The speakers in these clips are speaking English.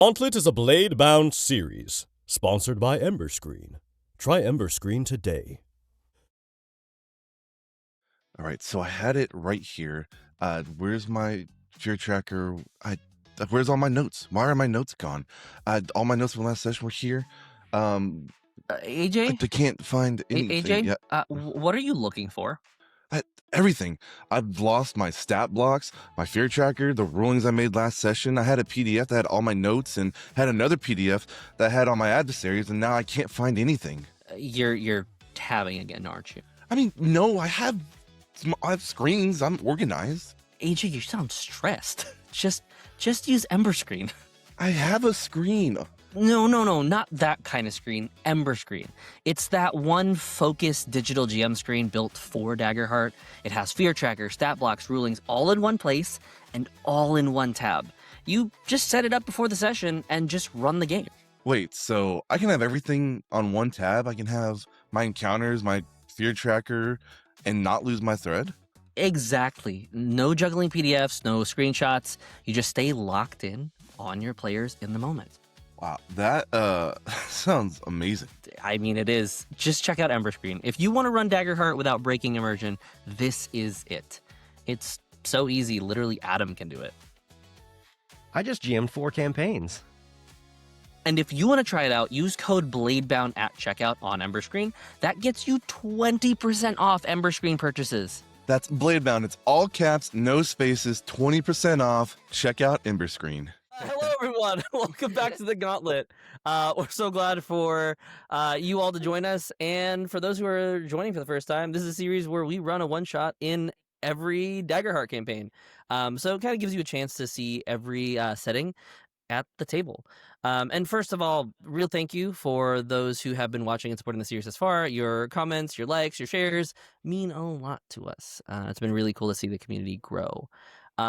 Gauntlet is a BladeBound series, sponsored by Emberscreen. Try Emberscreen today. All right, so I had it right here. Where's my fear tracker? Where's all my notes? Why are my notes gone? All my notes from last session were here. AJ? I can't find anything. AJ? Yeah. What are you looking for? Everything. I've lost my stat blocks, my fear tracker, the rulings I made last session. I had a PDF that had all my notes and had another PDF that had all my adversaries, and now I can't find anything. You're tabbing again, aren't you? I mean, no, I have screens. I'm organized. AJ, you sound stressed. Just use Emberscreen. I have a screen. No, not that kind of screen. Emberscreen. It's that one focused digital GM screen built for Daggerheart. It has fear tracker, stat blocks, rulings all in one place and all in one tab. You just set it up before the session and just run the game. Wait, so I can have everything on one tab? I can have my encounters, my fear tracker, and not lose my thread? Exactly. No juggling PDFs, no screenshots. You just stay locked in on your players in the moment. Wow, that sounds amazing. I mean, it is. Just check out Emberscreen. If you want to run Daggerheart without breaking immersion, this is it. It's so easy, literally Adam can do it. I just GM'd 4 campaigns. And if you want to try it out, use code BladeBound at checkout on Emberscreen. That gets you 20% off Emberscreen purchases. That's BladeBound. It's all caps, no spaces, 20% off. Check out Emberscreen. Hello, everyone. Welcome back to the Gauntlet. We're so glad for you all to join us. And for those who are joining for the first time, this is a series where we run a one-shot in every Daggerheart campaign. So it kind of gives you a chance to see every setting at the table. And first of all, real thank you for those who have been watching and supporting the series thus far. Your comments, your likes, your shares mean a lot to us. It's been really cool to see the community grow.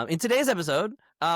In today's episode,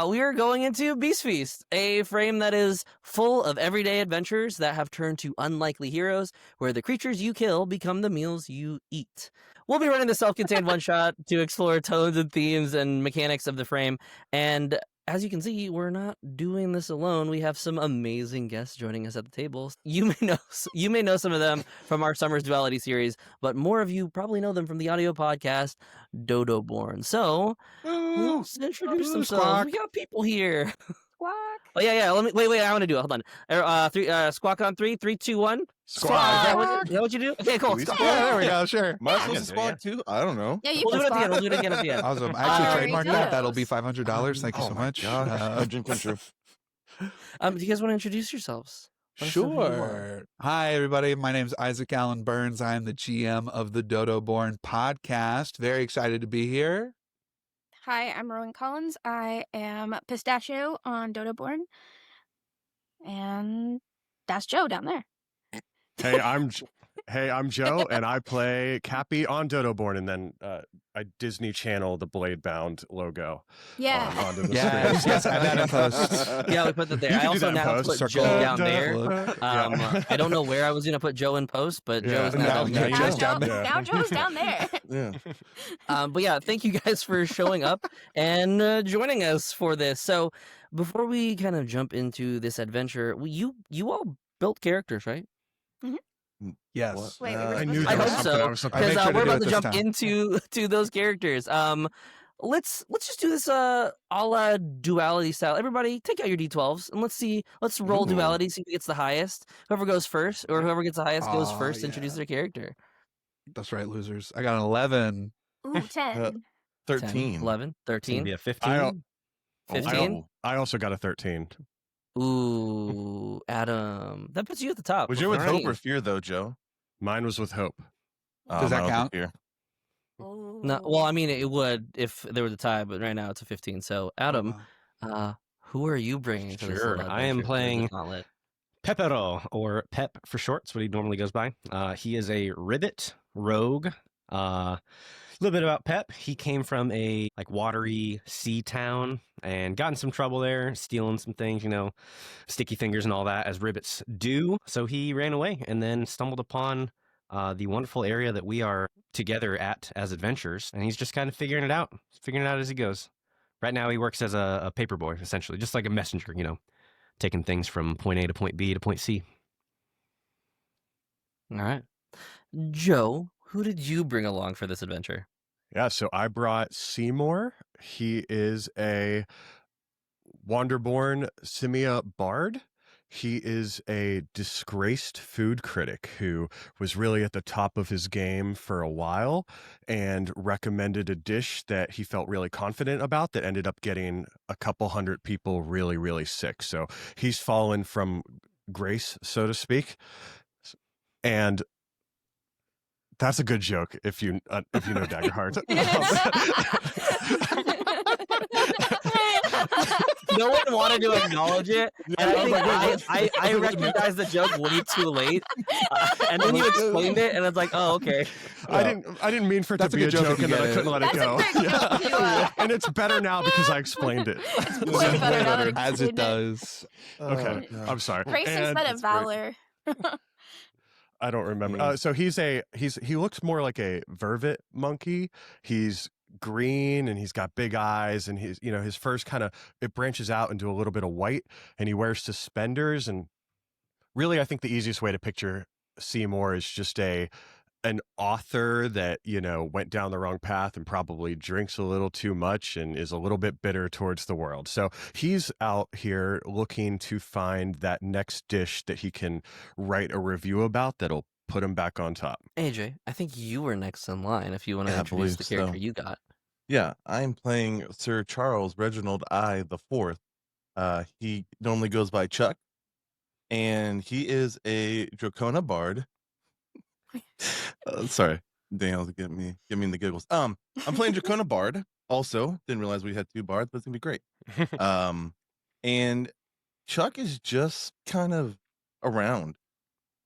we are going into Beast Feast, a frame that is full of everyday adventures that have turned to unlikely heroes, where the creatures you kill become the meals you eat. We'll be running the self-contained one-shot to explore tones and themes and mechanics of the frame, and as you can see, we're not doing this alone. We have some amazing guests joining us at the table. You may know some of them from our Summer's Duality series, but more of you probably know them from the audio podcast Dodoborne. So let's introduce themselves. Squawk. We got people here. Squawk. Oh yeah. Let me wait. I want to do it. Hold on. Squawk on 3, 3, 2, 1. Squawk. Is that what you do? Okay, cool. Squawk. Yeah, there we go. Sure. Am I supposed to squawk too? I don't know. Yeah, you We'll do can it at the end. squawk. We'll do it again at the end. Awesome. There Actually, we trademark go. that. That'll be $500. Thank you so much. God. Dream come true. Do you guys want to introduce yourselves? Let us know who you are. Sure. Hi, everybody. My name is Isaac Allen Burns. I am the GM of the Dodoborne podcast. Very excited to be here. Hi, I'm Rowan Collins. I am Pistachio on Dodoborne. And that's Joe down there. Hey, I'm Joe, and I play Cappy on Dodoborne, and then I Disney Channel the BladeBound logo. Yeah. Onto the Yes, screen. yes, add that in post. Yeah, we put that there. You I can do also that in now post. put Circle Joe down there. Yeah. I don't know where I was going to put Joe in post, but Yeah. Joe's Now- now now down Joe's there. down there. Now Joe's down there. Yeah. But yeah, thank you guys for showing up and joining us for this. So before we kind of jump into this adventure, you all built characters, right? Yes. Wait, I I supposed knew to- I there was hope something. so, I was so I make because sure to we're do about it to this jump time. into those characters. Let's just do this a la duality style. Everybody, take out your d12s and let's roll Ooh. duality. See who gets the highest. Whoever goes first, or whoever gets the highest goes Aw, first. Introduce yeah. their character. That's right, losers. I got an 11. Ooh, 10. 13. 10, 11, It's gonna 13, be a 15. I don't- 15. I also got a 13. Ooh, Adam. That puts you at the top. Was you with 13. hope or fear, though, Joe? Mine was with Hope. Does that mine was with count? Fear. No, well, I mean, it would if there was a tie, but right now it's a 15. So, Adam, who are you bringing to this? Sure, little I am adventure, to the playing- gauntlet? Pepero, or Pep for short. That's what he normally goes by. He is a ribbit rogue. A little bit about Pep. He came from a watery sea town and got in some trouble there, stealing some things, sticky fingers and all that, as ribbits do. So he ran away and then stumbled upon the wonderful area that we are together at as adventurers, and he's just kind of figuring it out as he goes. Right now, he works as a paper boy, essentially, just like a messenger, taking things from point A to point B to point C. All right. Joe, who did you bring along for this adventure? Yeah, so I brought Seymour. He is a Wanderborn Simia bard. He is a disgraced food critic who was really at the top of his game for a while and recommended a dish that he felt really confident about that ended up getting a couple hundred people really, really sick. So he's fallen from grace, so to speak. And that's a good joke if you know Daggerheart. No one wanted to acknowledge it, and I recognized the joke way too late. And then you explained it, and it's like, oh, okay. I didn't mean for it to be a joke, and then I couldn't let it go. And it's better now because I explained it. It's way better now that As it does. Okay, I'm sorry. Grace instead of valor. I don't remember. So he looks more like a vervet monkey. He's green and he's got big eyes, and his fur's it branches out into a little bit of white, and he wears suspenders. And really, I think the easiest way to picture Seymour is just an author that went down the wrong path and probably drinks a little too much and is a little bit bitter towards the world. So he's out here looking to find that next dish that he can write a review about that'll put him back on top. AJ, I think you were next in line if you want to Yeah, I introduce the believe character so. you got. Yeah, I'm playing Sir Charles Reginald I the Fourth. He normally goes by Chuck, and he is a Dracona bard. Sorry, Daniel's getting me in the giggles. I'm playing Dracona bard. Also, didn't realize we had two bards, but it's gonna be great. And Chuck is just kind of around.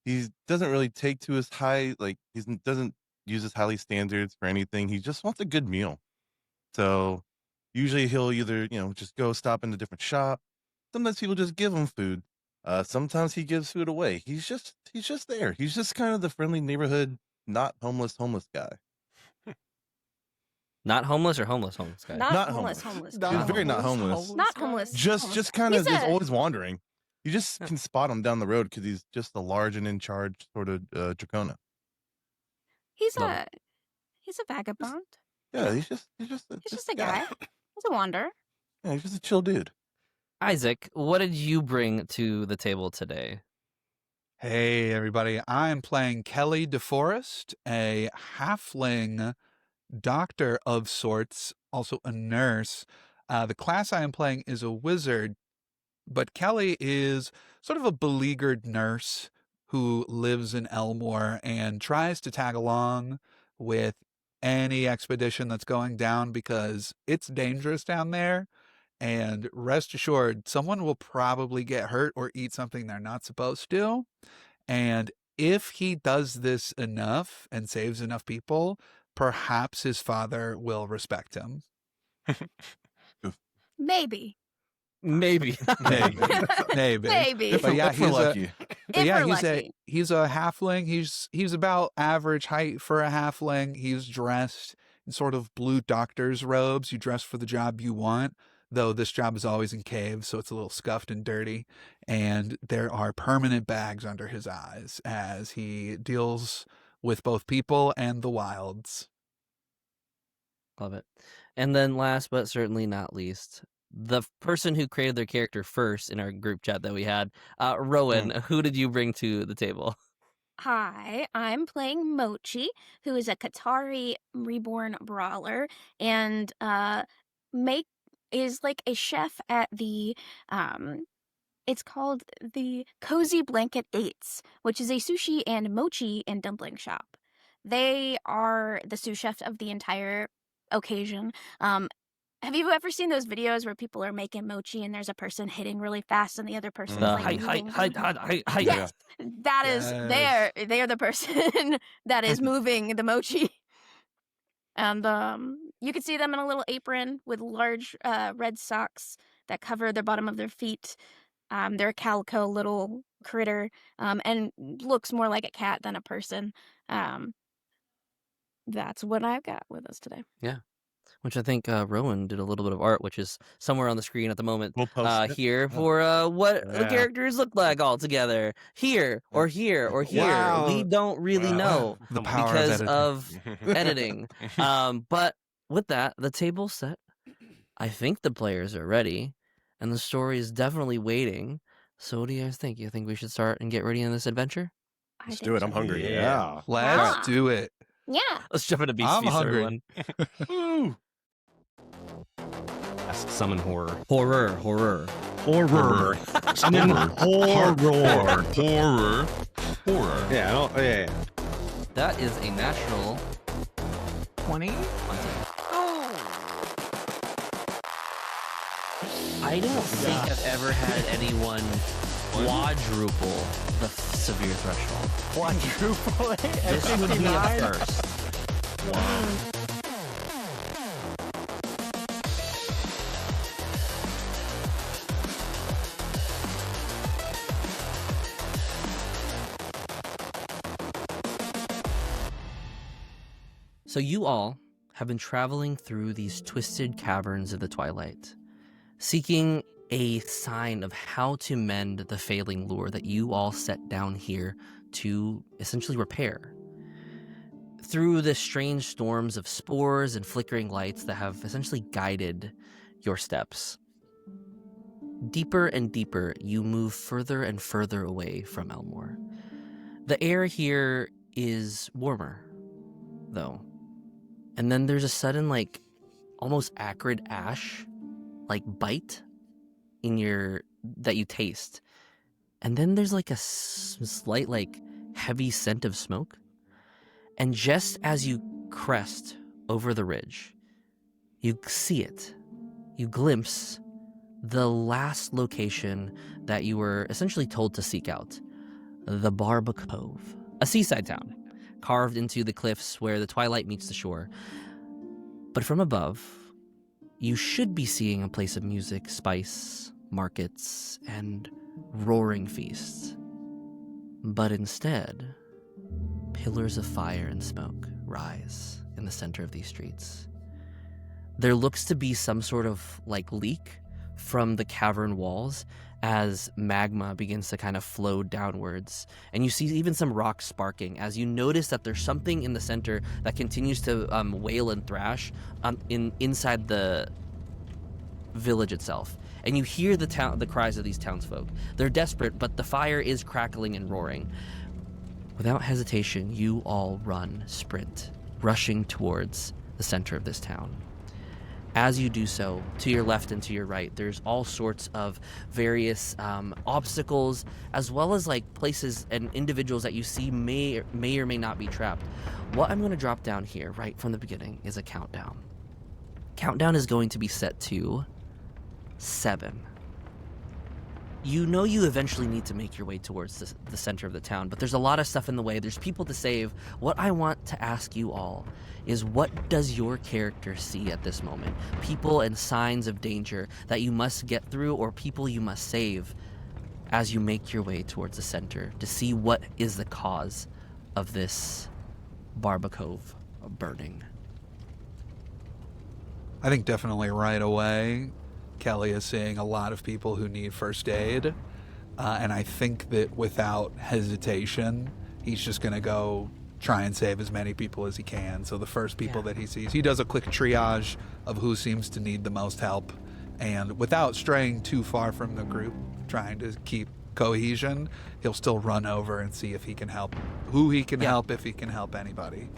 He doesn't really take to his high, he doesn't use his highly standards for anything. He just wants a good meal. So usually he'll either, just go stop in a different shop. Sometimes people just give him food. Sometimes he gives food away. He's just there. He's just kind of the friendly neighborhood, not homeless guy. Not homeless or homeless guy? Not homeless. He's very not homeless. Not homeless. Just kind of He's is a- always wandering. You just can spot him down the road because he's just a large and in charge sort of Dracona. He's Love a vagabond. Yeah, he's just a guy. He's a wanderer. Yeah, he's just a chill dude. Isaac, what did you bring to the table today? Hey, everybody. I'm playing Kelly DeForest, a halfling doctor of sorts, also a nurse. The class I am playing is a wizard, but Kelly is sort of a beleaguered nurse who lives in Elmore and tries to tag along with any expedition that's going down because it's dangerous down there. And rest assured, someone will probably get hurt or eat something they're not supposed to. And if he does this enough and saves enough people, perhaps his father will respect him. Maybe. Maybe. Maybe. But yeah, If we're lucky. He's a halfling. He's about average height for a halfling. He's dressed in sort of blue doctor's robes. You dress for the job you want, though this job is always in caves, so it's a little scuffed and dirty. And there are permanent bags under his eyes as he deals with both people and the wilds. Love it. And then last but certainly not least, the person who created their character first in our group chat that we had, Rowan, who did you bring to the table? Hi, I'm playing Mochi, who is a Qatari reborn brawler, and is like a chef at the it's called the Cozy Blanket Eights, which is a sushi and mochi and dumpling shop. They are the sous chef of the entire occasion. Have you ever seen those videos where people are making mochi and there's a person hitting really fast and the other person is like moving? Yes, that is they are the person that is moving the mochi. And you can see them in a little apron with large red socks that cover the bottom of their feet. They're a calico little critter and looks more like a cat than a person. That's what I've got with us today. Yeah. which I think Rowan did a little bit of art, which is somewhere on the screen at the moment. We'll post it. Here for what the Yeah. characters look like all together. Here or here or here. Wow. We don't really know The power because of editing. of editing. But with that, the table's set. I think the players are ready, and the story is definitely waiting. So what do you guys think? You think we should start and get ready in this adventure? Let's do it. I'm hungry. Yeah. Let's do it. Yeah. Let's jump into Beast I'm Feast, hungry. everyone. That's summon horror. Horror. Horror. Summon horror. Horror. Yeah, I don't, yeah. That is a natural 20? 20. I don't think I've ever had anyone quadruple the severe threshold. Quadruple it at This would be a 59? first. So you all have been traveling through these twisted caverns of the twilight, seeking a sign of how to mend the failing lure that you all set down here to essentially repair. Through the strange storms of spores and flickering lights that have essentially guided your steps. Deeper and deeper, you move further and further away from Elmore. The air here is warmer, though. And then there's a sudden, like, almost acrid ash, like, bite that you taste. And then there's, like, a slight, like, heavy scent of smoke. And just as you crest over the ridge, you see it. You glimpse the last location that you were essentially told to seek out. The Barba Cove, a seaside town, carved into the cliffs where the twilight meets the shore. But from above, you should be seeing a place of music, spice, markets, and roaring feasts. But instead, pillars of fire and smoke rise in the center of these streets. There looks to be some sort of like leak from the cavern walls as magma begins to kind of flow downwards. And you see even some rocks sparking as you notice that there's something in the center that continues to wail and thrash inside the village itself. And you hear the cries of these townsfolk. They're desperate, but the fire is crackling and roaring. Without hesitation, you all sprint, rushing towards the center of this town. As you do so, to your left and to your right, there's all sorts of various obstacles, as well as like places and individuals that you see may or may not be trapped. What I'm going to drop down here, right from the beginning, is a countdown. Countdown is going to be set to 7. You know you eventually need to make your way towards the center of the town, but there's a lot of stuff in the way. There's people to save. What I want to ask you all is, what does your character see at this moment? People and signs of danger that you must get through, or people you must save as you make your way towards the center to see what is the cause of this Barba Cove burning. I think definitely right away, Kelly is seeing a lot of people who need first aid. And I think that without hesitation, he's just going to go try and save as many people as he can. So the first people that he sees, he does a quick triage of who seems to need the most help. And without straying too far from the group, trying to keep cohesion, he'll still run over and see if he can help, who he can help, if he can help anybody.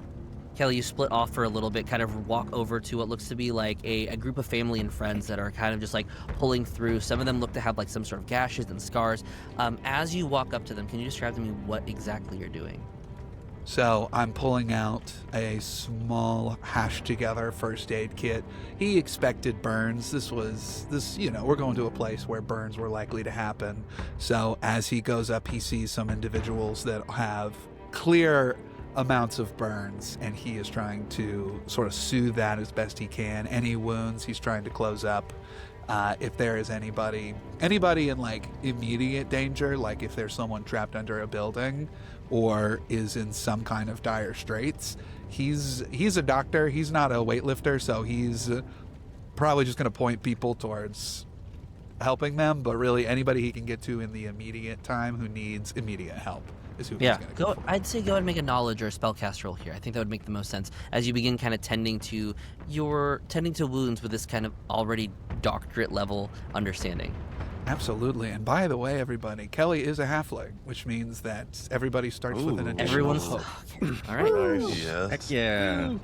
Kelly, you split off for a little bit, kind of walk over to what looks to be like a group of family and friends that are kind of just like pulling through. Some of them look to have like some sort of gashes and scars. As you walk up to them, can you describe to me what exactly you're doing? So I'm pulling out a small hashed together first aid kit. He expected burns. We're going to a place where burns were likely to happen. So as he goes up, he sees some individuals that have clear amounts of burns, and he is trying to sort of soothe that as best he can. Any wounds he's trying to close up. if there is anybody in like immediate danger, like if there's someone trapped under a building or is in some kind of dire straits. He's a doctor. He's not a weightlifter, so he's probably just going to point people towards helping them. But really, anybody he can get to in the immediate time who needs immediate help is who he's going to go for. I'd say go ahead and make a knowledge or a spellcast roll here. I think that would make the most sense as you begin kind of tending to wounds with this kind of already doctorate level understanding. Absolutely. And by the way, everybody, Kelly is a halfling, which means that everybody starts with an additional Everyone's hope. all right. Nice. Yes. Heck yeah.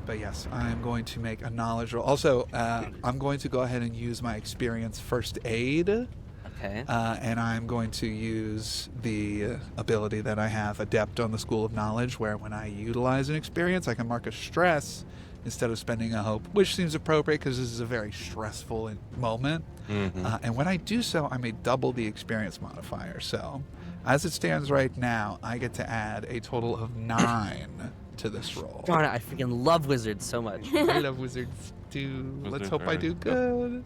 But yes, I'm going to make a knowledge roll. Also, I'm going to go ahead and use my experience first aid. Okay. And I'm going to use the ability that I have, Adept on the School of Knowledge, where when I utilize an experience, I can mark a stress instead of spending a hope, which seems appropriate because this is a very stressful moment. Mm-hmm. And when I do so, I may double the experience modifier. So as it stands right now, I get to add a total of 9 to this roll. Darn it, I freaking love wizards so much. I love wizards too. Let's hope I do good.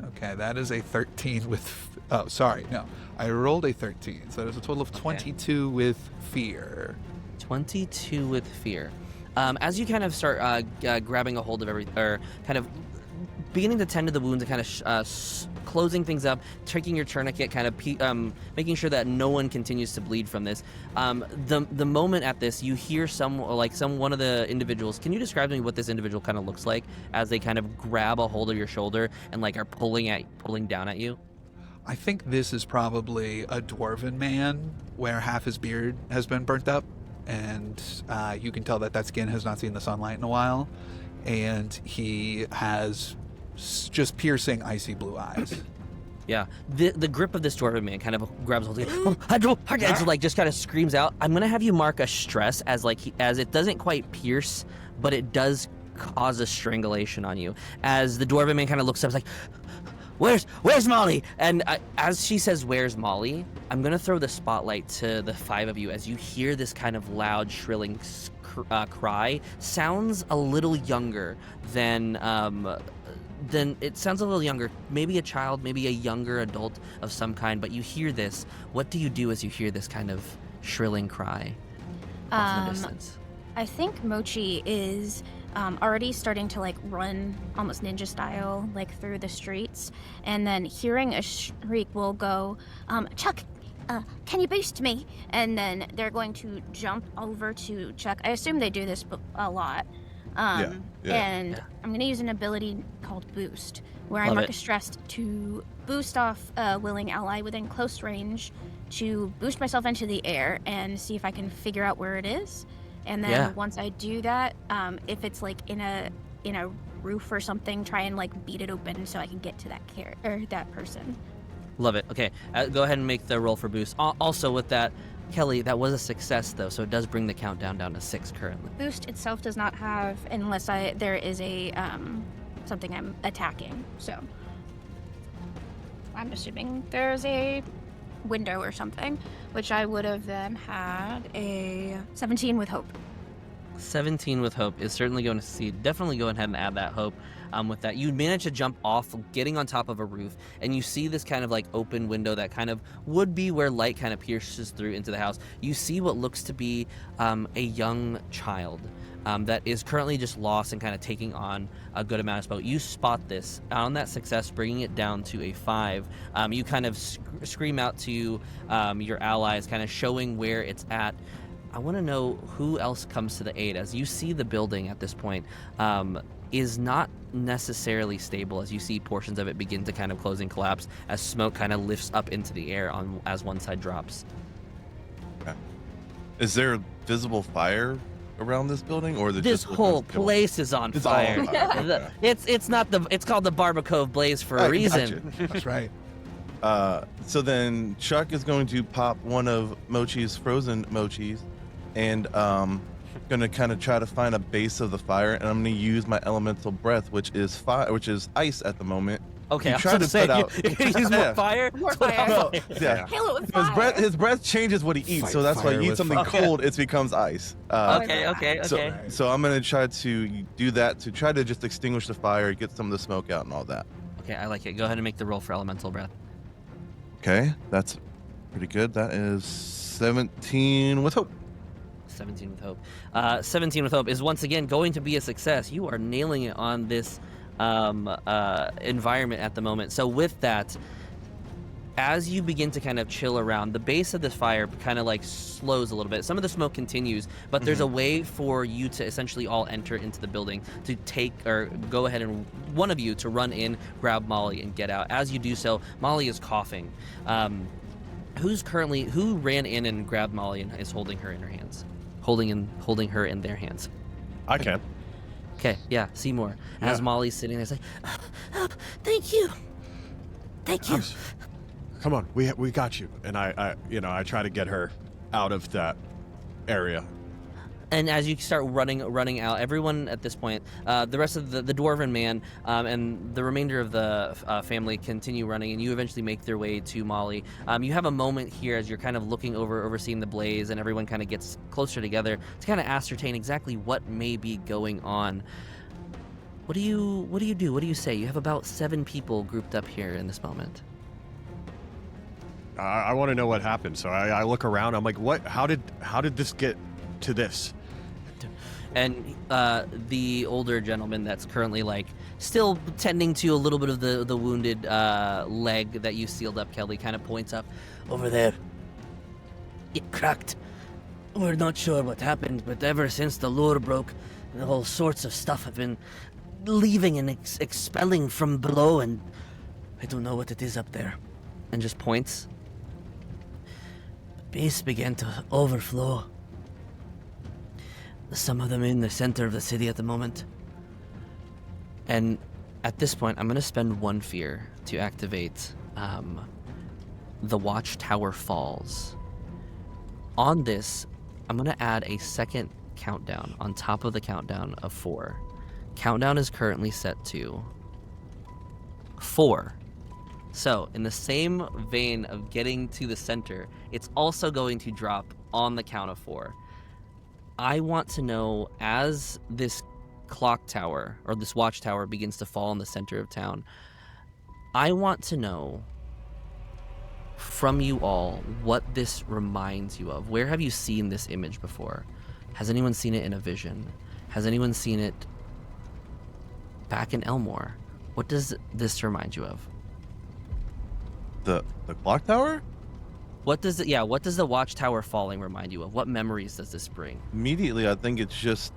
Okay, that is a 13 with... Oh, sorry, no. I rolled a 13, so there's a total of 22 with fear. 22 with fear. As you kind of start grabbing a hold of everything, or kind of beginning to tend to the wounds and kind of closing things up, taking your tourniquet, kind of making sure that no one continues to bleed from this. The moment at this, you hear one of the individuals. Can you describe to me what this individual kind of looks like as they kind of grab a hold of your shoulder and like are pulling down at you? I think this is probably a dwarven man where half his beard has been burnt up, and you can tell that skin has not seen the sunlight in a while, and he has just piercing icy blue eyes. Yeah, the grip of this dwarven man kind of grabs hold of like just kind of screams out. I'm gonna have you mark a stress as it doesn't quite pierce, but it does cause a strangulation on you. As the dwarven man kind of looks up, like, Where's Molly? And as she says, "Where's Molly?" I'm gonna throw the spotlight to the 5 of you as you hear this kind of loud, shrilling cry. Sounds a little younger than it sounds a little younger. Maybe a child, maybe a younger adult of some kind. But you hear this. What do you do as you hear this kind of shrilling cry off in the distance? I think Mochi is already starting to like run almost ninja style like through the streets, and then hearing a shriek will go, Chuck, can you boost me? And then they're going to jump over to Chuck. I assume they do this a lot. And I'm going to use an ability called Boost, where I mark a stress to boost off a willing ally within close range to boost myself into the air and see if I can figure out where it is. And then once I do that, if it's like in a roof or something, try and like beat it open so I can get to that person. Love it. Okay, go ahead and make the roll for boost. Also with that, Kelly, that was a success though, so it does bring the countdown down to 6 currently. Boost itself does not have unless there is a something I'm attacking. So I'm assuming there's a window or something, which I would have then had a 17 with hope. 17 with hope is certainly going to succeed. Definitely go ahead and add that hope. With that, you manage to jump off, getting on top of a roof, and you see this kind of like open window that kind of would be where light kind of pierces through into the house. You see what looks to be a young child that is currently just lost and kind of taking on a good amount of spell. You spot this on that success, bringing it down to a 5. You kind of scream out to your allies, kind of showing where it's at. I want to know who else comes to the aid as you see the building at this point is not necessarily stable as you see portions of it begin to kind of close and collapse as smoke kind of lifts up into the air as one side drops. Okay. Is there visible fire around this building, or this whole place is on fire? Okay. It's called the Barber Cove Blaze for a reason. Gotcha. That's right. So then Chuck is going to pop one of Mochi's frozen mochis, and going to kind of try to find a base of the fire, and I'm going to use my elemental breath, which is ice at the moment, Okay, He I was tried going to to say, put out- you're going to use more Yeah. fire? More Put out fire. Yeah. Hail it with fire. His breath changes what he eats, Fight so that's why fire you eat with something fire. cold, it becomes ice. Okay, okay, So, okay. so I'm gonna try to do that to try to just extinguish the fire, get some of the smoke out, and all that. Okay, I like it. Go ahead and make the roll for elemental breath. Okay, that's pretty good. That is 17 with hope. 17 with hope. 17 with hope is once again going to be a success. You are nailing it on this environment at the moment. So with that, as you begin to kind of chill around, the base of this fire kind of like slows a little bit. Some of the smoke continues, but there's a way for you to essentially all enter into the building to take or go ahead and one of you to run in, grab Molly, and get out. As you do so, Molly is coughing. Who ran in and grabbed Molly and is holding her in her hands? Holding her in their hands. I can. Okay, yeah, Seymour. As Yeah. Molly's sitting there, it's like, thank you. Thank you. Come on, we got you. And I try to get her out of that area. And as you start running out, everyone at this point, the rest of the dwarven man and the remainder of the family continue running, and you eventually make their way to Molly. You have a moment here as you're kind of looking overseeing the blaze, and everyone kind of gets closer together to kind of ascertain exactly what may be going on. What do you do? What do you say? You have about 7 people grouped up here in this moment. I want to know what happened. So I look around. I'm like, what? How did this get to this? And the older gentleman that's currently like still tending to a little bit of the wounded leg that you sealed up, Kelly, kind of points up. Over there. It cracked. We're not sure what happened, but ever since the lure broke, all sorts of stuff have been leaving and expelling from below, and I don't know what it is up there. And just points. The base began to overflow. Some of them in the center of the city at the moment. And at this point, I'm going to spend 1 fear to activate the Watchtower Falls. On this, I'm going to add a second countdown on top of the countdown of 4. Countdown is currently set to 4. So, in the same vein of getting to the center, it's also going to drop on the count of 4. I want to know, as this clock tower, or this watchtower, begins to fall in the center of town, I want to know from you all what this reminds you of. Where have you seen this image before? Has anyone seen it in a vision? Has anyone seen it back in Elmore? What does this remind you of? The clock tower? What does the watchtower falling remind you of? What memories does this bring? Immediately, I think it's just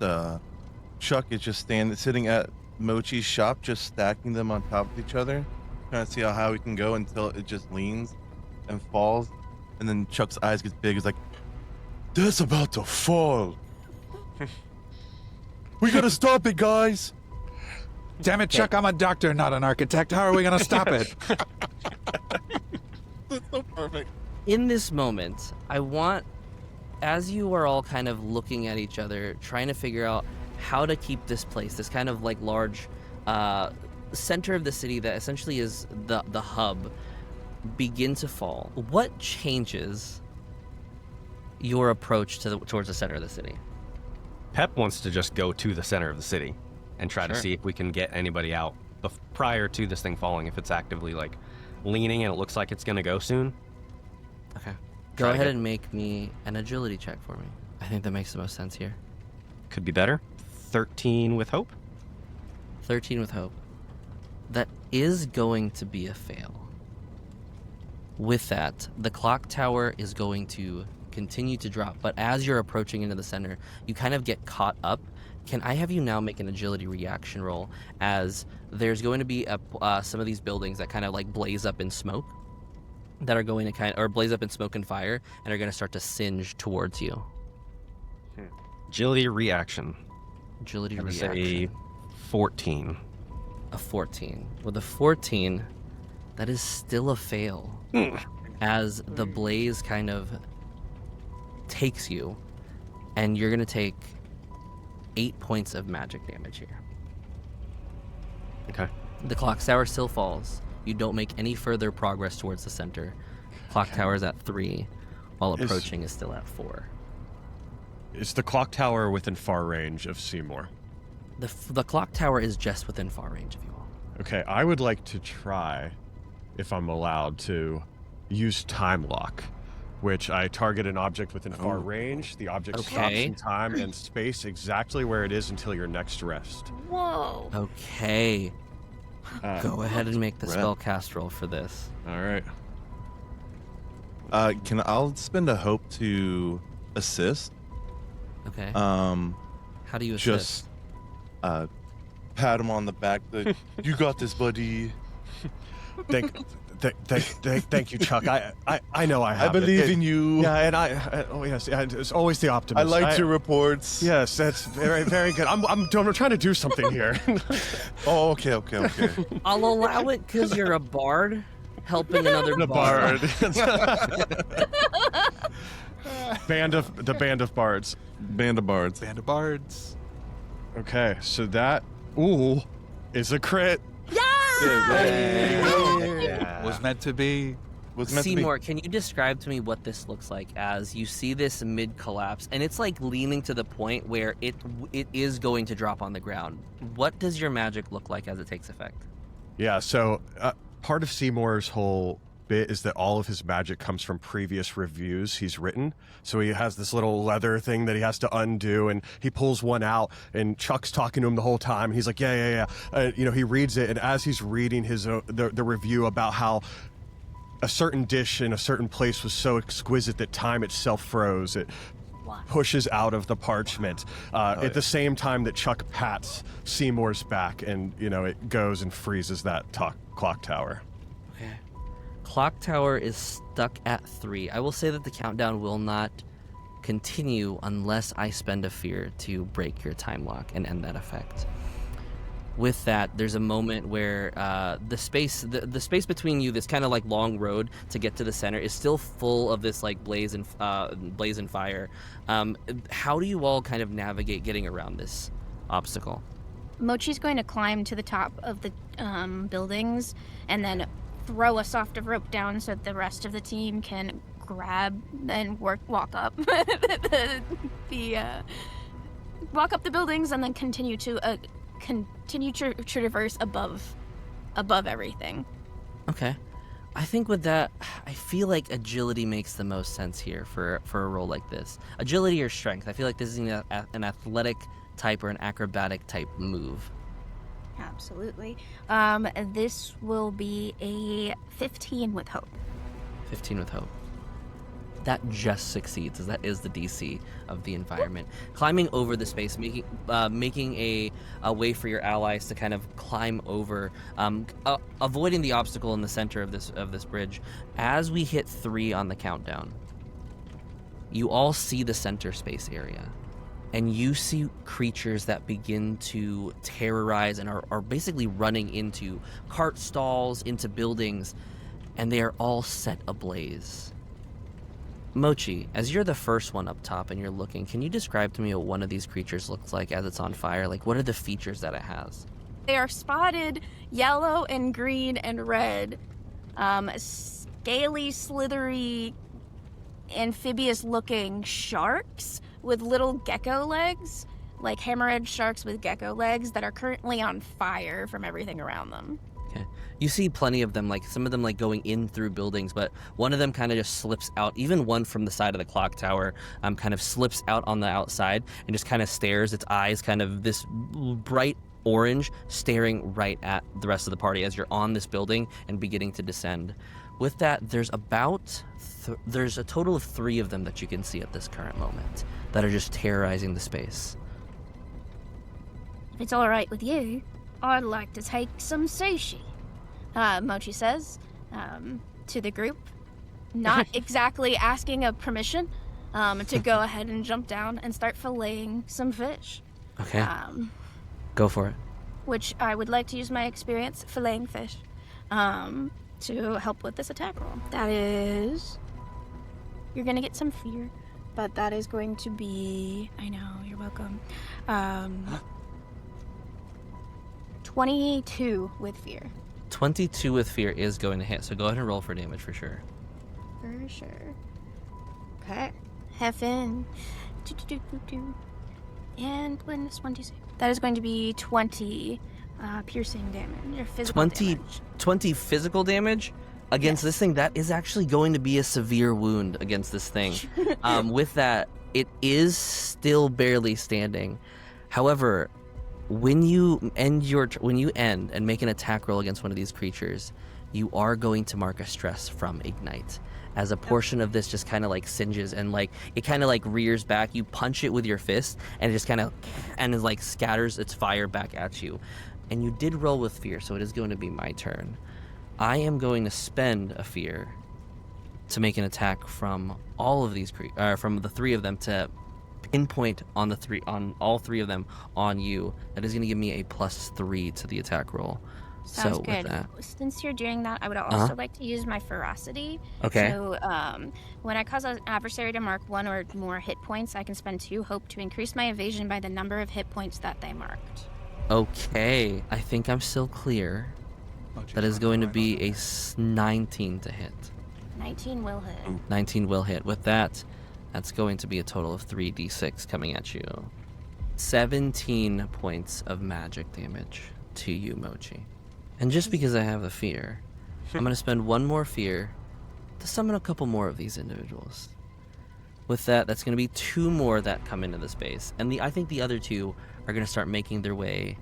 Chuck is just sitting at Mochi's shop, just stacking them on top of each other, trying to see how high we can go until it just leans and falls, and then Chuck's eyes get big. He's like, "That's about to fall. We gotta stop it, guys." Damn it, Chuck, I'm a doctor, not an architect. How are we going to stop it? That's so perfect. In this moment, I want, as you are all kind of looking at each other, trying to figure out how to keep this place, this kind of like large center of the city that essentially is the hub, begin to fall. What changes your approach towards the center of the city? Pep wants to just go to the center of the city and try to Sure. see if we can get anybody out prior to this thing falling. If it's actively like leaning and it looks like it's going to go soon. Okay. Try Go to ahead get- and make me an agility check for me. I think that makes the most sense here. Could be better. 13 with hope. 13 with hope. That is going to be a fail. With that, the clock tower is going to continue to drop, but as you're approaching into the center, you kind of get caught up. Can I have you now make an agility reaction roll, as there's going to be some of these buildings that kind of like blaze up in smoke, that are going to or blaze up in smoke and fire, and are going to start to singe towards you. Agility reaction. Agility That is reaction. a 14. A 14. With a 14, that is still a fail. As the blaze kind of takes you, and you're going to take 8 points of magic damage here. Okay. The clock tower still falls. You don't make any further progress towards the center. Clock tower is at 3, while approaching is still at 4. Is the clock tower within far range of Seymour? The clock tower is just within far range of you all. Okay, I would like to try, if I'm allowed, to use time lock, which I target an object within far range. The object stops in time and space exactly where it is until your next rest. Whoa. Okay. Go ahead and make the spellcast roll for this. All right. I'll spend a hope to assist. Okay. How do you assist? Just pat him on the back. You got this, buddy. Thank you, Chuck. I know I have. I believe in you. Yeah, and yes, it's always the optimist. I liked your reports. Yes, that's very, very good. I'm trying to do something here. Oh, okay. I'll allow it because you're a bard helping another bard. Band of bards. Band of bards. Band of bards. Okay, so that is a crit. Yeah. Was meant to be. Seymour, can you describe to me what this looks like as you see this mid-collapse, and it's like leaning to the point where it is going to drop on the ground. What does your magic look like as it takes effect? Yeah, so part of Seymour's whole bit is that all of his magic comes from previous reviews he's written. So he has this little leather thing that he has to undo, and he pulls one out, and Chuck's talking to him the whole time, and he's like, yeah. He reads it, and as he's reading his the review about how a certain dish in a certain place was so exquisite that time itself froze, it pushes out of the parchment at the same time that Chuck pats Seymour's back, and it goes and freezes that clock tower. Okay. Clock tower is stuck at 3. I will say that the countdown will not continue unless I spend a fear to break your time lock and end that effect. With that, there's a moment where the space between you, this kind of like long road to get to the center, is still full of this like blaze and fire. How do you all kind of navigate getting around this obstacle? Mochi's going to climb to the top of the buildings and then throw a softer rope down so that the rest of the team can grab and walk up walk up the buildings and then continue to traverse above everything. Okay. I think with that, I feel like agility makes the most sense here for a role like this. Agility or strength. I feel like this is an athletic type or an acrobatic type move. Absolutely. This will be a 15 with hope. 15 with hope. That just succeeds, as that is the DC of the environment. Climbing over the space, making a way for your allies to kind of climb over, avoiding the obstacle in the center of this bridge. As we hit 3 on the countdown, you all see the center space area. And you see creatures that begin to terrorize and are basically running into cart stalls, into buildings, and they are all set ablaze. Mochi, as you're the first one up top and you're looking, can you describe to me what one of these creatures looks like as it's on fire? Like, what are the features that it has? They are spotted yellow and green and red. Scaly, slithery, amphibious-looking sharks with little gecko legs, like hammerhead sharks with gecko legs that are currently on fire from everything around them. Okay. You see plenty of them, like some of them like going in through buildings, but one of them kind of just slips out. Even one from the side of the clock tower kind of slips out on the outside and just kind of stares, its eyes kind of this bright orange, staring right at the rest of the party as you're on this building and beginning to descend. With that, there's a total of 3 of them that you can see at this current moment that are just terrorizing the space. If it's all right with you, I'd like to take some sushi, Mochi says to the group, not exactly asking a permission to go ahead and jump down and start filleting some fish. Okay. Go for it. Which I would like to use my experience filleting fish to help with this attack roll. That is... You're going to get some fear, but that is going to be... I know, you're welcome. 22 with fear. 22 with fear is going to hit, so go ahead and roll for damage for sure. For sure. Okay. Heffin. And minus 1 d6. That is going to be 20 piercing damage or physical 20, damage. 20 physical damage against this thing. That is actually going to be a severe wound against this thing. With that, it is still barely standing. However, when you end and make an attack roll against one of these creatures, you are going to mark a stress from Ignite. As a portion of this just kind of like singes and like it kind of like rears back. You punch it with your fist and it just kind of and it like scatters its fire back at you. And you did roll with fear, so it is going to be my turn. I am going to spend a fear to make an attack from all of these from the three of them to pinpoint on all three of them on you. That is going to give me a +3 to the attack roll. Sounds so good. With that, Since you're doing that, I would also like to use my ferocity. Okay. So when I cause an adversary to mark 1 or more hit points, I can spend 2 hope to increase my evasion by the number of hit points that they marked. Okay, I think I'm still clear. That is going to be a 19 to hit. 19 will hit. 19 will hit. With that, that's going to be a total of 3d6 coming at you. 17 points of magic damage to you, Mochi. And just because I have the fear, I'm going to spend 1 more fear to summon a couple more of these individuals. With that, that's going to be 2 more that come into the space. And I think the other 2 are going to start making their way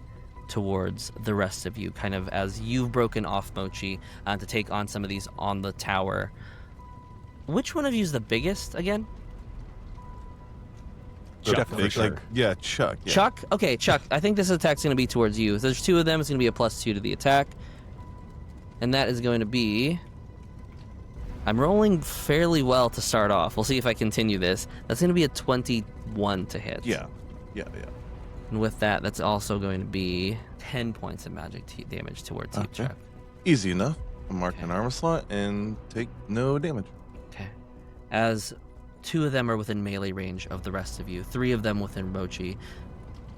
towards the rest of you, kind of as you've broken off Mochi to take on some of these on the tower. Which one of you is the biggest again? Chuck, for sure. Chuck. Yeah. Chuck? Okay, Chuck, I think this attack's going to be towards you. There's 2 of them. It's going to be a +2 to the attack. And that is going to be... I'm rolling fairly well to start off. We'll see if I continue this. That's going to be a 21 to hit. Yeah. And with that, that's also going to be 10 points of magic damage towards you, Chuck. Easy enough. I'll mark an armor slot and take no damage. Okay. As 2 of them are within melee range of the rest of you, 3 of them within Mochi,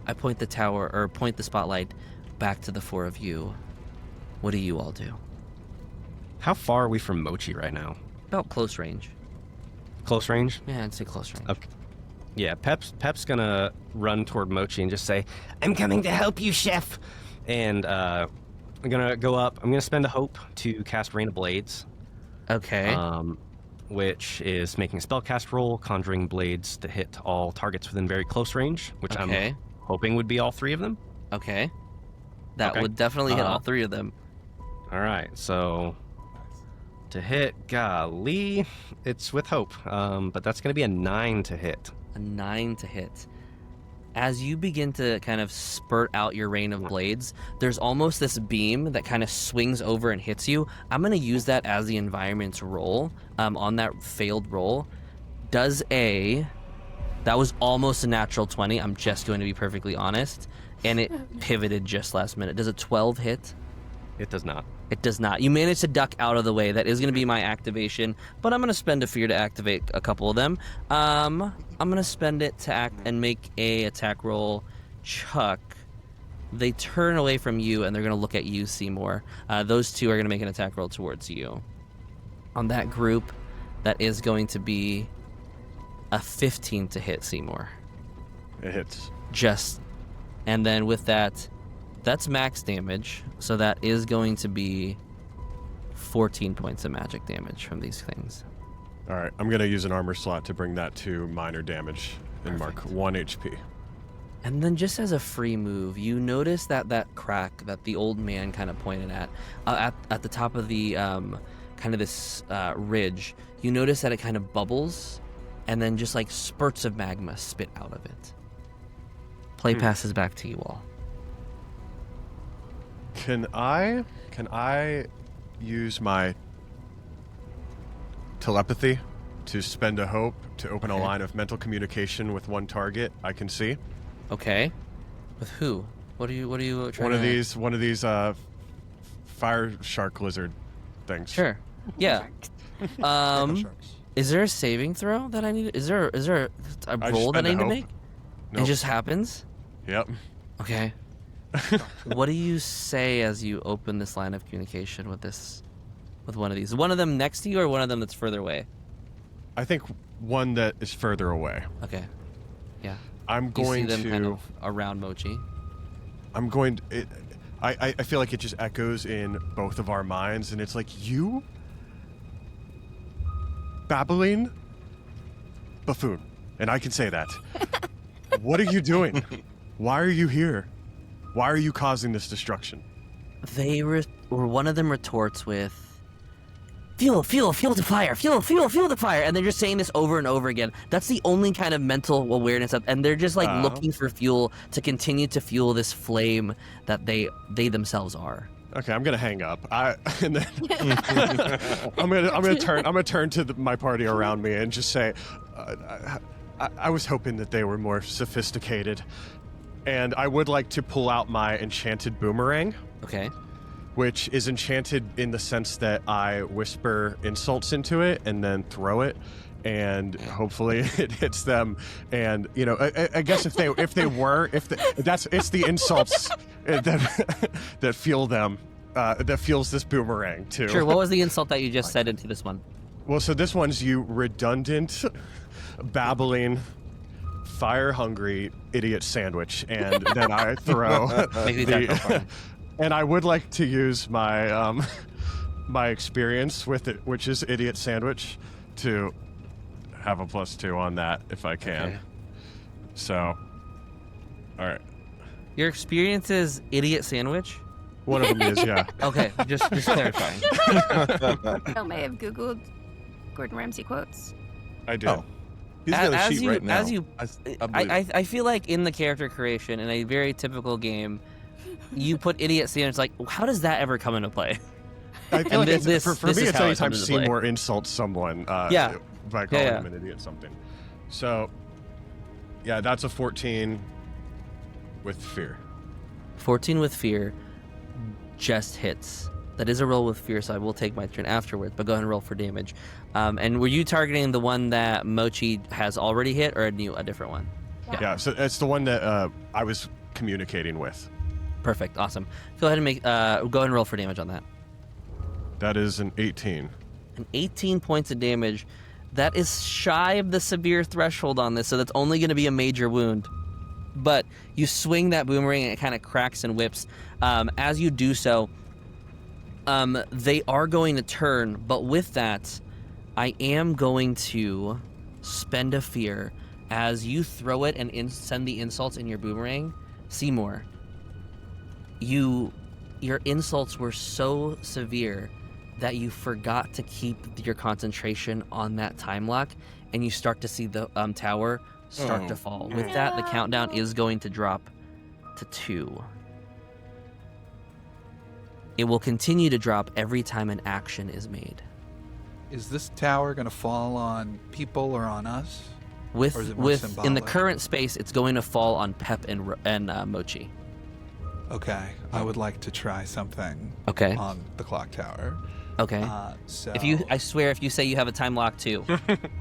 I point the spotlight back to the 4 of you. What do you all do? How far are we from Mochi right now? About close range. Close range? Yeah, I'd say close range. Okay. Yeah, Pep's gonna run toward Mochi and just say, "I'm coming to help you, Chef." And I'm gonna go up. I'm gonna spend a hope to cast Rain of Blades. Okay. Which is making a spellcast roll, conjuring blades to hit all targets within very close range, which I'm hoping would be all 3 of them. Okay. That would definitely hit all 3 of them. All right, so to hit, golly, it's with hope, but that's going to be a 9 to hit. A 9 to hit. As you begin to kind of spurt out your rain of blades, there's almost this beam that kind of swings over and hits you. I'm going to use that as the environment's roll. On that failed roll, that was almost a natural 20. I'm just going to be perfectly honest. And it pivoted just last minute. Does a 12 hit? It does not. It does not. You managed to duck out of the way. That is going to be my activation, but I'm going to spend a fear to activate a couple of them. I'm going to spend it to act and make a attack roll. Chuck, they turn away from you and they're going to look at you, Seymour. Those 2 are going to make an attack roll towards you. On that group, that is going to be a 15 to hit, Seymour. It hits. And then with that, that's max damage, so that is going to be 14 points of magic damage from these things. All right, I'm going to use an armor slot to bring that to minor damage and mark 1 HP. And then just as a free move, you notice that crack that the old man kind of pointed at the top of the kind of this ridge. You notice that it kind of bubbles and then just like spurts of magma spit out of it. Play passes back to you all. Can I use my telepathy to spend a hope to open a line of mental communication with 1 target I can see? Okay. With who? What are you trying One of these fire shark lizard things. Sure. Yeah. Is there a saving throw that I need? Is there a roll that I need to make? Nope. It just happens? Yep. Okay. What do you say as you open this line of communication with one of these? One of them next to you, or one of them that's further away? I think one that is further away. Okay. Yeah. I'm going you see them to kind of around Mochi. I'm going to, I feel like it just echoes in both of our minds, and it's like, you babbling buffoon, and I can say that. What are you doing? Why are you here? Why are you causing this destruction? Or one of them retorts with, fuel the fire, fuel the fire, and they're just saying this over and over again. That's the only kind of mental awareness of, and they're just like looking for fuel to continue to fuel this flame that they themselves are. Okay, I'm gonna hang up. And then I'm gonna turn to my party around me and just say, I was hoping that they were more sophisticated, and I would like to pull out my enchanted boomerang. Okay. Which is enchanted in the sense that I whisper insults into it and then throw it, and hopefully it hits them. And I guess it's the insults that fuel them, that fuels this boomerang too. Sure. What was the insult that you just said into this one? Well, so this one's you redundant, babbling, fire-hungry idiot sandwich, and then I throw And I would like to use my my experience with it, which is idiot sandwich, to have a +2 on that if I can. Okay. So, all right. Your experience is idiot sandwich? One of them is, yeah. Okay, just clarifying. Bill may have Googled Gordon Ramsay quotes. I did. Oh. He's got a sheet right now. I feel like in the character creation, in a very typical game, you put idiot sandwich, like, how does that ever come into play? I feel like for me, it's anytime play. Seymour insults someone by calling him an idiot something. So, yeah, that's a 14 with fear. 14 with fear just hits. That is a roll with fear, so I will take my turn afterwards, but go ahead and roll for damage. And were you targeting the one that Mochi has already hit, or a different one? Yeah, so it's the one that I was communicating with. Perfect, awesome. Go ahead and go ahead and roll for damage on that. That is an 18. An 18 points of damage. That is shy of the severe threshold on this, so that's only going to be a major wound. But you swing that boomerang and it kind of cracks and whips. As you do so, they are going to turn, but with that, I am going to spend a fear as you throw it and send the insults in your boomerang. Seymour, your insults were so severe that you forgot to keep your concentration on that time lock, and you start to see the tower start to fall. With that, the countdown is going to drop to 2. It will continue to drop every time an action is made. Is this tower going to fall on people or on us? With or is it more in the symbolic? current space, it's going to fall on Pep and Mochi. Okay, I would like to try something. Okay. On the clock tower. Okay. So I swear, if you say you have a time lock too.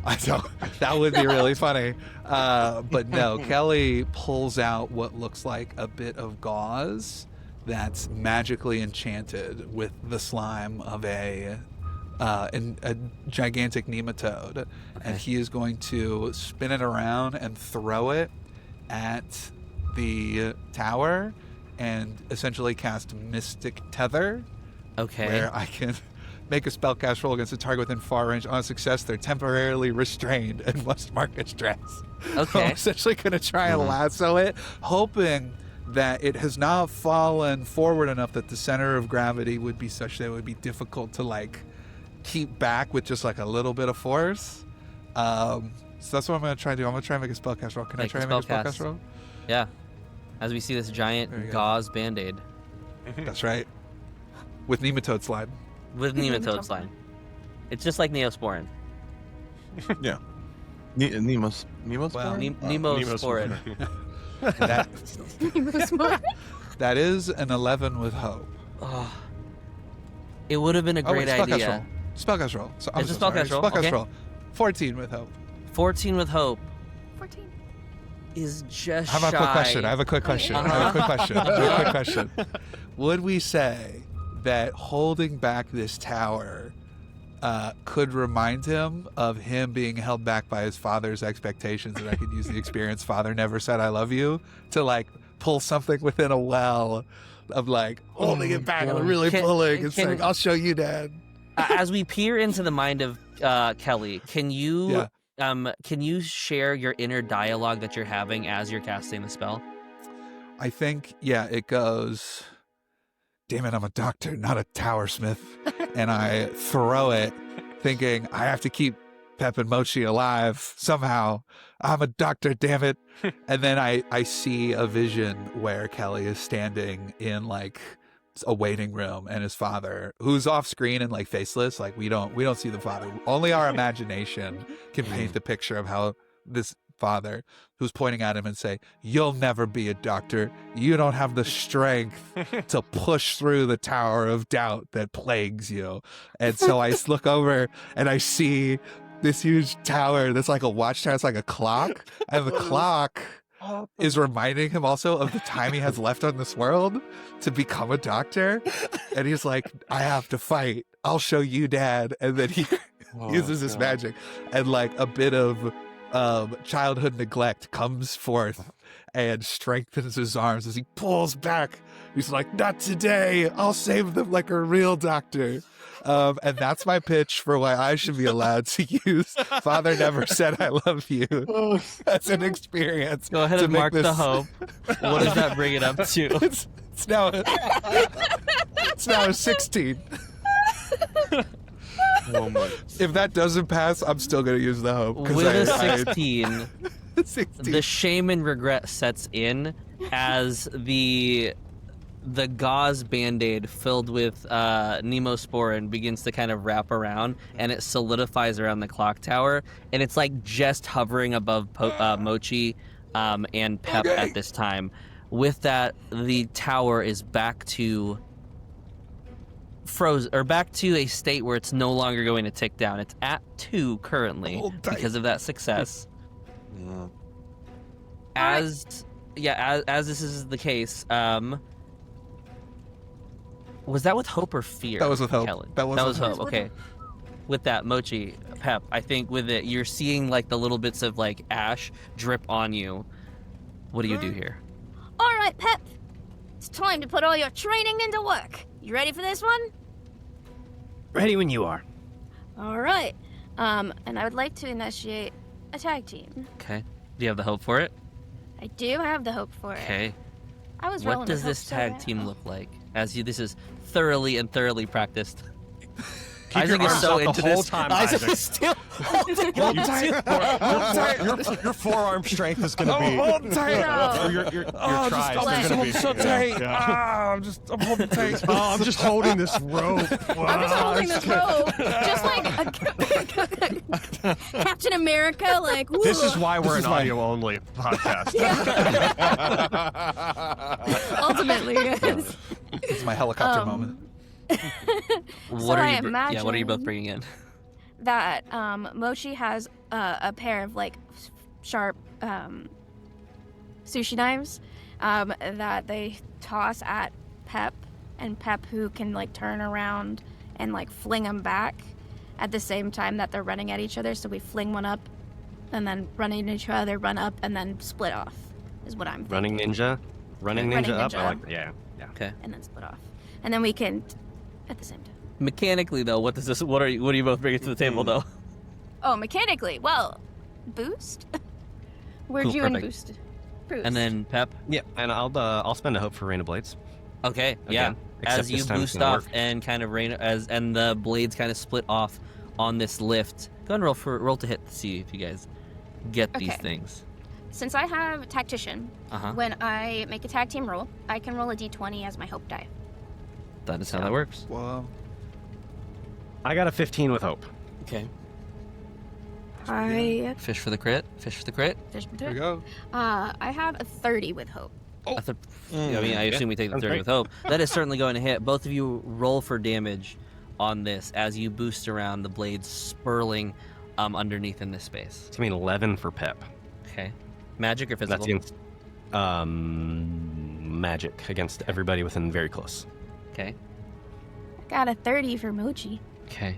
I don't. That would be really funny. But no, Kelly pulls out what looks like a bit of gauze that's magically enchanted with the slime of a gigantic nematode, and he is going to spin it around and throw it at the tower, and essentially cast Mystic Tether. Okay. Where I can make a spellcast roll against a target within far range. On a success, they're temporarily restrained and must mark its stress. Okay. I'm essentially going to try and lasso it, hoping that it has not fallen forward enough that the center of gravity would be such that it would be difficult to keep back with just a little bit of force. So that's what I'm going to try and do. I'm going to try and make a spellcast roll. Can I try and make a spellcast roll? Yeah. As we see this giant gauze band-aid. That's right. With nematode slide. With nematode slide. It's just like Neosporin. Yeah. Nemosporin? Nemosporin. That is an 11 with hope. Oh. It would have been a great idea. Spellcast roll. So, it's a spellcast roll. Spellcast Okay. roll. 14 with hope. 14 with hope. 14. is just I have a quick question. Would we say that holding back this tower could remind him of him being held back by his father's expectations, that I could use the experience father never said I love you to like pull something within a well of like holding it back and really pulling and saying, I'll show you, Dad. As we peer into the mind of Kelly, can you share your inner dialogue that you're having as you're casting the spell? I think, it goes, damn it, I'm a doctor, not a tower smith. And I throw it thinking I have to keep Pep and Mochi alive somehow. I'm a doctor, damn it. And then I see a vision where Kelly is standing in like a waiting room, and his father, who's off screen and like faceless, like we don't see the father. Only our imagination can paint the picture of how this father, who's pointing at him and say, you'll never be a doctor. You don't have the strength to push through the tower of doubt that plagues you. And so I look over and I see this huge tower that's like a watchtower. It's like a clock, and the clock is reminding him also of the time he has left on this world to become a doctor. And he's like, I have to fight. I'll show you, Dad. And then he uses his magic, and like a bit of childhood neglect comes forth and strengthens his arms as he pulls back. He's like, not today. I'll save them like a real doctor. And that's my pitch for why I should be allowed to use Father Never Said I Love You as an experience. Go ahead and mark the hope. What does that bring it up to? It's now a 16. Oh my. If that doesn't pass, I'm still going to use the hope. With a 16, 16. the shame and regret sets in as the gauze band-aid filled with Nemosporin begins to kind of wrap around, and it solidifies around the clock tower, and it's like just hovering above Mochi and Pep at this time. With that, the tower is back to frozen, or back to a state where it's no longer going to tick down. It's at 2 currently because of that success. As this is the case, was that with hope or fear? That was with hope. Kelly? That was hope. Okay. With that, Mochi, Pep, I think with it, you're seeing like the little bits of like ash drip on you. What do you do here? All right, Pep. It's time to put all your training into work. You ready for this one? Ready when you are. All right. And I would like to initiate a tag team. Okay. Do you have the hope for it? I do have the hope for it. Okay. I was What rolling does with this hope so tag well. team look like? This is thoroughly practiced. Keep Isaac your is arms so out the into whole this. time, Isaac Isaac. is still holding on to Your forearm strength is going to be. hold tight. Or your tries are going to be. so tight. Yeah. I'm holding tight. Oh, I'm just holding this rope. I'm just holding this rope, just like a Captain America. Like woo. This is why we're an audio only podcast. Ultimately, yes. It's my helicopter moment. What are I you? Yeah. What are you both imagine bringing in? that Mochi has a pair of like sharp sushi knives that they toss at Pep, and Pep who can like turn around and like fling them back at the same time that they're running at each other. So we fling one up and then run into each other, run up, and then split off is what I'm thinking. Running ninja up. I like that. Yeah. Okay. And then split off. And then we can at the same time. Mechanically, though, what are you both bringing to the table, though? Oh, mechanically. Well, boost. We're Cool, doing perfect. boost. Boost. And then Pep. Yeah, and I'll spend a hope for Rain of Blades. Okay. Yeah. Again, except As you this time it's boost gonna off work. and kind of and the blades kind of split off on this lift. Go ahead and roll to hit to see if you guys get these Okay. things. Since I have tactician, Uh-huh. when I make a tag team roll, I can roll a d20 as my hope die. That is how that works. Whoa. I got a 15 with hope. Okay. I Fish for the crit. There we go. I have a 30 with hope. I assume we take the 30 with hope. That is certainly going to hit. Both of you roll for damage on this as you boost around, the blades spurling underneath in this space. It's going to be 11 for Pep. Okay. Magic or physical? That's against magic against everybody within very close. Okay. Got a 30 for Mochi. Okay.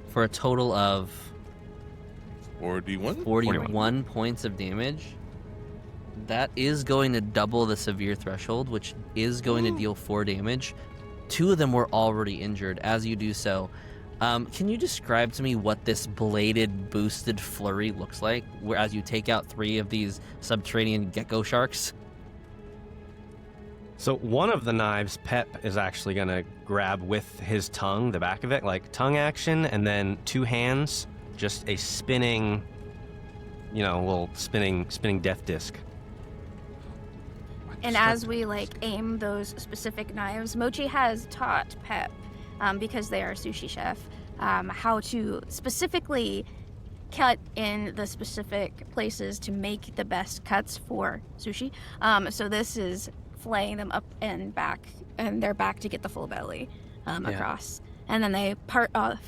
For a total of 41? 41 points of damage. That is going to double the severe threshold, which is going to deal 4 damage. 2 of them were already injured. As you do so, can you describe to me what this bladed boosted flurry looks like, as you take out 3 of these subterranean gecko sharks? So one of the knives, Pep is actually going to grab with his tongue, the back of it, like tongue action, and then 2 hands, just a spinning, little spinning death disc. And as we aim those specific knives, Mochi has taught Pep, because they are sushi chef, how to specifically cut in the specific places to make the best cuts for sushi. So this is flaying them up and back, and they're back to get the full belly across. And then they part off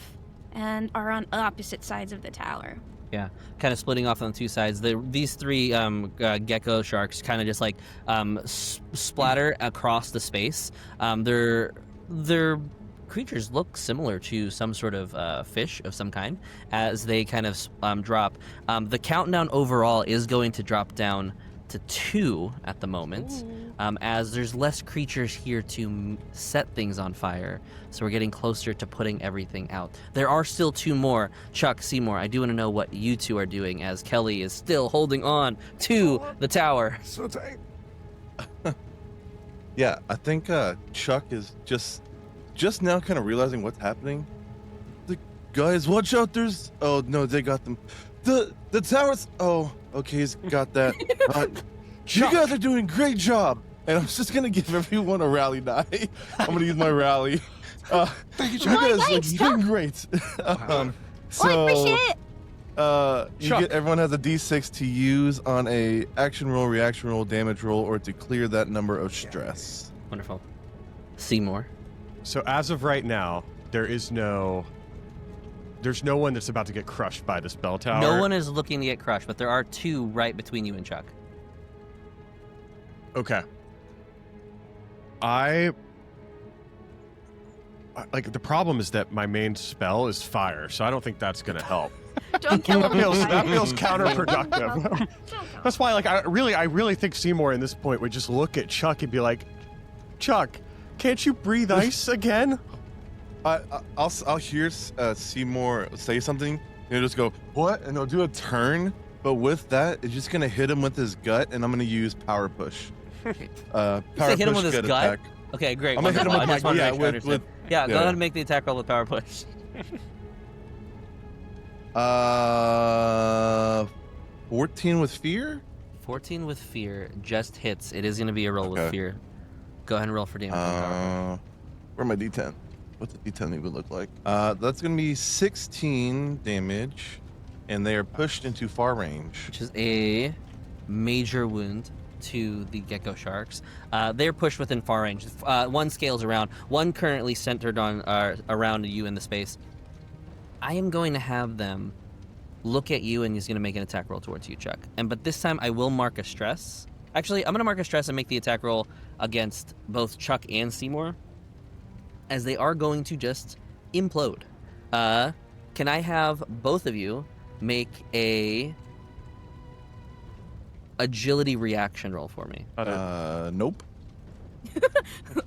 and are on opposite sides of the tower. Yeah, kind of splitting off on 2 sides. These 3 gecko sharks kind of just splatter across the space. Their creatures look similar to some sort of fish of some kind as they kind of drop. The countdown overall is going to drop down to 2 at the moment, as there's less creatures here to set things on fire, so we're getting closer to putting everything out. There are still 2 more. Chuck, Seymour, I do want to know what you 2 are doing, as Kelly is still holding on to the tower. So tight. Yeah, I think Chuck is just now kind of realizing what's happening. The guys, watch out! Oh no, they got them. The towers. Oh, okay, he's got that. You guys are doing a great job, and I'm just gonna give everyone a rally die. I'm gonna use my rally. Thank you, Chuck. You guys are doing great. So, I appreciate it. everyone has a D6 to use on a action roll, reaction roll, damage roll, or to clear that number of stress. Wonderful. Seymour. So as of right now, there's no one that's about to get crushed by this bell tower. No one is looking to get crushed, but there are 2 right between you and Chuck. Okay. The problem is that my main spell is fire, so I don't think that's gonna help. Don't kill him. That feels counterproductive. That's why, I really think Seymour in this point would just look at Chuck and be like, Chuck, can't you breathe ice again? I'll hear Seymour say something, and he'll just go, what? And he'll do a turn, but with that, it's just gonna hit him with his gut, and I'm gonna use power push. Power hit him with push his gut gut? attack. Okay, great. I'm gonna hit him with I just my wanted to yeah, make sure I with, understood. Yeah, go ahead and make the attack roll with power push. 14 with fear? 14 with fear just hits. It is going to be a roll with fear. Go ahead and roll for damage. Where's my D10? What's the D10 even look like? That's going to be 16 damage, and they are pushed into far range. Which is a major wound to the gecko sharks. They're pushed within far range. One scales around. One currently centered on around you in the space. I am going to have them look at you, and he's going to make an attack roll towards you, Chuck. But this time I will mark a stress. Actually, I'm going to mark a stress and make the attack roll against both Chuck and Seymour, as they are going to just implode. Can I have both of you make a agility reaction roll for me? Nope.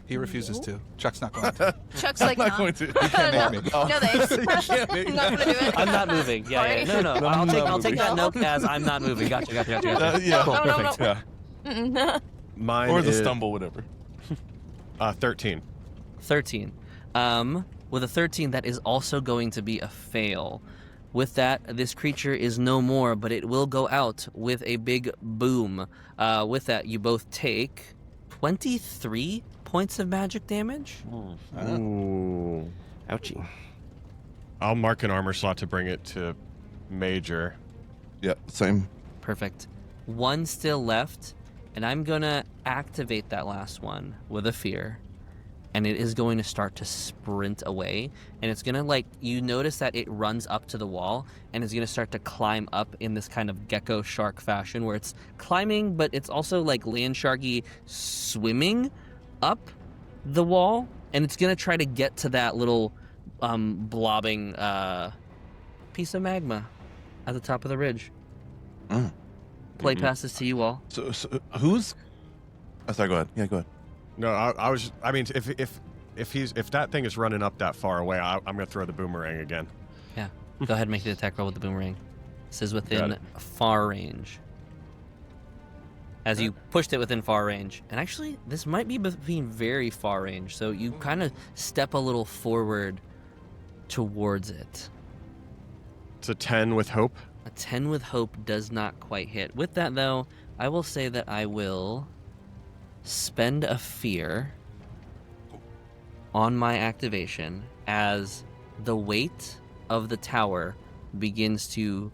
He refuses to. Chuck's not going to. Chuck's I'm like, not no. going to. You can't make me. No thanks. You can't make I'm not gonna do it. I'm not moving. Yeah. No. I'll take that note as I'm not moving. Gotcha. Yeah, Cool, no, no, perfect. yeah. Mm-mm. Mine Or the is stumble, whatever. 13. 13. With a 13, that is also going to be a fail. With that, this creature is no more, but it will go out with a big boom. With that, you both take 23 points of magic damage. Ooh. Ouchie. I'll mark an armor slot to bring it to major. Yeah, same. Perfect. One still left, and I'm gonna activate that last one with a fear. and it is going to start to sprint away, and it's going to, like, you notice that it runs up to the wall, and it's going to start to climb up in this kind of gecko shark fashion, where it's climbing, but it's also, like, land sharky swimming up the wall, and it's going to try to get to that little blobbing piece of magma at the top of the ridge. Play passes to you all. So who's? Oh, sorry. Go ahead. Yeah, go ahead. No, I mean, if that thing is running up that far away, I'm gonna throw the boomerang again. Yeah. Go ahead and make the attack roll with the boomerang. This is within far range. As you pushed it within far range. And actually, this might be between very far range. So you kind of step a little forward towards it. It's a 10 with hope. A 10 with hope does not quite hit. With that, though, I will say that I will spend a fear on my activation as the weight of the tower begins to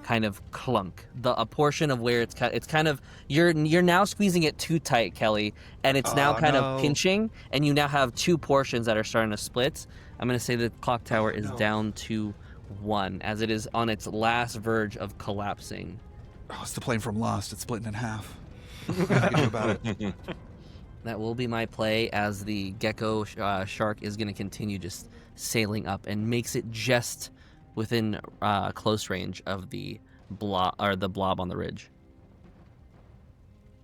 kind of clunk. A portion of where it's kind of you're now squeezing it too tight, Kelly, and it's now kind of pinching, and you now have two portions that are starting to split. I'm going to say the clock tower is down to 1 as it is on its last verge of collapsing. Oh, it's the plane from Lost. It's splitting in half. What can I do about it? That will be my play as the gecko shark is going to continue just sailing up and makes it just within close range of the blob on the ridge.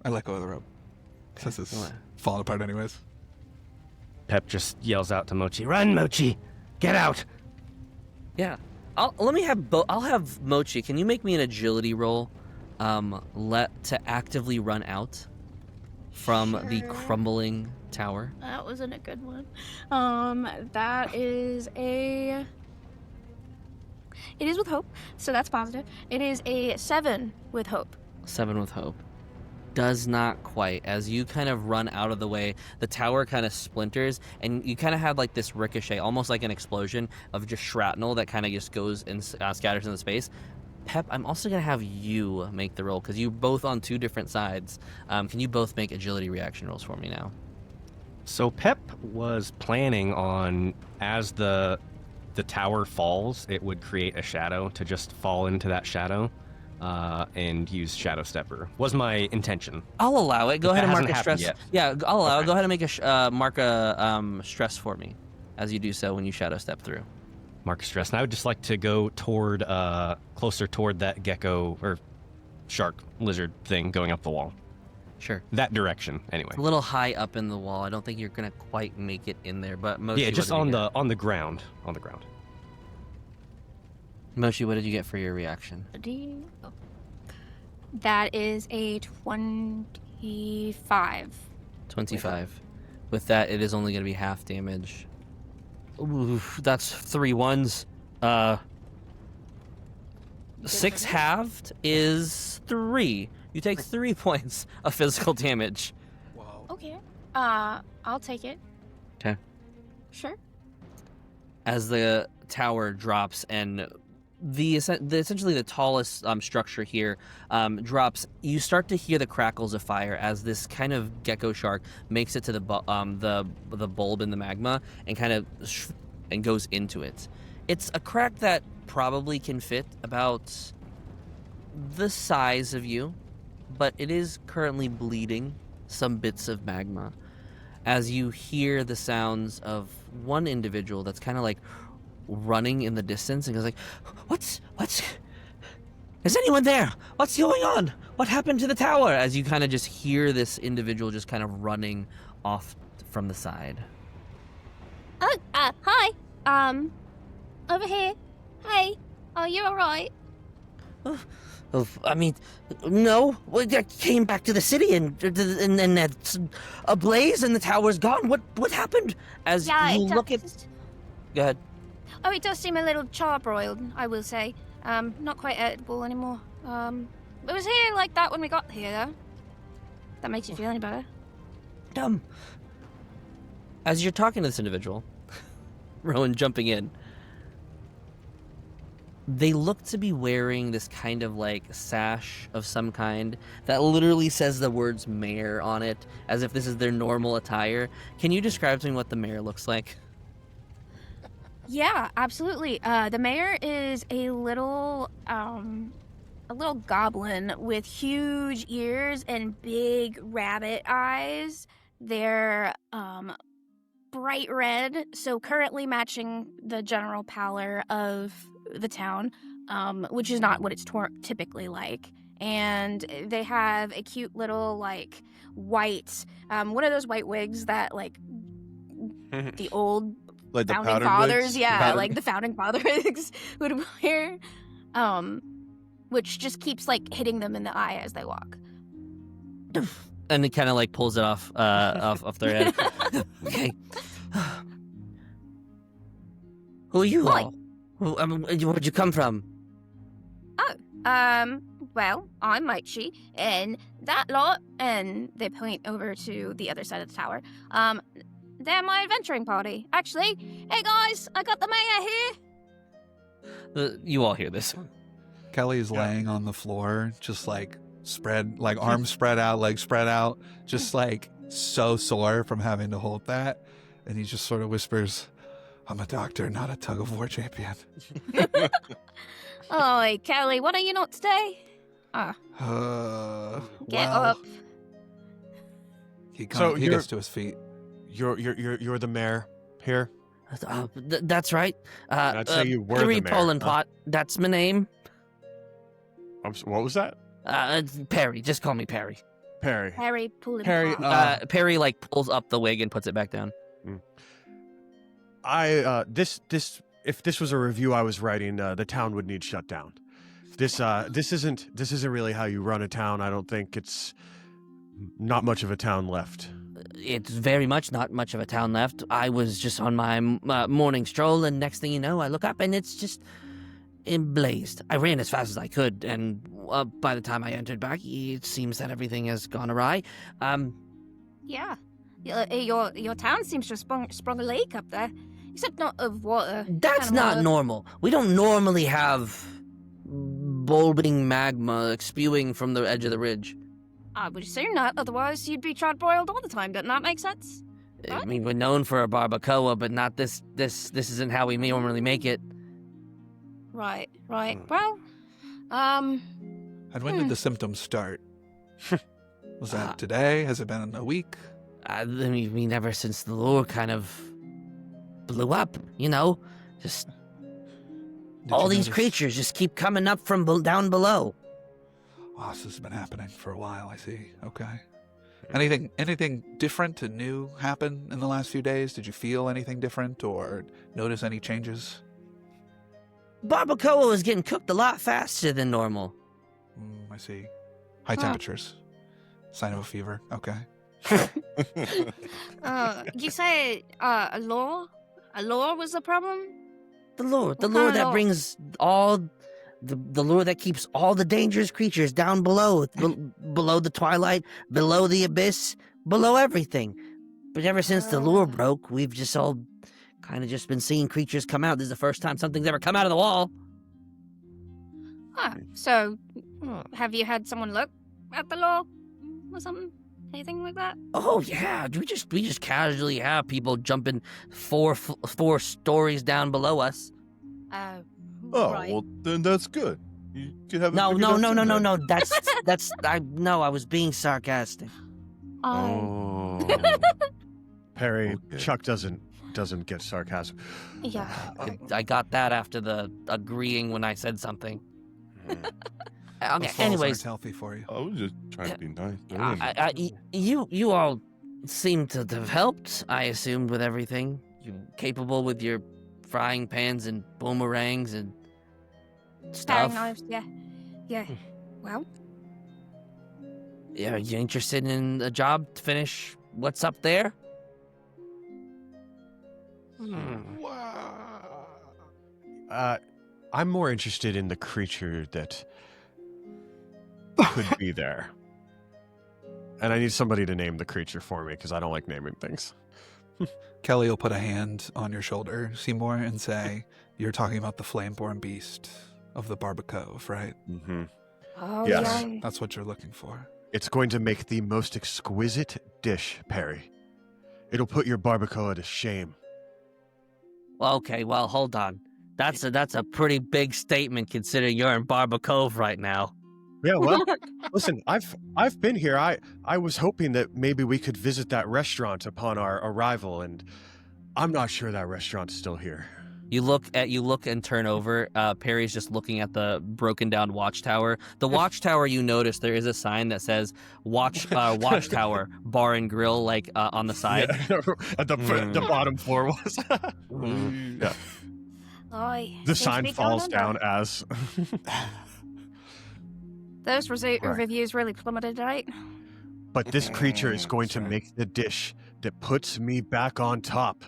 I let go of the rope. This is falling apart anyways. Pep just yells out to Mochi, "Run, Mochi! Get out!" Yeah. I'll have Mochi. Can you make me an agility roll? To actively run out from the crumbling tower. That wasn't a good one. That is a... It is with hope, so that's positive. It is a 7 with hope. 7 with hope. Does not quite. As you kind of run out of the way, the tower kind of splinters, and you kind of have like this ricochet, almost like an explosion of just shrapnel that kind of just goes and scatters in the space. Pep, I'm also going to have you make the roll, because you're both on 2 different sides. Can you both make agility reaction rolls for me now? So Pep was planning on, as the tower falls, it would create a shadow to just fall into that shadow and use Shadow Stepper. Was my intention. I'll allow it. Go ahead and mark a stress. Yet. Yeah, I'll allow it. Go ahead and make mark a stress for me as you do so when you Shadow Step through. Mark stress. And I would just like to go toward, closer toward that gecko or shark lizard thing going up the wall. Sure. That direction, anyway. A little high up in the wall. I don't think you're gonna quite make it in there, but Moshi, yeah, just on the ground. On the ground. Moshi, what did you get for your reaction? That is a 25. 25. With that, it is only gonna be half damage. Ooh, that's 3 ones. 6 halved is 3. You take 3 points of physical damage. Wow. Okay. I'll take it. Okay. Sure. As the tower drops and essentially the tallest structure here drops, you start to hear the crackles of fire as this kind of gecko shark makes it to the bulb in the magma and kind of and goes into it. It's a crack that probably can fit about the size of you, but it is currently bleeding some bits of magma as you hear the sounds of one individual that's kind of like running in the distance and goes like, what's is anyone there? What's going on? What happened to the tower? As you kind of just hear this individual just kind of running off from the side. Hi. Over here. Hey, are you alright? I mean, no. I came back to the city and it's ablaze and the tower's gone. What happened? As you look at... Go ahead. Oh, it does seem a little charbroiled, I will say. Not quite edible anymore. It was here like that when we got here, though. If that makes you feel any better. As you're talking to this individual, Rowan jumping in, They look to be wearing this kind of like sash of some kind that literally says the words mayor on it, as if this is their normal attire. Can you describe to me what the mayor looks like? Yeah, absolutely. The mayor is a little goblin with huge ears and big rabbit eyes. They're bright red, so currently matching the general pallor of the town, which is not what it's typically like. And they have a cute little like white, one of those white wigs that like the old Like the founding powdered fathers, wigs? yeah, Powdered- like the founding fathers would wear, which just keeps like hitting them in the eye as they walk. And it kind of like pulls it off off their head. Okay. Who are you Hi. all? Where'd you come from? Well, I'm Maichi, and that lot, and they point over to the other side of the tower, they're my adventuring party. Actually, hey guys, I got the mayor here. You all hear this. Kelly's laying on the floor, just like spread, like arms spread out, legs spread out, just like so sore from having to hold that. And he just sort of whispers, I'm a doctor, not a tug of war champion. Oh, Kelly, what are you not today? Get Up. He So he gets to his feet. You're the mayor here. That's right. I'd say you were Perry the mayor. Polenpot. That's my name. What was that? It's Perry. Just call me Perry. Perry. Harry, pull him Harry, apart. Perry like pulls up the wig and puts it back down. If this was a review I was writing, the town would need shut down. This isn't really how you run a town. I don't think. It's not much of a town left. It's very much not much of a town left. I was just on my morning stroll, and next thing you know, I look up and it's just blazed. I ran as fast as I could, and by the time I entered back, it seems that everything has gone awry. Yeah. Your town seems to have sprung a lake up there. Except not of water. That's Kind of not water. normal. We don't normally have bulbing magma spewing from the edge of the ridge. I would assume not, otherwise you'd be chard-broiled all the time. Doesn't that make sense? I mean, we're known for a barbacoa, but not this. This isn't how we normally make it. Right. Well, And when did the symptoms start? Was that today? Has it been a week? I mean, ever since the lure kind of blew up, just Did all you these notice- creatures just keep coming up from down below. Oh, this has been happening for a while, I see. Okay. Anything different and new happen in the last few days? Did you feel anything different or notice any changes? Barbacoa was getting cooked a lot faster than normal. I see. High temperatures. Sign of a fever. Okay. you say a lure? A lure was the problem? The lure What kind that of lure? brings all the lure that keeps all the dangerous creatures down below, below the twilight, below the abyss, below everything. But ever since the lure broke, we've just all kind of just been seeing creatures come out. This is the first time something's ever come out of the wall. So, have you had someone look at the lure or something? Anything like that? Oh yeah, we just casually have people jumping four stories down below us. Oh, Right. well, then that's good. You could have. No. That's I was being sarcastic. Oh. Perry, Okay. Chuck doesn't get sarcasm. Yeah. I got that after the agreeing when I said something. Okay. Those falls Anyways, aren't healthy for you. I was just trying to be nice. you all seem to have helped. I assumed with everything. You capable with your frying pans and boomerangs and stuff. Paring knives, yeah. Well, Yeah, are you interested in a job to finish what's up there? I'm more interested in the creature that could be there. And I need somebody to name the creature for me because I don't like naming things. Kelly will put a hand on your shoulder, Seymour, and say, "You're talking about the flameborn beast. of the barbacoa, right? Mm-hmm. Oh, Yes. yeah. That's what you're looking for. It's going to make the most exquisite dish, Perry. It'll put your barbacoa to shame. Well, okay, well, hold on. That's a pretty big statement considering you're in Barber Cove right now. Yeah, well, listen, I've been here. I was hoping that maybe we could visit that restaurant upon our arrival, and I'm not sure that restaurant's still here. You look and turn over. Perry's just looking at the broken down watchtower. The watchtower, you notice there is a sign that says Watchtower Bar and Grill, like on the side. Yeah. At the bottom floor was. Yeah. Oy, The seems to sign be going falls under. down as. Those reviews really plummeted, right? But this creature is going to make the dish that puts me back on top.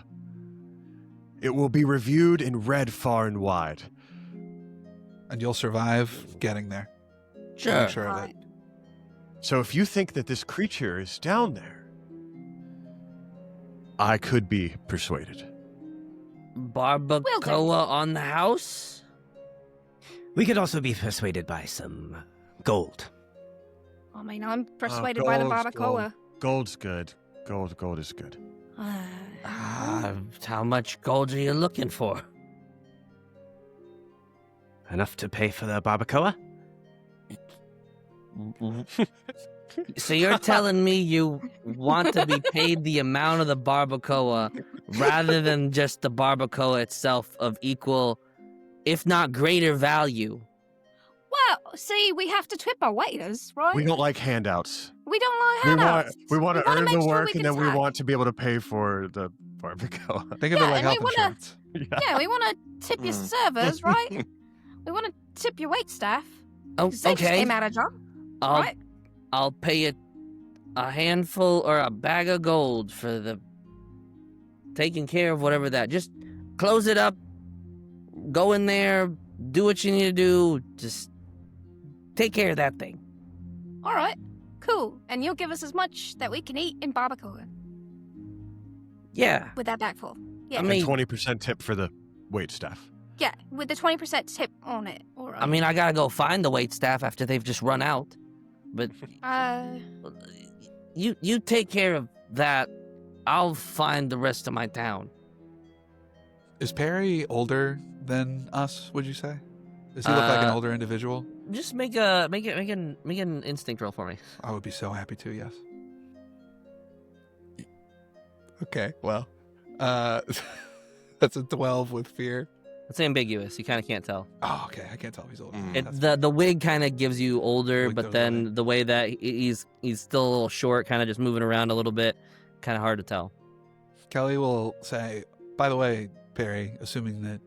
It will be reviewed and read far and wide. And you'll survive getting there. Sure. I'm sure of it. Right. So if you think that this creature is down there, I could be persuaded. Barbacoa on the house? We could also be persuaded by some gold. I mean, I'm persuaded by the barbacoa. Gold's good. Gold is good. How much gold are you looking for? Enough to pay for the barbacoa? So you're telling me you want to be paid the amount of the barbacoa rather than just the barbacoa itself of equal, if not greater value? Well, see, we have to tip our waiters, right? We don't like handouts. We don't like handouts. We want to wanna earn make the sure work, we and can then we tag. want to be able to pay for the barbacoa. Think of it Yeah, like and we health wanna- insurance. Yeah, we want to tip your servers, right? We want to tip your wait staff. Oh, 'cause they just okay. came out of job, I'll right? I'll pay you a handful or a bag of gold for the taking care of whatever that. Just close it up, go in there, do what you need to do. Just take care of that thing. All right, cool. And you'll give us as much that we can eat in barbacoa Yeah. with that bag full. Yeah, I mean- 20% tip for the wait staff. yeah, with the 20% tip on it. All right. I mean, I gotta go find the wait staff after they've just run out. But you take care of that. I'll find the rest of my town. Is Perry older than us, would you say? Does he look like an older individual? Just make an instinct roll for me. I would be so happy to, yes. Okay, well. That's a 12 with fear. It's ambiguous. You kind of can't tell. Oh, okay. I can't tell if he's older. The wig kind of gives you older, Wig but goes then away. the way that he's still a little short, kind of just moving around a little bit, kind of hard to tell. Kelly will say, by the way, Perry, assuming that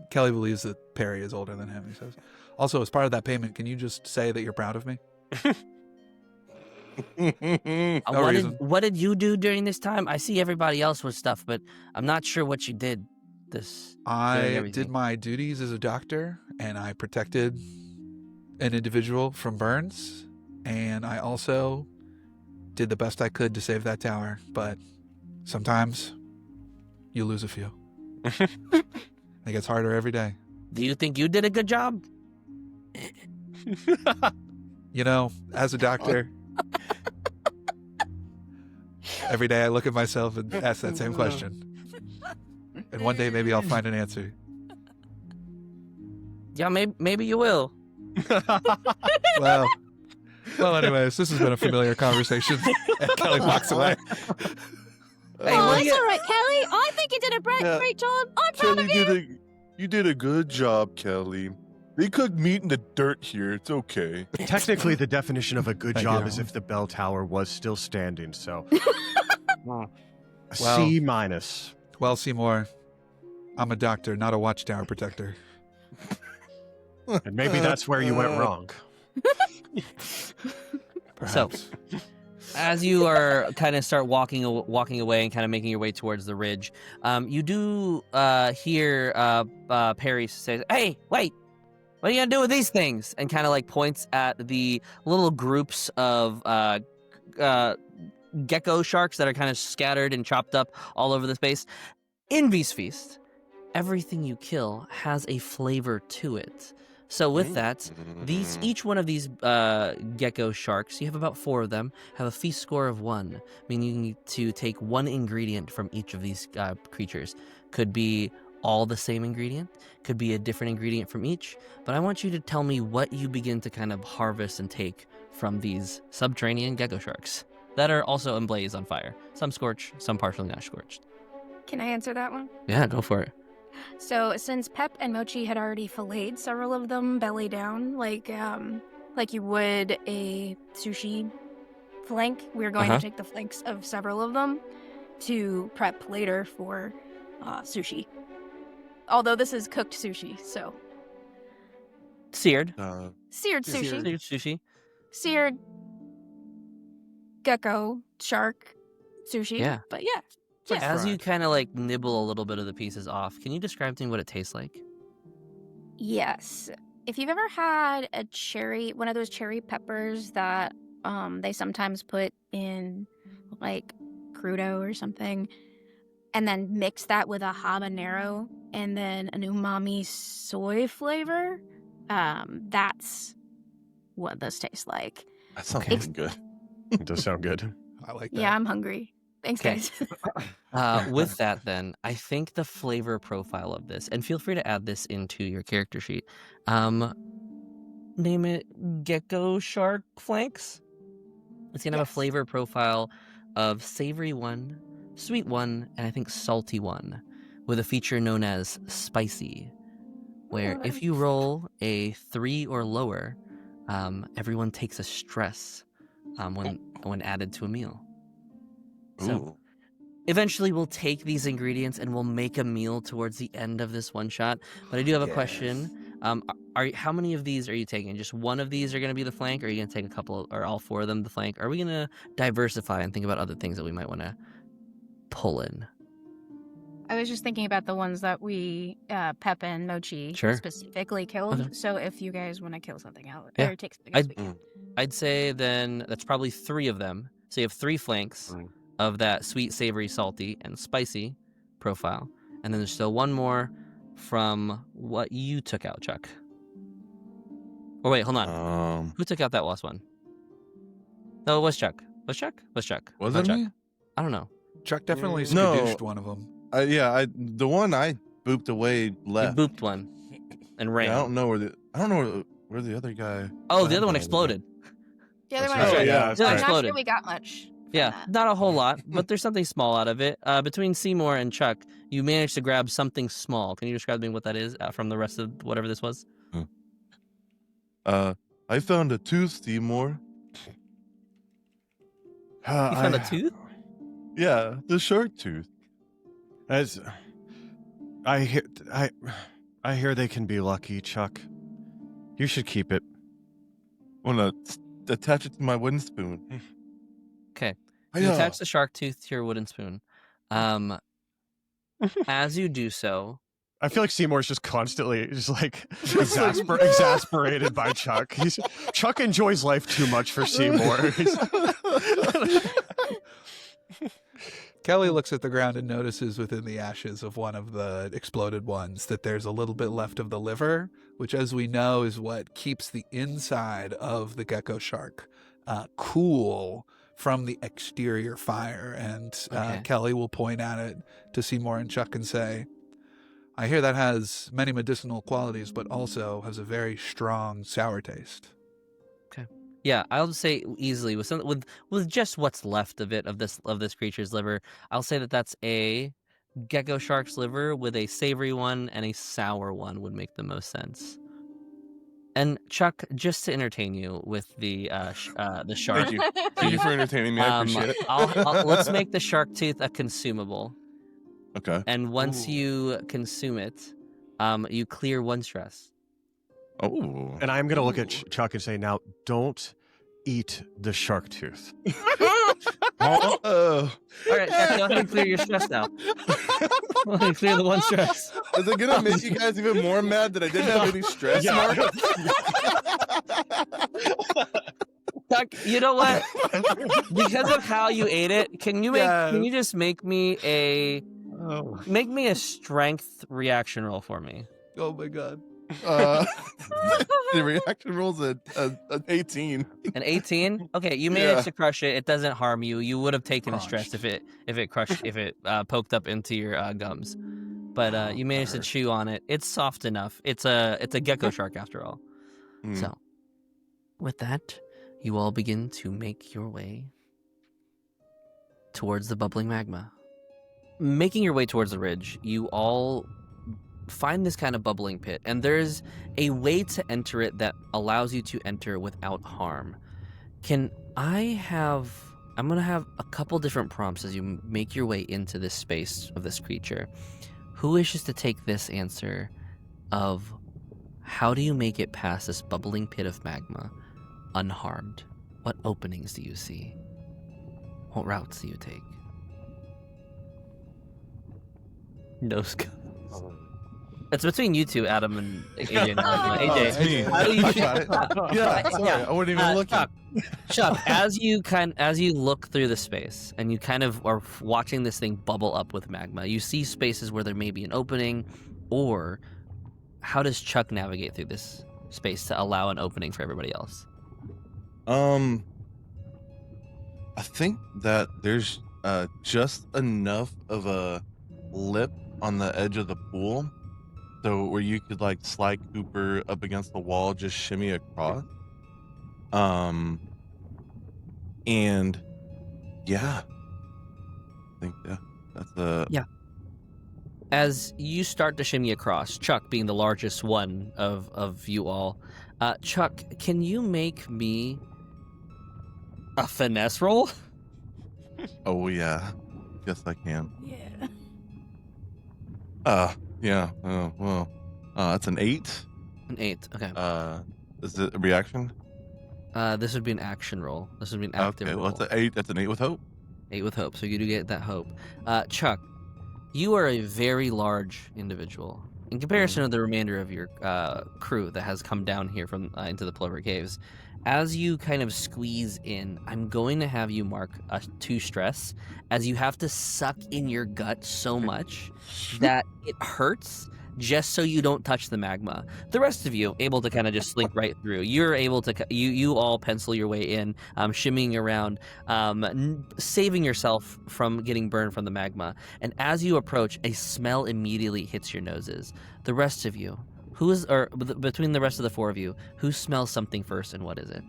Kelly believes that Perry is older than him, he says, also, as part of that payment, can you just say that you're proud of me? No reason. What did you do during this time? I see everybody else with stuff, but I'm not sure what you did. Doing I everything. did my duties as a doctor, and I protected an individual from burns, and I also did the best I could to save that tower, but sometimes you lose a few. It gets harder every day. Do you think you did a good job? You know, as a doctor, every day I look at myself and ask that same question. And one day maybe I'll find an answer. Yeah, maybe you will. Well, anyways, this has been a familiar conversation. And Kelly walks away. Hey, oh, what do it's you- all right, Kelly. I think you did a Yeah. great job. I'm proud of you. You did a good job, Kelly. They cooked meat in the dirt here. It's okay. Technically, the definition of a good Thank job you. is if the bell tower was still standing. So, Well- C minus. Well, Seymour, I'm a doctor, not a watchtower protector. And maybe that's where you went wrong. Perhaps. As you are kind of start walking away and kind of making your way towards the ridge, you do hear Perry say, "Hey, wait! What are you gonna do with these things?" And kind of like points at the little groups of gecko sharks that are kind of scattered and chopped up all over the space. In Beast Feast, everything you kill has a flavor to it. So with that, each one of these gecko sharks, you have about 4 of them, have a feast score of 1, meaning you need to take 1 ingredient from each of these creatures. Could be all the same ingredient, could be a different ingredient from each, but I want you to tell me what you begin to kind of harvest and take from these subterranean gecko sharks that are also ablaze on fire. Some scorched, some partially not scorched. Can I answer that one? Yeah, go for it. So since Pep and Mochi had already filleted several of them belly down, like you would a sushi flank, we're going to take the flanks of several of them to prep later for sushi. Although this is cooked sushi, so Seared. seared sushi, Seared sushi. seared gecko shark sushi. Yeah. But yeah. like Yeah. As you kind of like nibble a little bit of the pieces off, can you describe to me what it tastes like? Yes. If you've ever had one of those cherry peppers that they sometimes put in like crudo or something, and then mix that with a habanero and then an umami soy flavor, that's what this tastes like. That sounds Okay. really good. It does sound good. I like that. Yeah, I'm hungry. Thanks, Okay. guys. With that, then, I think the flavor profile of this, and feel free to add this into your character sheet. Name it Gecko Shark Flanks. It's going to have a Yes. flavor profile of savory 1, sweet 1, and I think salty 1, with a feature known as spicy, where if you roll a 3 or lower, everyone takes a stress when added to a meal. So Ooh. eventually we'll take these ingredients and we'll make a meal towards the end of this one shot. But I do have a question. How many of these are you taking? Just one of these are going to be the flank, or are you going to take a couple, or all 4 of them the flank? Are we going to diversify and think about other things that we might want to pull in? I was just thinking about the ones that we, Pep and Mochi, Sure. specifically killed. Okay. So if you guys want to kill something out, Yeah. or take something else, we Mm. can. I'd say then that's probably 3 of them. So you have 3 flanks of that sweet, savory, salty, and spicy profile. And then there's still one more from what you took out, Chuck. Oh, wait, hold on. Who took out that last one? No, it was Chuck. Was Chuck? Was Chuck? Was Not it Chuck. me? I don't know. Chuck definitely No. skadooshed one of them. The one I booped away left. You booped one and ran. Yeah, I don't know where the other guy. Oh, the other went, one by the way. exploded. The other That's one, right. Oh, yeah, I'm that's right. not Exploded. sure we got much. from Yeah, that. not a whole lot, but there's something small out of it. Between Seymour and Chuck, you managed to grab something small. Can you describe to me what that is from the rest of whatever this was? I found a tooth, Seymour. You found a tooth? Yeah, the shark tooth. As I hear they can be lucky, Chuck. You should keep it. Wanna attach it to my wooden spoon. Okay. You attach the shark tooth to your wooden spoon. As you do so, I feel like Seymour's just constantly just like exasperated by Chuck. Chuck enjoys life too much for Seymour. Kelly looks at the ground and notices within the ashes of one of the exploded ones that there's a little bit left of the liver, which, as we know, is what keeps the inside of the gecko shark cool from the exterior fire. And Okay. Kelly will point at it to Seymour and Chuck and say, I hear that has many medicinal qualities, but also has a very strong sour taste. yeah, I'll say easily with just what's left of it of this creature's liver, I'll say that that's a gecko shark's liver with a savory one and a sour one would make the most sense. And Chuck, just to entertain you with the shark, Thank you. Thank you for entertaining me. I appreciate it. let's make the shark tooth a consumable. Okay. And once you consume it, you clear 1 stress. Oh. And I'm going to look at Chuck and say, now, don't eat the shark tooth. Oh. All right, Chuck, go ahead and clear your stress now. Go ahead and clear the 1 stress. Is it gonna make you guys even more mad that I didn't have any stress? Mark? Chuck, you know what? Because of how you ate it, can you just make me a strength reaction roll for me? Oh my God. The reaction rolls an 18. An 18. Okay, you managed to crush it. It doesn't harm you. You would have taken a stress if it poked up into your gums. But you managed to chew on it. It's soft enough. It's a gecko shark after all. So, with that, you all begin to make your way towards the bubbling magma. Making your way towards the ridge, you all find this kind of bubbling pit, and there's a way to enter it that allows you to enter without harm. I'm going to have a couple different prompts as you make your way into this space of this creature. Who wishes to take this answer of how do you make it past this bubbling pit of magma unharmed? What openings do you see? What routes do you take? No scope. It's between you two, Adam and AJ. AJ, how do you? I wasn't even looking. Chuck, as you look through the space and you kind of are watching this thing bubble up with magma, you see spaces where there may be an opening, or how does Chuck navigate through this space to allow an opening for everybody else? I think that there's just enough of a lip on the edge of the pool, so where you could like Sly Cooper up against the wall, just shimmy across. And yeah, I think that's yeah. As you start to shimmy across, Chuck being the largest one of you all, Chuck, can you make me a finesse roll? Oh yeah, yes I can. Yeah. Yeah. Oh well. That's an 8. An 8. Okay. Is it a reaction? This would be an action roll. This would be an active roll. Well, that's an 8. That's an 8 with hope. 8 with hope. So you do get that hope. Chuck, you are a very large individual in comparison to the remainder of your crew that has come down here from into the Plover Caves. As you kind of squeeze in, I'm going to have you mark a 2 stress, as you have to suck in your gut so much that it hurts, just so you don't touch the magma. The rest of you able to kind of just slink right through. You're able to you all pencil your way in, shimmying around, saving yourself from getting burned from the magma. And as you approach, a smell immediately hits your noses. The rest of you, between the rest of the 4 of you, who smells something first, and what is it?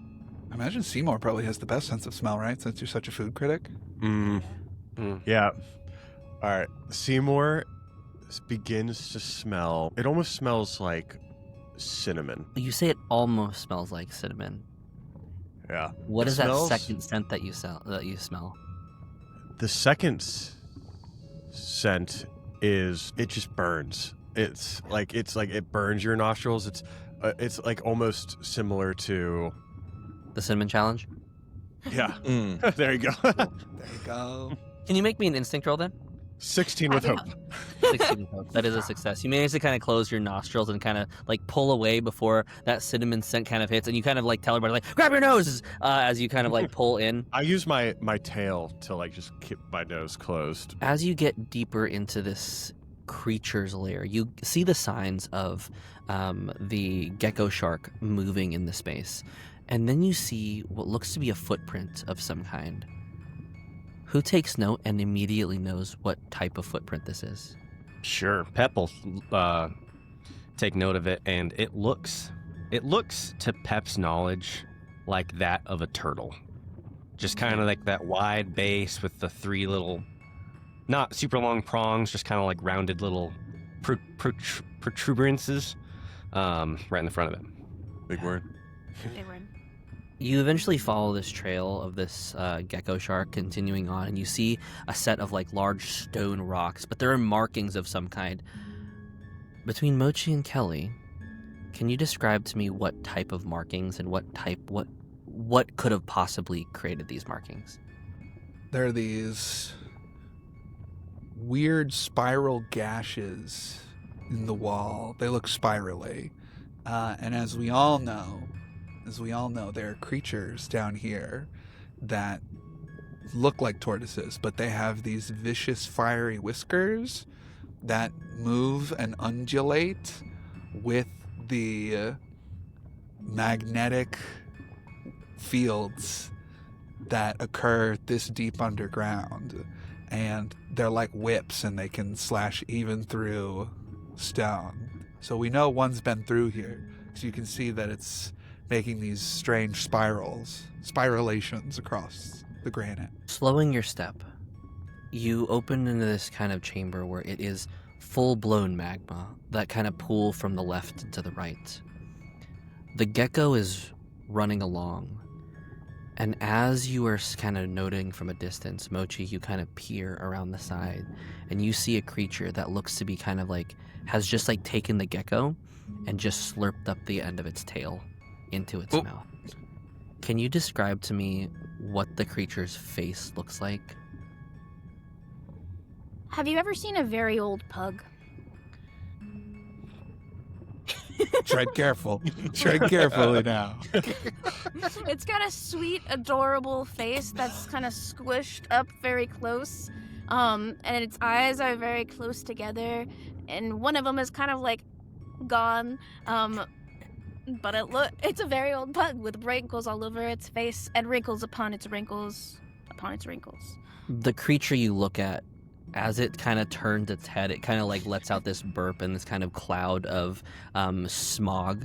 I imagine Seymour probably has the best sense of smell, right? Since you're such a food critic. Yeah. All right. Seymour begins to smell. It almost smells like cinnamon. You say it almost smells like cinnamon. Yeah. What It is smells- that second scent that you smell? The second scent is it just burns. It's like it burns your nostrils. It's like almost similar to The cinnamon challenge? yeah. There you go. There you go. Can you make me an instinct roll then? 16 with hope. 16 with hope. That is a success. You manage to kind of close your nostrils and kind of like pull away before that cinnamon scent kind of hits, and you kind of like tell everybody like grab your noses as you kind of like pull in. I use my tail to like just keep my nose closed. As you get deeper into this creature's lair, you see the signs of the gecko shark moving in the space, and then you see what looks to be a footprint of some kind. Who takes note and immediately knows what type of footprint this is? Sure. Pep will take note of it, and it looks to Pep's knowledge like that of a turtle. Just kind of like that wide base with the 3 little, not super long prongs, just kind of like rounded little protuberances right in the front of it. Big word. You eventually follow this trail of this gecko shark continuing on, and you see a set of like large stone rocks, but there are markings of some kind. Between Mochi and Kelly, can you describe to me what type of markings and what could have possibly created these markings? There are these weird spiral gashes in the wall. They look spirally. And as we all know, there are creatures down here that look like tortoises, but they have these vicious fiery whiskers that move and undulate with the magnetic fields that occur this deep underground, and they're like whips and they can slash even through stone. So we know one's been through here, because you can see that it's making these strange spiralations across the granite. Slowing your step, you open into this kind of chamber where it is full-blown magma that kind of pool from the left to the right. The gecko is running along, and as you are kind of noting from a distance, Mochi, you kind of peer around the side, and you see a creature that looks to be kind of like, has just like taken the gecko and just slurped up the end of its tail into its mouth. Can you describe to me what the creature's face looks like? Have you ever seen a very old pug? Tread careful. Tread carefully now. It's got a sweet, adorable face that's kind of squished up very close. And its eyes are very close together. And one of them is kind of like gone. But it's a very old pug with wrinkles all over its face and wrinkles upon its wrinkles upon its wrinkles. The creature you look at, as it kind of turns its head, it kind of like lets out this burp and this kind of cloud of smog.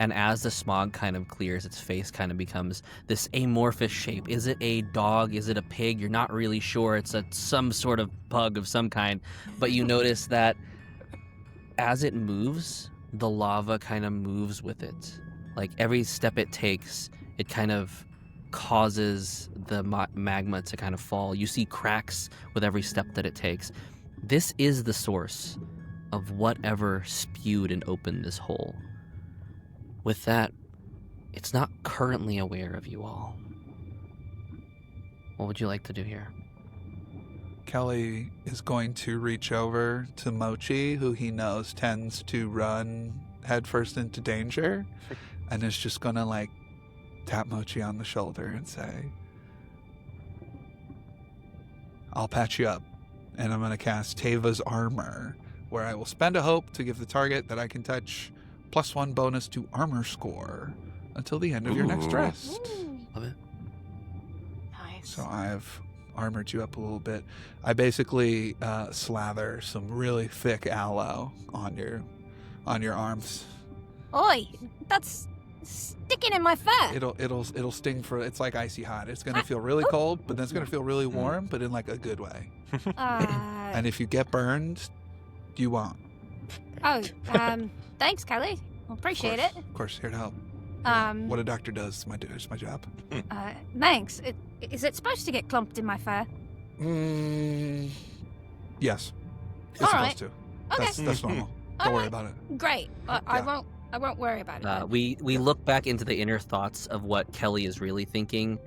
And as the smog kind of clears, its face kind of becomes this amorphous shape. Is it a dog? Is it a pig? You're not really sure. It's some sort of bug of some kind. But you notice that as it moves, the lava kind of moves with it. Like every step it takes, it kind of causes the magma to kind of fall. You see cracks with every step that it takes. This is the source of whatever spewed and opened this hole. With that, it's not currently aware of you all. What would you like to do here? Kelly is going to reach over to Mochi, who he knows tends to run headfirst into danger, and is just gonna like tap Mochi on the shoulder and say, I'll patch you up, and I'm gonna cast Teva's Armor, where I will spend a hope to give the target that I can touch +1 bonus to armor score until the end of your next rest. Love it. Nice. So I've armored you up a little bit. I basically slather some really thick aloe on your arms. Oi, that's sticking in my fur. It'll sting for, it's like icy hot. It's gonna feel really cold, but then it's gonna feel really warm, but in like a good way. And if you get burned, you won't. Thanks, Kelly. Appreciate it. Of course, here to help. What a doctor does is my job. Thanks. Is it supposed to get clumped in my fur? Yes. It's All supposed right. to. Okay. That's normal. Don't worry about it. Great. I won't worry about it. We look back into the inner thoughts of what Kelly is really thinking.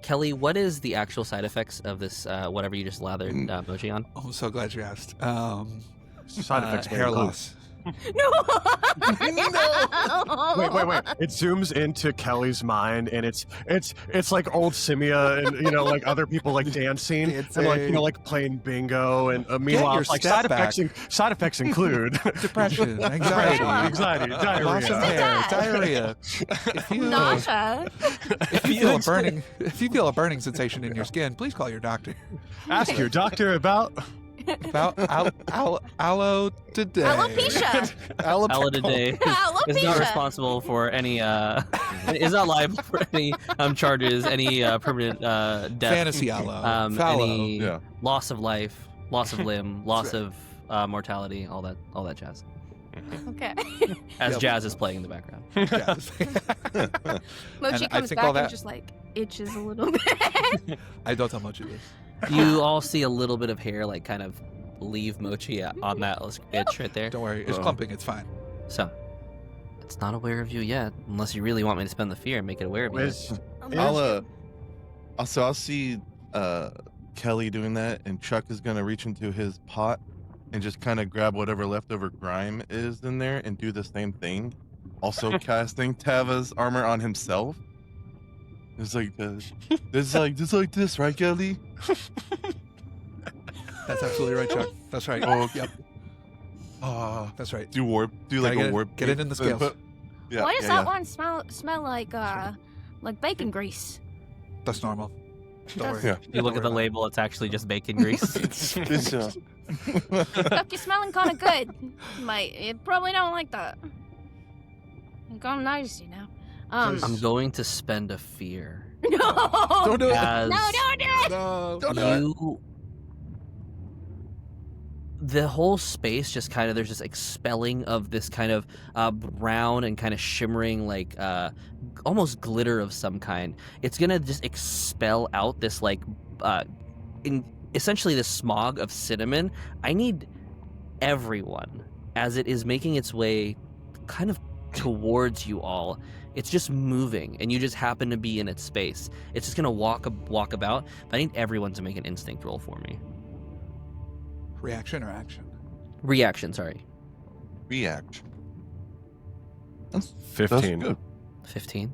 Kelly, what is the actual side effects of this, whatever you just lathered Mochi on? Oh, I'm so glad you asked. Side effects may hair include- loss. No. Wait. It zooms into Kelly's mind, and it's like old Simia and like other people like dancing It's and like playing bingo, and meanwhile your like step side effects include Depression, anxiety, diarrhea. loss of hair, diarrhea. Nausea. If you feel a burning sensation in your skin, please call your doctor. Ask your doctor about aloe today. Alopecia. Ella today is not Alopecia. responsible for any, is not liable for any charges, any permanent death. Fantasy aloe. Any Yeah. loss of life, loss of limb, loss of mortality, all that jazz. Okay. As Yep. jazz is playing in the background. Yes. Mochi And I comes think back all that- and just like itches a little bit. I don't tell Mochi this. You all see a little bit of hair like kind of leave Mochi on that itch right there. Don't worry, it's clumping. It's fine. So, it's not aware of you yet, unless you really want me to spend the fear and make it aware of you. I'll see Kelly doing that, and Chuck is gonna reach into his pot and just kind of grab whatever leftover grime is in there and do the same thing. Also casting Tava's armor on himself. It's like this. It's like this, right, Kelly? That's absolutely right, Chuck. That's right. Oh, Yep. That's right. Do warp. Do Gotta like a warp. get it in the scales. Yeah, Why does yeah, that yeah. one smell like bacon grease? That's normal. Don't worry. Yeah. You look at the label; it's actually just bacon grease. It's Look, you're smelling kind of good. You probably don't like that. I'm gonna notice you now. I'm going to spend a fear. No! Don't do it. As No, don't do it! No, don't do it. you, the whole space just kind of, there's this expelling of this kind of brown and kind of shimmering, like almost glitter of some kind. It's gonna just expel out this like essentially this smog of cinnamon. I need everyone, as it is making its way kind of towards you all. It's just moving, and you just happen to be in its space. It's just gonna walk about. But I need everyone to make an instinct roll for me. Reaction or action? Reaction, sorry. React. 15. Good. 15,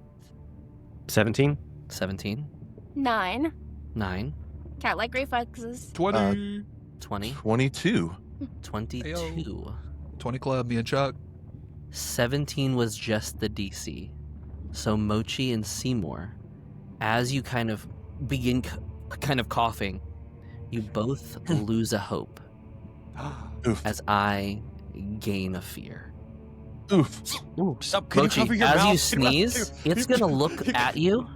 17. 17, 9. 9, Cat-like reflexes. 20. 20, 22. 22. 20 club, me and Chuck. 17 was just the DC. So Mochi and Seymour, as you kind of begin kind of coughing, you both lose a hope Oof. as I gain a fear. Oof. Ooh, stop. Can Mochi, you cover your as mouth? you sneeze, it's gonna look at you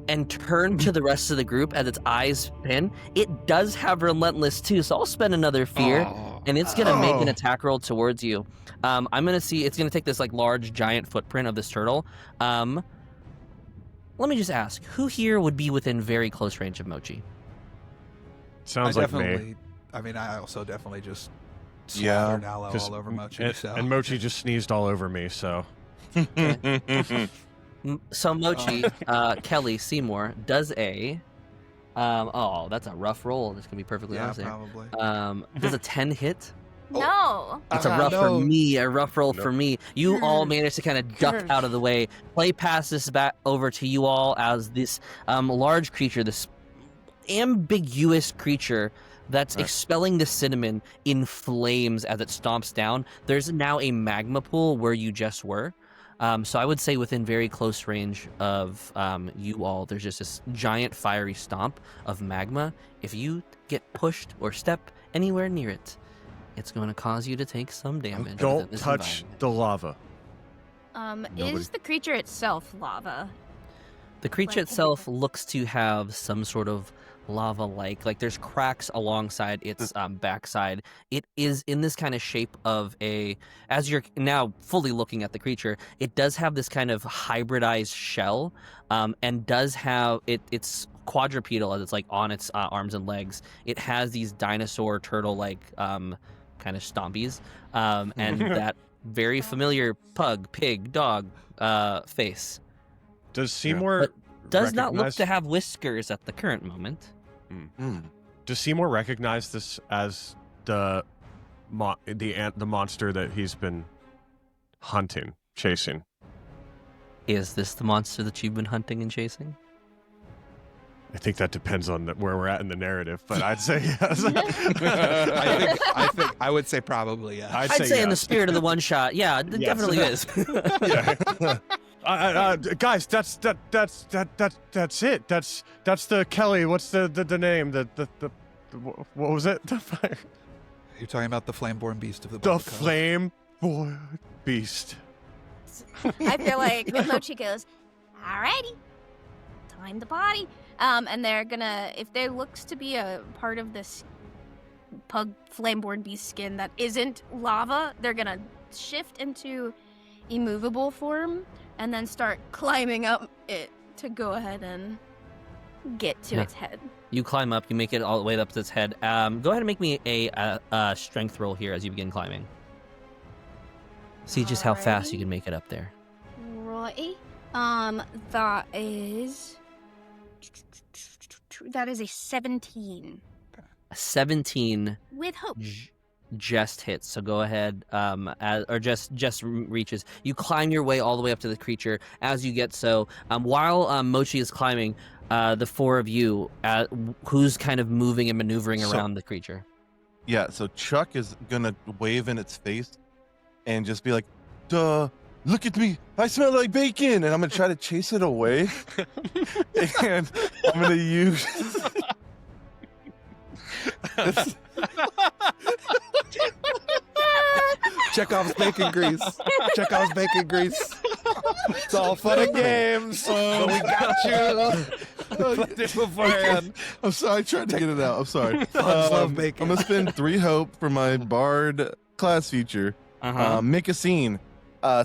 and turn to the rest of the group as its eyes pin. It does have relentless too, so I'll spend another fear, and it's gonna make an attack roll towards you. I'm gonna see it's gonna take this like large giant footprint of this turtle. Let me just ask, who here would be within very close range of Mochi? Sounds I like me. definitely, I mean, I also definitely just Yeah, slathered aloe 'cause- all over Mochi. And, So. and Mochi just sneezed all over me, so. So Mochi, Kelly, Seymour does a. That's a rough roll. This can be perfectly Yeah, honest there. probably. Does a 10 hit? No. It's a rough for no. me, a rough roll for me. You all managed to kind of duck out of the way. Play pass this back over to you all as this large creature, this ambiguous creature that's expelling the cinnamon in flames as it stomps down. There's now a magma pool where you just were. So I would say within very close range of you all, there's just this giant fiery stomp of magma. If you get pushed or step anywhere near it, it's going to cause you to take some damage. within Don't this touch environment. the lava. Nobody- Is the creature itself lava? The creature Like- itself looks to have some sort of lava-like, there's cracks alongside its backside. It is in this kind of shape of as you're now fully looking at the creature, it does have this kind of hybridized shell, and does have it's quadrupedal as it's like on its arms and legs. It has these dinosaur turtle-like kind of stompies, and that very familiar pig, dog face. Does Seymour Does not look recognize- to have whiskers at the current moment. Does Seymour recognize this as the monster that he's been hunting, chasing? Is this the monster that you've been hunting and chasing? I think that depends on where we're at in the narrative, but I'd say yes. I would say probably yes. I'd say in the yes. spirit of the one shot, yeah, it Yes. definitely is. Yeah. Guys, that's it. That's the Kelly. What's the name? What was it? You're talking about the flameborn beast of the The Bubble Cove. flame boy beast. I feel like Mochi goes, alrighty, time to party. And they're gonna, if there looks to be a part of this pug flameborn beast skin that isn't lava, they're gonna shift into immovable form and then start climbing up it to go ahead and get to Yeah. its head. You climb up, you make it all the way up to its head. Go ahead and make me a strength roll here as you begin climbing. See just how fast you Alrighty. can make it up there. Right. That is a 17 A 17 with hope. just hits. So go ahead, just reaches. You climb your way all the way up to the creature. As you get so, while Mochi is climbing, the four of you, who's kind of moving and maneuvering So- around the creature. Yeah, so Chuck is gonna wave in its face and just be like, "Duh, look at me! I smell like bacon!" And I'm gonna try to chase it away. And I'm gonna use. Chekhov's bacon grease. Chekhov's bacon grease. It's all fun and games. But we got you. Put it beforehand. I'm sorry, I tried to get it out. I'm sorry. Love bacon. I'm gonna spend 3 hope for my Bard class feature. Make a scene.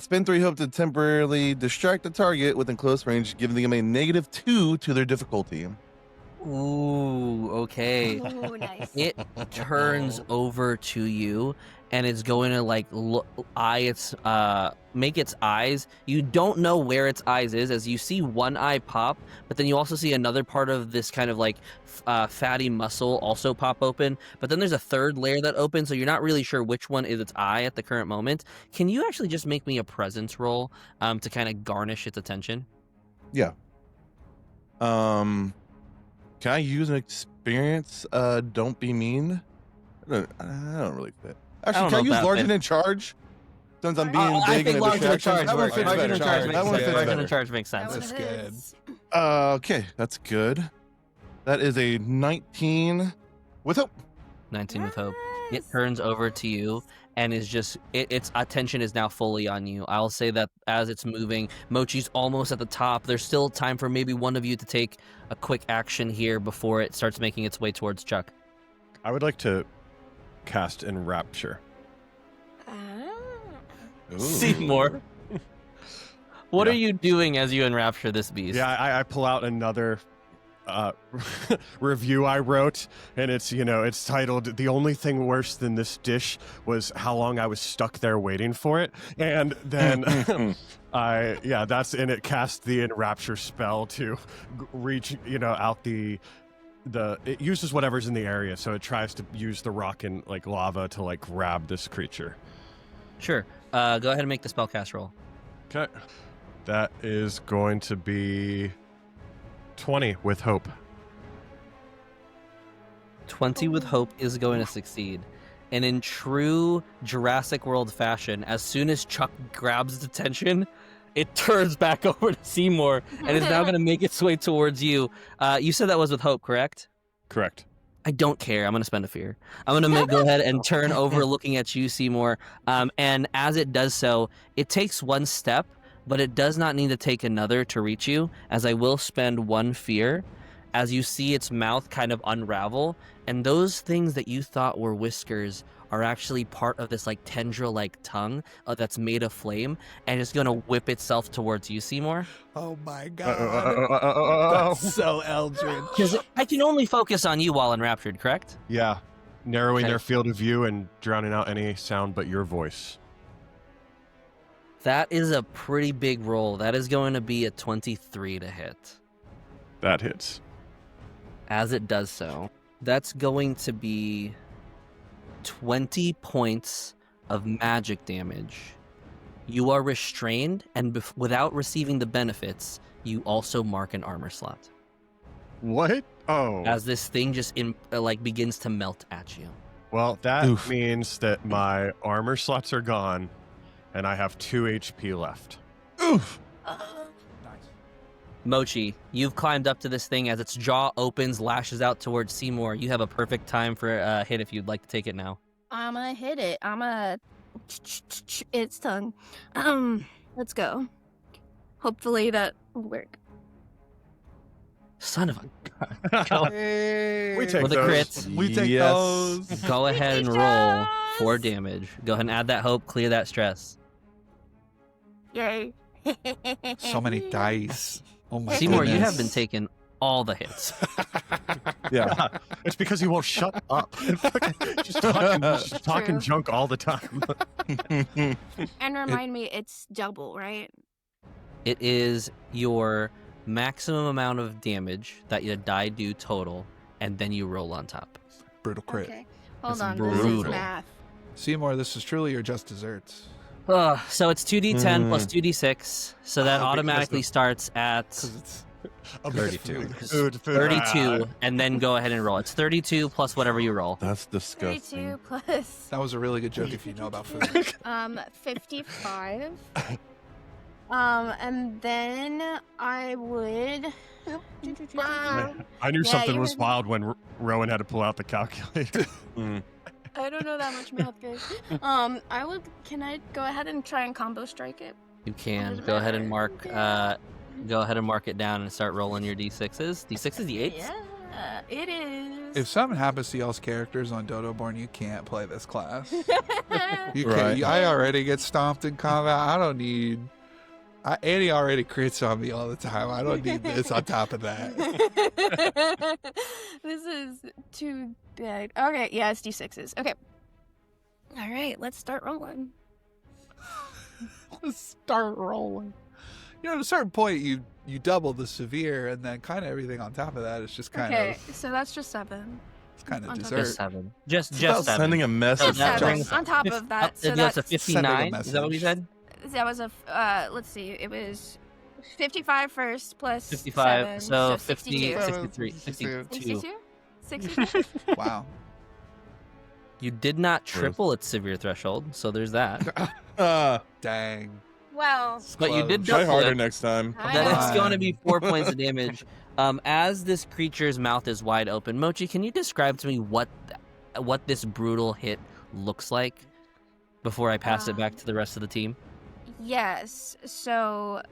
Spend 3 hope to temporarily distract the target within close range, giving them a -2 to their difficulty. Ooh, okay. Ooh, nice. It turns over to you and it's going to like make its eyes. You don't know where its eyes is as you see one eye pop, but then you also see another part of this kind of like fatty muscle also pop open. But then there's a third layer that opens, so you're not really sure which one is its eye at the current moment. Can you actually just make me a presence roll to kind of garnish its attention? Yeah. Can I use an experience? Don't be mean. I don't really fit. Actually, can I use large and in charge? Since I'm being big and a distraction. That one fits better. Large and in charge makes sense. That's good. Okay, that's good. That is a 19 with hope. 19 with hope. It turns over to you and is just its attention is now fully on you. I'll say that as it's moving, Mochi's almost at the top. There's still time for maybe one of you to take a quick action here before it starts making its way towards Chuck. I would like to cast Enrapture. Seymour. What Yeah. are you doing as you enrapture this beast? Yeah, I pull out another review I wrote, and it's it's titled "The only thing worse than this dish was how long I was stuck there waiting for it." And then that's and it cast the Enrapture spell to reach out it uses whatever's in the area, so it tries to use the rock and like lava to like grab this creature. Sure. Go ahead and make the spellcast roll. Okay. That is going to be 20 with hope. 20 with hope is going to succeed. And in true Jurassic World fashion, as soon as Chuck grabs its attention, it turns back over to Seymour and is now going to make its way towards you. You said that was with hope, correct? Correct. I don't care. I'm going to spend a fear. I'm going to go ahead and turn over looking at you, Seymour. And as it does so, it takes one step, but it does not need to take another to reach you, as I will spend 1 fear as you see its mouth kind of unravel. And those things that you thought were whiskers are actually part of this like tendril-like tongue that's made of flame, and it's going to whip itself towards you, Seymour. Oh my god. That's so eldritch. Because I can only focus on you while enraptured, correct? Yeah. Narrowing Okay. their field of view and drowning out any sound but your voice. That is a pretty big roll. That is going to be a 23 to hit. That hits. As it does so, that's going to be 20 points of magic damage. You are restrained, and without receiving the benefits, you also mark an armor slot. What? Oh. As this thing just begins to melt at you. Well, that Oof. means that my armor slots are gone, and I have 2 HP left. Oof. Mochi, you've climbed up to this thing as its jaw opens, lashes out towards Seymour. You have a perfect time for a hit if you'd like to take it now. I'm gonna hit it. I'm gonna its tongue. Let's go. Hopefully that will work. Son of a... We take With a those. crit. We take Yes. those. Go ahead and roll 4 damage. Go ahead and add that hope, clear that stress. Yay. So many dice. Oh my Seymour, you goodness. have been taking all the hits. Yeah. It's because he won't shut up. just talking True. junk all the time. And remind me, it's double, right? It is your maximum amount of damage that your die do total, and then you roll on top. Brutal crit. Okay. Hold That's on. This is brutal. math. Seymour, this is truly your just desserts. So it's 2d10 plus 2d6, so that Oh, automatically starts at... Because it's A 32. Food. 32, and then go ahead and roll. It's 32 plus whatever you roll. That's disgusting. 32 plus That was a really good joke if you know about food. 55. And then I would. I knew Yeah, something you was would- wild when Rowan had to pull out the calculator. I don't know that much math, guys. I would. Can I go ahead and try and combo strike it? You can doesn't go ahead and matter. mark. Go ahead and mark it down and start rolling your d6s. D6s, d8s. Yeah, it is. If something happens to y'all's characters on Dodoborne, you can't play this class. You Right. can't. I already get stomped in combat. I don't need. Annie already crits on me all the time. I don't need this on top of that. This is too bad. Okay, yeah, it's d6s. Okay. All right, let's start rolling. Let's start rolling. You know, at a certain point, you double the severe, and then kind of everything on top of that is just kind Okay, of so that's just 7. it's kind of on top of dessert. Just 7. Just It's about 7. sending a message. that Seven. brings- On top of that, so that's a that's 59. Is that what you message. said? that was a let's see, it was 55 first plus 55. 7, So 62. 63. 62. 62? 62? Wow. You did not triple its severe threshold, so there's that. Dang. Well, But you did Try double harder it. next time. That is Come going to on. be 4 points of damage. As this creature's mouth is wide open, Mochi, can you describe to me what this brutal hit looks like before I pass it back to the rest of the team? yes. So,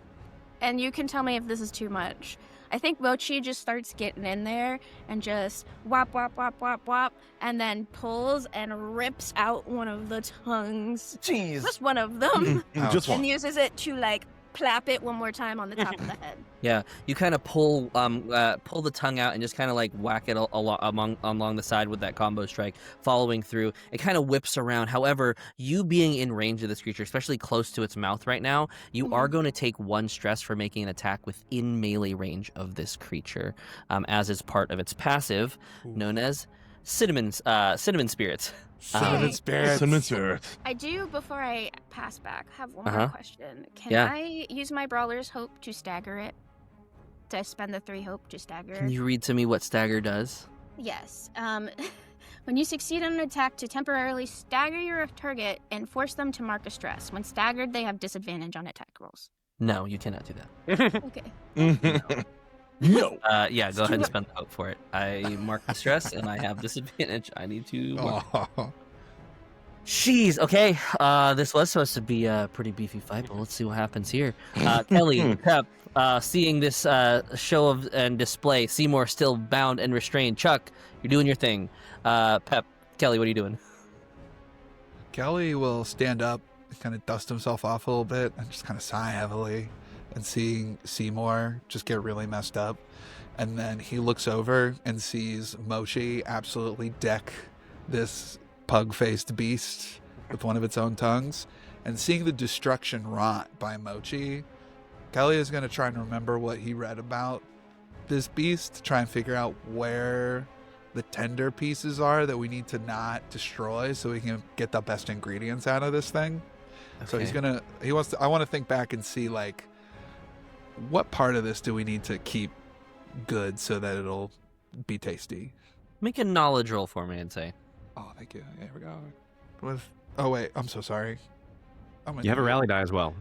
and you can tell me if this is too much. I think Mochi just starts getting in there and just whop, whop, whop, whop, whop, and then pulls and rips out one of the tongues. Jeez. Just one of them. Just And one. uses it to, like, plap it one more time on the top of the head. Yeah, you kind of pull the tongue out and just kind of like whack it along the side with that combo strike, following through. It kind of whips around. However, you being in range of this creature, especially close to its mouth right now, you are going to take 1 stress for making an attack within melee range of this creature, as is part of its passive, known as cinnamon spirits. Cinnamon spirits. Cinnamon spirit. I do, before I pass back, have one Uh-huh. more question. Can Yeah. I use my Brawler's Hope to stagger it? To spend the 3 hope to stagger? Can you read to me what stagger does? Yes. When you succeed on an attack to temporarily stagger your target and force them to mark a stress. When staggered, they have disadvantage on attack rolls. No, you cannot do that. Okay. No. Yeah, go ahead and spend the hope for it. I mark the stress and I have disadvantage. I need to mark. Oh. Jeez, okay. This was supposed to be a pretty beefy fight, but let's see what happens here. Kelly, Pep, seeing this show of and display, Seymour still bound and restrained. Chuck, you're doing your thing. Pep, Kelly, what are you doing? Kelly will stand up, kind of dust himself off a little bit, and just kind of sigh heavily, and seeing Seymour just get really messed up. And then he looks over and sees Mochi absolutely deck this pug-faced beast with one of its own tongues. And seeing the destruction wrought by Mochi, Kelly is going to try and remember what he read about this beast to try and figure out where the tender pieces are that we need to not destroy so we can get the best ingredients out of this thing. So I want to think back and see, like, what part of this do we need to keep good so that it'll be tasty? Make a knowledge roll for me, I'd say. Oh, thank you. Here we go. Oh, wait. I'm so sorry. You have a rally die as well.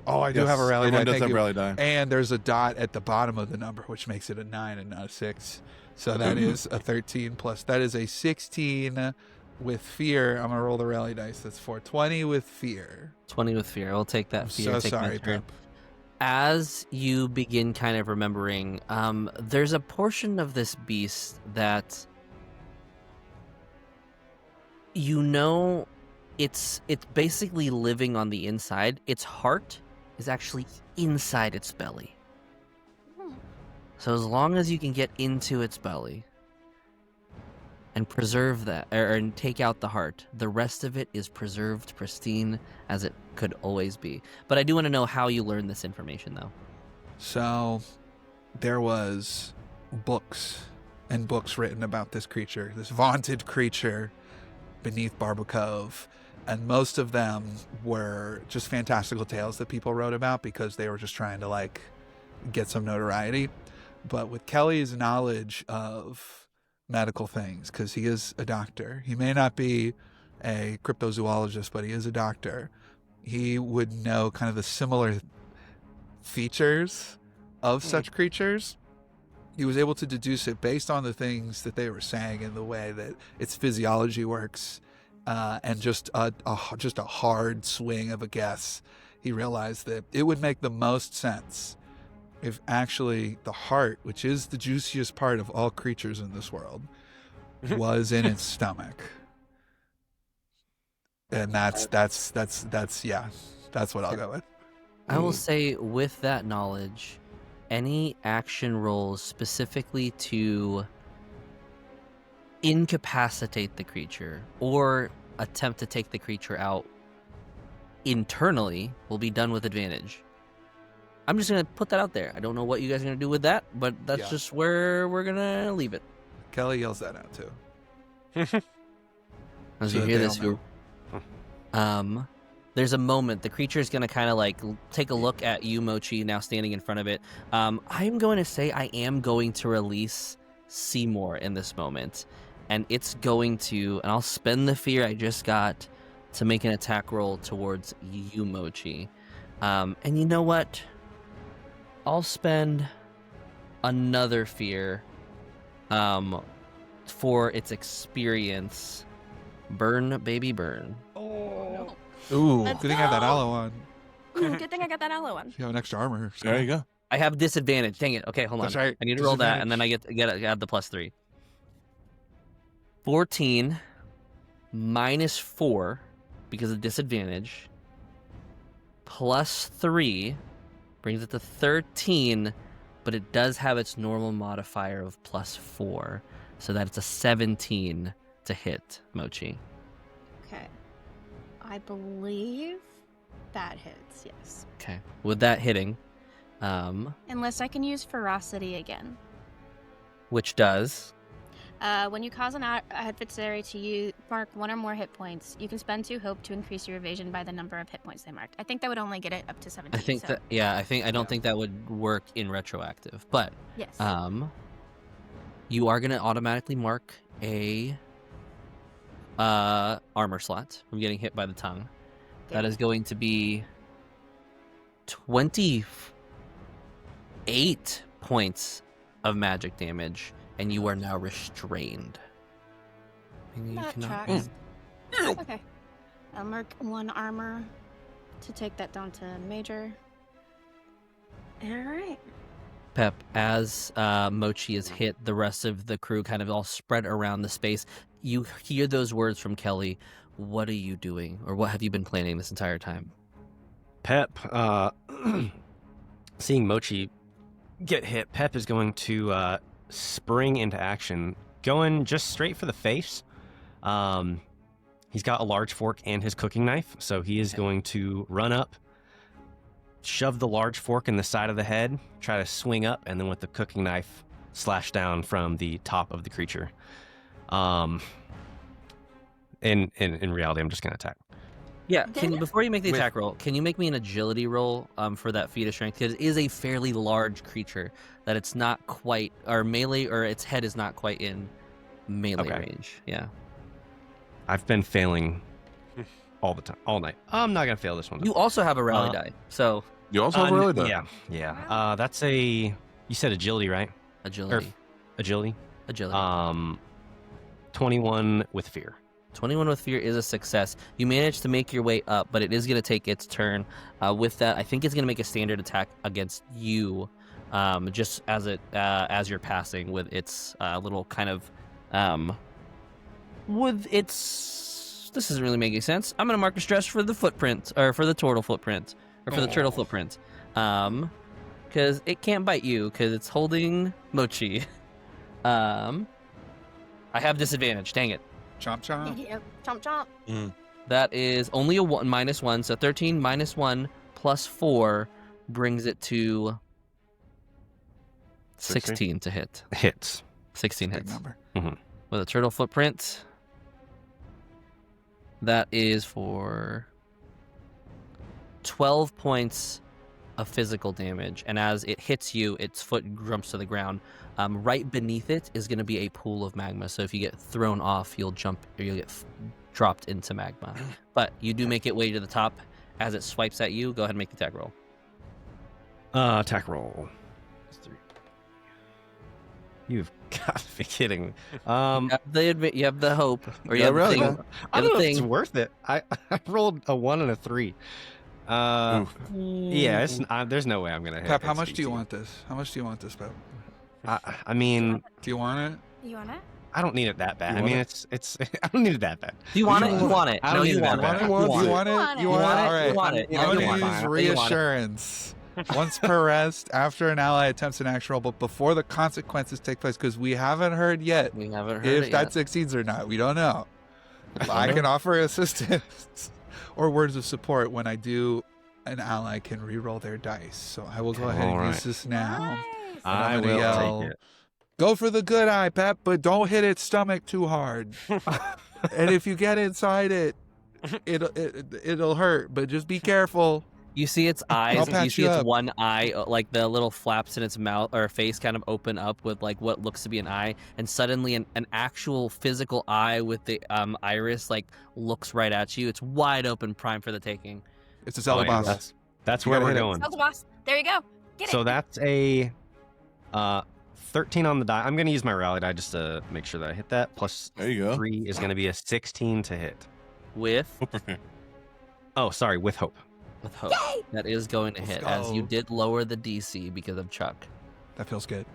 Oh, I do have a rally Everyone die. does Thank have you. rally die. And there's a dot at the bottom of the number, which makes it a 9 and not a 6. So that is a 13 plus. That is a 16 with fear. I'm going to roll the rally dice. That's 420 with fear. 20 with fear. I'll take that I'm fear. so Take my sorry, turn. Pep. As you begin kind of remembering, there's a portion of this beast that you know it's basically living on the inside. Its heart is actually inside its belly. So as long as you can get into its belly and preserve that, and take out the heart, the rest of it is preserved pristine as it could always be. But I do want to know how you learned this information, though. So there was books and books written about this creature, this vaunted creature beneath Barber Cove. And most of them were just fantastical tales that people wrote about because they were just trying to, like, get some notoriety. But with Kelly's knowledge of medical things, because he is a doctor, he may not be a cryptozoologist, but he is a doctor. He would know kind of the similar features of such creatures. He was able to deduce it based on the things that they were saying and the way that its physiology works, and just a hard swing of a guess. He realized that it would make the most sense if actually the heart, which is the juiciest part of all creatures in this world, was in its stomach. And that's what I'll go with. I will say, with that knowledge, any action rolls specifically to incapacitate the creature or attempt to take the creature out internally will be done with advantage. I'm just going to put that out there. I don't know what you guys are going to do with that, but that's just where we're going to leave it. Kelly yells that out too. As So you that hear they this, all know. there's a moment. The creature is going to kind of like take a look at you, Mochi, now standing in front of it. I'm going to say I am going to release Seymour in this moment. And it's going to, and I'll spend the fear I just got to make an attack roll towards you, Mochi. And you know what? I'll spend another fear for its experience. Burn, baby, burn. Ooh, Let's good thing I have that go. aloe on. Good thing I got that aloe one. You have an extra armor. So. There you go. I have disadvantage. Dang it. Okay, hold on. That's right. I need to roll that, and then I get add the +3. 14 minus 4 because of disadvantage +3 brings it to 13, but it does have its normal modifier of +4, so that it's a 17 to hit, Mochi. Okay. I believe that hits, yes. Okay. With that hitting, Unless I can use ferocity again. which does... When you cause an adversary to mark one or more hit points, you can spend 2 hope to increase your evasion by the number of hit points they marked. I think that would only get it up to 17. I think so. that, yeah, I don't think that would work in retroactive, but Yes. you are going to automatically mark a armor slot from getting hit by the tongue. Good. That is going to be 28 points of magic damage, and you are now restrained. Meaning you That cannot tracks. Okay. I'll mark 1 armor to take that down to major. Alright. Pep, as Mochi is hit, the rest of the crew kind of all spread around the space. You hear those words from Kelly. What are you doing? Or what have you been planning this entire time? Pep, seeing Mochi get hit, Pep is going to spring into action, going just straight for the face. He's got a large fork and his cooking knife, so he is going to run up, shove the large fork in the side of the head, try to swing up, and then with the cooking knife, slash down from the top of the creature. In reality, I'm just going to attack. Yeah, before you make the attack roll, can you make me an agility roll for that feat of strength? Because it is a fairly large creature that it's not quite, or melee, or its head is not quite in melee range. Yeah. I've been failing all the time, all night. I'm not going to fail this one. You also have a rally die, so... You also have a really done. Yeah. That's a... You said agility, right? Agility. Agility? Agility. 21 with fear. 21 with fear is a success. You manage to make your way up, but it is going to take its turn. With that, I think it's going to make a standard attack against you, just as you're passing with its little kind of... with its... This isn't really making sense. I'm going to mark a stress for the footprint, or for the turtle footprint, or for the turtle footprint. Because it can't bite you, because it's holding Mochi. I have disadvantage, dang it. Chomp chomp. Yep. Chomp chomp. That is only a -1, so 13 minus 1 plus 4 brings it to 16 to hit. Hits. 16 Big hits. number. With a turtle footprint, that is for 12 points of physical damage, and as it hits you, its foot jumps to the ground. Right beneath it is going to be a pool of magma, so if you get thrown off, you'll get dropped into magma. But you do make it way to the top. As it swipes at you, go ahead and make the attack roll. Attack roll. You've got to be kidding me. You have the hope, or you Yeah, have the really, thing. man. I don't know if it's worth it. I rolled a 1 and a 3. Yeah, there's no way I'm gonna hit. Pep, how It's much do you easy. want this? How much do you want this, Pep? I mean, Do you want it? You want it? I don't need it that bad. You I want mean, it? it's I don't need it that bad. Do you want it? You want it. I No, don't you need want that it. bad. You want You it. want it? You You want it? want it? All right. You want it. I'm You going want to it. use You want it. reassurance. Once per rest, after an ally attempts an action roll, but before the consequences take place, because we haven't heard yet We haven't heard if it that yet. succeeds or not. We don't know. I can offer assistance or words of support when I do. An ally can re-roll their dice, so I will go ahead and All use right. this now. Nice. I I'm gonna will yell, take it. Go for the good eye, Pep, but don't hit its stomach too hard. And if you get inside it, it'll hurt. But just be careful. You see its eyes. I'll You patch see you its up. one eye, like the little flaps in its mouth or face, kind of open up with like what looks to be an eye, and suddenly an actual physical eye with the iris like looks right at you. It's wide open, prime for the taking. It's a Zelda Oh, yeah, boss. That's You where gotta we're hit it. going. Zelda boss. There you go. Get So it. that's a 13 on the die. I'm going to use my rally die just to make sure that I hit that. Plus There you go. 3 is going to be a 16 to hit. With Oh, sorry, with hope. hope, that is going to Let's hit, as you go. did lower the DC because of Chuck, That feels good.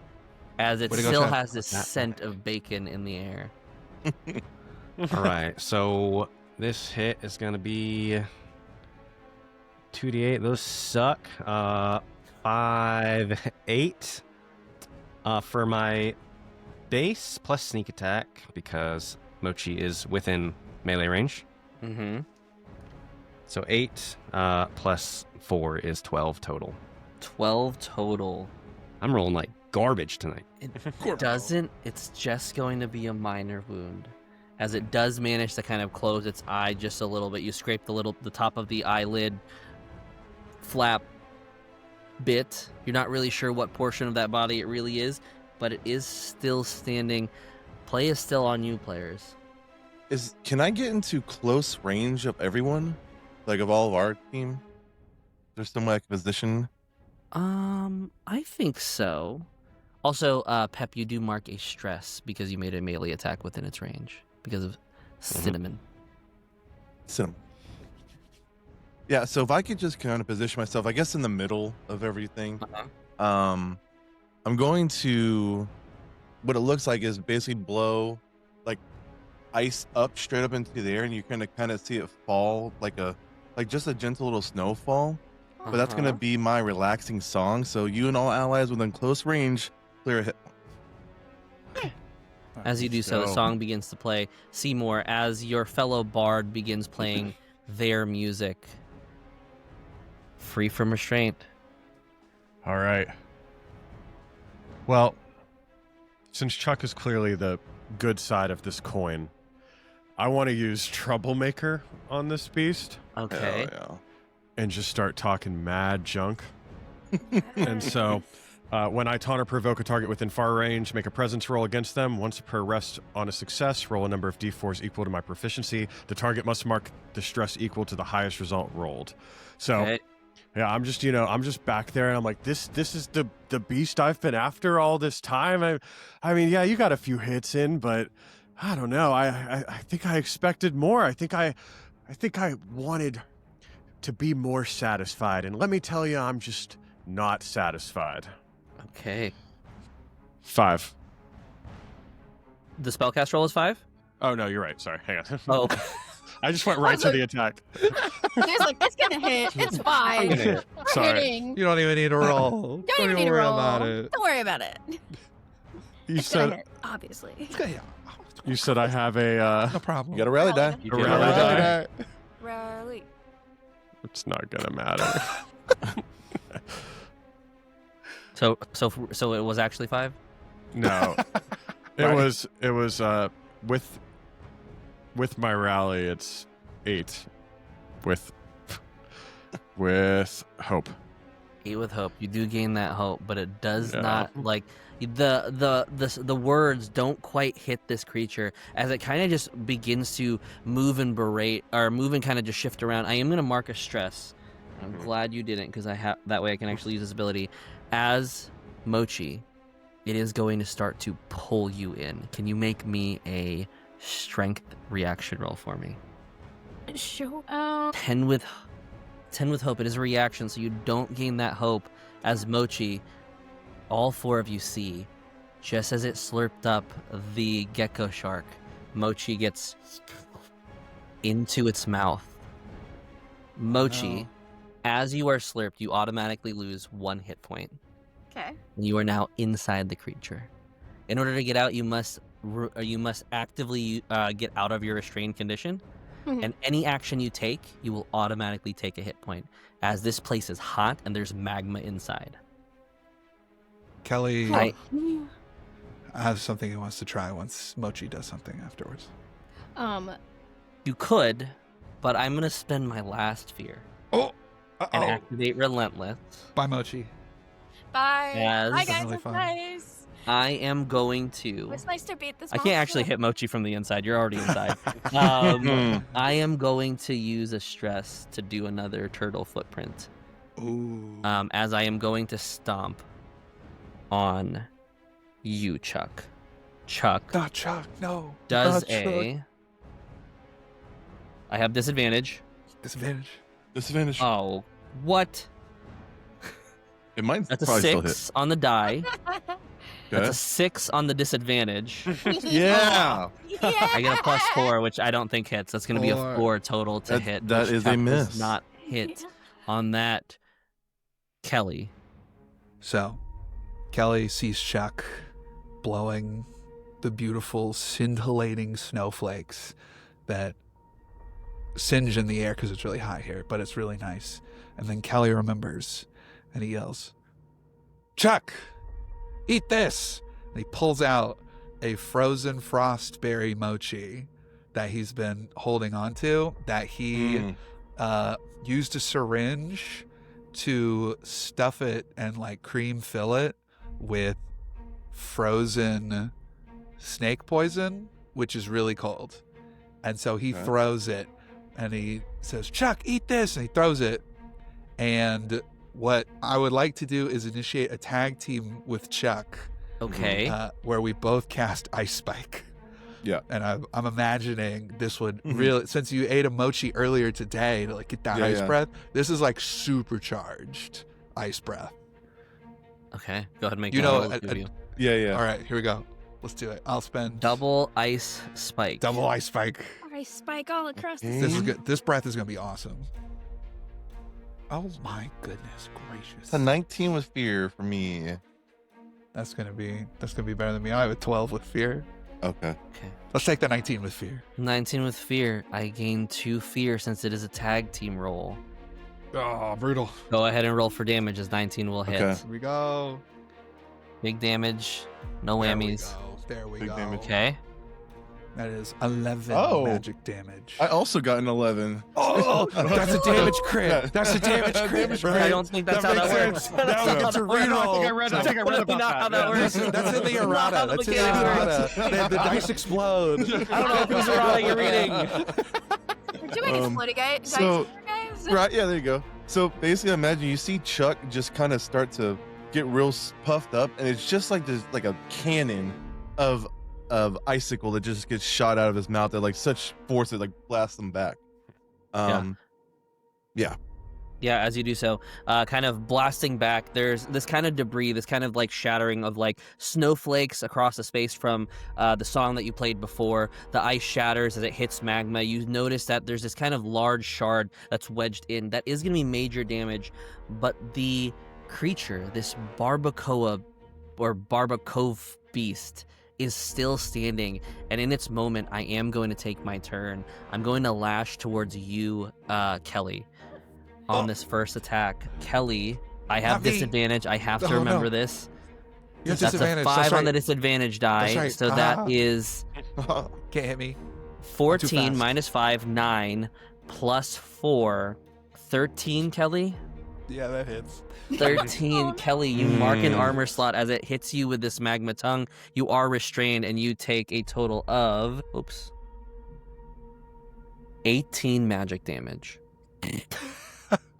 as it Way to go, still Chuck. has this That- scent of bacon in the air. All right, so this hit is going to be 2d8. Those suck. 5, 8 for my base plus sneak attack because Mochi is within melee range. Mm-hmm. So 8 plus 4 is 12 total. 12 total. I'm rolling like garbage tonight. It doesn't. It's just going to be a minor wound, as it does manage to kind of close its eye just a little bit. You scrape the top of the eyelid flap bit. You're not really sure what portion of that body it really is, but it is still standing. Play is still on you, players. Can I get into close range of everyone, like of all of our team? There's some like position. I think so. Also, Pep, you do mark a stress because you made a melee attack within its range because of cinnamon. Cinnamon. Yeah, so if I could just kind of position myself, I guess in the middle of everything. I'm going to, what it looks like is basically blow like ice up straight up into the air, and you kind of see it fall like just a gentle little snowfall. But that's gonna be my relaxing song. So you and all allies within close range clear a hit. As you do so, the So- song begins to play. Seymour, as your fellow bard begins playing their music, free from restraint. All right. Well, since Chuck is clearly the good side of this coin, I want to use Troublemaker on this beast Okay. Hell and just start talking mad junk. And so, when I taunt or provoke a target within far range, make a presence roll against them. Once per rest on a success, roll a number of d4s equal to my proficiency. The target must mark the stress equal to the highest result rolled. So, Okay. yeah, I'm just back there, and I'm like, this is the beast I've been after all this time. I mean, yeah, you got a few hits in, but I don't know. I think I expected more. I think I wanted to be more satisfied, and let me tell you, I'm just not satisfied. Okay. 5. The spellcast roll is 5? Oh no, you're right. Sorry, hang on. Oh. I just went right to the attack. He was like, it's gonna hit. It's fine. gonna hit. We're Sorry. hitting. You don't even need to roll. Don't even need to worry roll. about it. Don't worry about it. You It's gonna said hit, obviously. It's good, yeah. you said I have a. No problem. You got a rally die. You A did rally alright. die. Rally. It's not gonna matter. So it was actually 5? No, Right. it was with my rally. It's 8 with hope. Eat with hope. You do gain that hope, but it does not like the words don't quite hit this creature as it kind of just begins to move and berate or move and kind of just shift around. I am gonna mark a stress. I'm glad you didn't because I have that way I can actually use this ability. As Mochi, it is going to start to pull you in. Can you make me a strength reaction roll for me? Sure. 10 with hope. It is a reaction, so you don't gain that hope. As Mochi, all four of you see, just as it slurped up the gecko shark, Mochi gets into its mouth. Mochi, as you are slurped, you automatically lose 1 hit point. Okay. And you are now inside the creature. In order to get out, you must actively get out of your restrained condition. And any action you take, you will automatically take a hit point, as this place is hot and there's magma inside. Kelly I has something he wants to try once Mochi does something afterwards. You could, but I'm going to spend my last fear and activate Relentless. Bye, Mochi. Bye. Yes. Hi, guys. Really It's fun. nice. I am going to... It was nice to beat this I can't actually monster. hit Mochi from the inside. You're already inside. I am going to use a stress to do another turtle footprint. Ooh. As I am going to stomp on you, Chuck. Chuck Not Chuck, no. does Not Chuck. a... I have disadvantage. Disadvantage. Oh, what? It might That's a probably still hit. 6 on the die. That's Okay. a 6 on the disadvantage. Yeah. I get a +4, which I don't think hits. That's going to be a 4. 4 total to That- hit. that which is a Chuck does miss. Not hit on that. Kelly. So, Kelly sees Chuck blowing the beautiful scintillating snowflakes that singe in the air because it's really hot here, but it's really nice. And then Kelly remembers and he yells, "Chuck, eat this!" And he pulls out a frozen frostberry mochi that he's been holding on to, that he used a syringe to stuff it and like cream fill it with frozen snake poison, which is really cold. And so he throws it and he says, "Chuck, eat this." And he throws it. And what I would like to do is initiate a tag team with Chuck, Okay. where we both cast Ice Spike. Yeah. And I'm imagining this would really, since you ate a mochi earlier today to like get that ice breath, this is like supercharged ice breath. Okay. Go ahead and make You that know, roll, two of you. Yeah. All right, here we go. Let's do it. I'll spend Double ice spike. double ice spike. I spike all across the This is good. This breath is gonna be awesome. Oh my goodness gracious! It's a 19 with fear for me. That's gonna be better than me. I have a 12 with fear. Okay. Okay. Let's take the 19 with fear. 19 with fear. I gain 2 fear since it is a tag team roll. Oh, brutal. Go ahead and roll for damage as 19 will hit. Okay. Here we go. Big damage. No whammies. There we Big go. damage. Okay. That is 11 Oh. magic damage. I also got an 11. Oh, that's a damage crit. That's a damage crit. I don't think that's how that works. That's No, not it's how a that works. reroll. I think I read about that. Not how that works. That's in the errata. Not how That's in the mechanics errata. The dice explode. I don't know whose errata you're reading. We're doing exploding guys. so- guys. Right, yeah, there you go. So basically, imagine you see Chuck just kind of start to get real puffed up, and it's just like this, like a cannon of icicle that just gets shot out of his mouth at like such force that like blasts them back. Yeah, as you do so, kind of blasting back, there's this kind of debris, this kind of like shattering of like snowflakes across the space from the song that you played before. The ice shatters as it hits magma. You notice that there's this kind of large shard that's wedged in. That is going to be major damage, but the creature, this barbacoa or barbacove beast, is still standing, and in its moment, I am going to take my turn. I'm going to lash towards you, Kelly. On this first attack, Kelly, I have Not me. disadvantage. I have to Oh, remember no. this. You have That's disadvantage. a 5 That's on right. the disadvantage die. That's right. So Ah. that is Can't hit me. 14 fast. minus 5, 9, plus 4, 13, Kelly? Yeah, that hits. 13. Kelly, you mark an armor slot as it hits you with this magma tongue. You are restrained, and you take a total of 18 magic damage.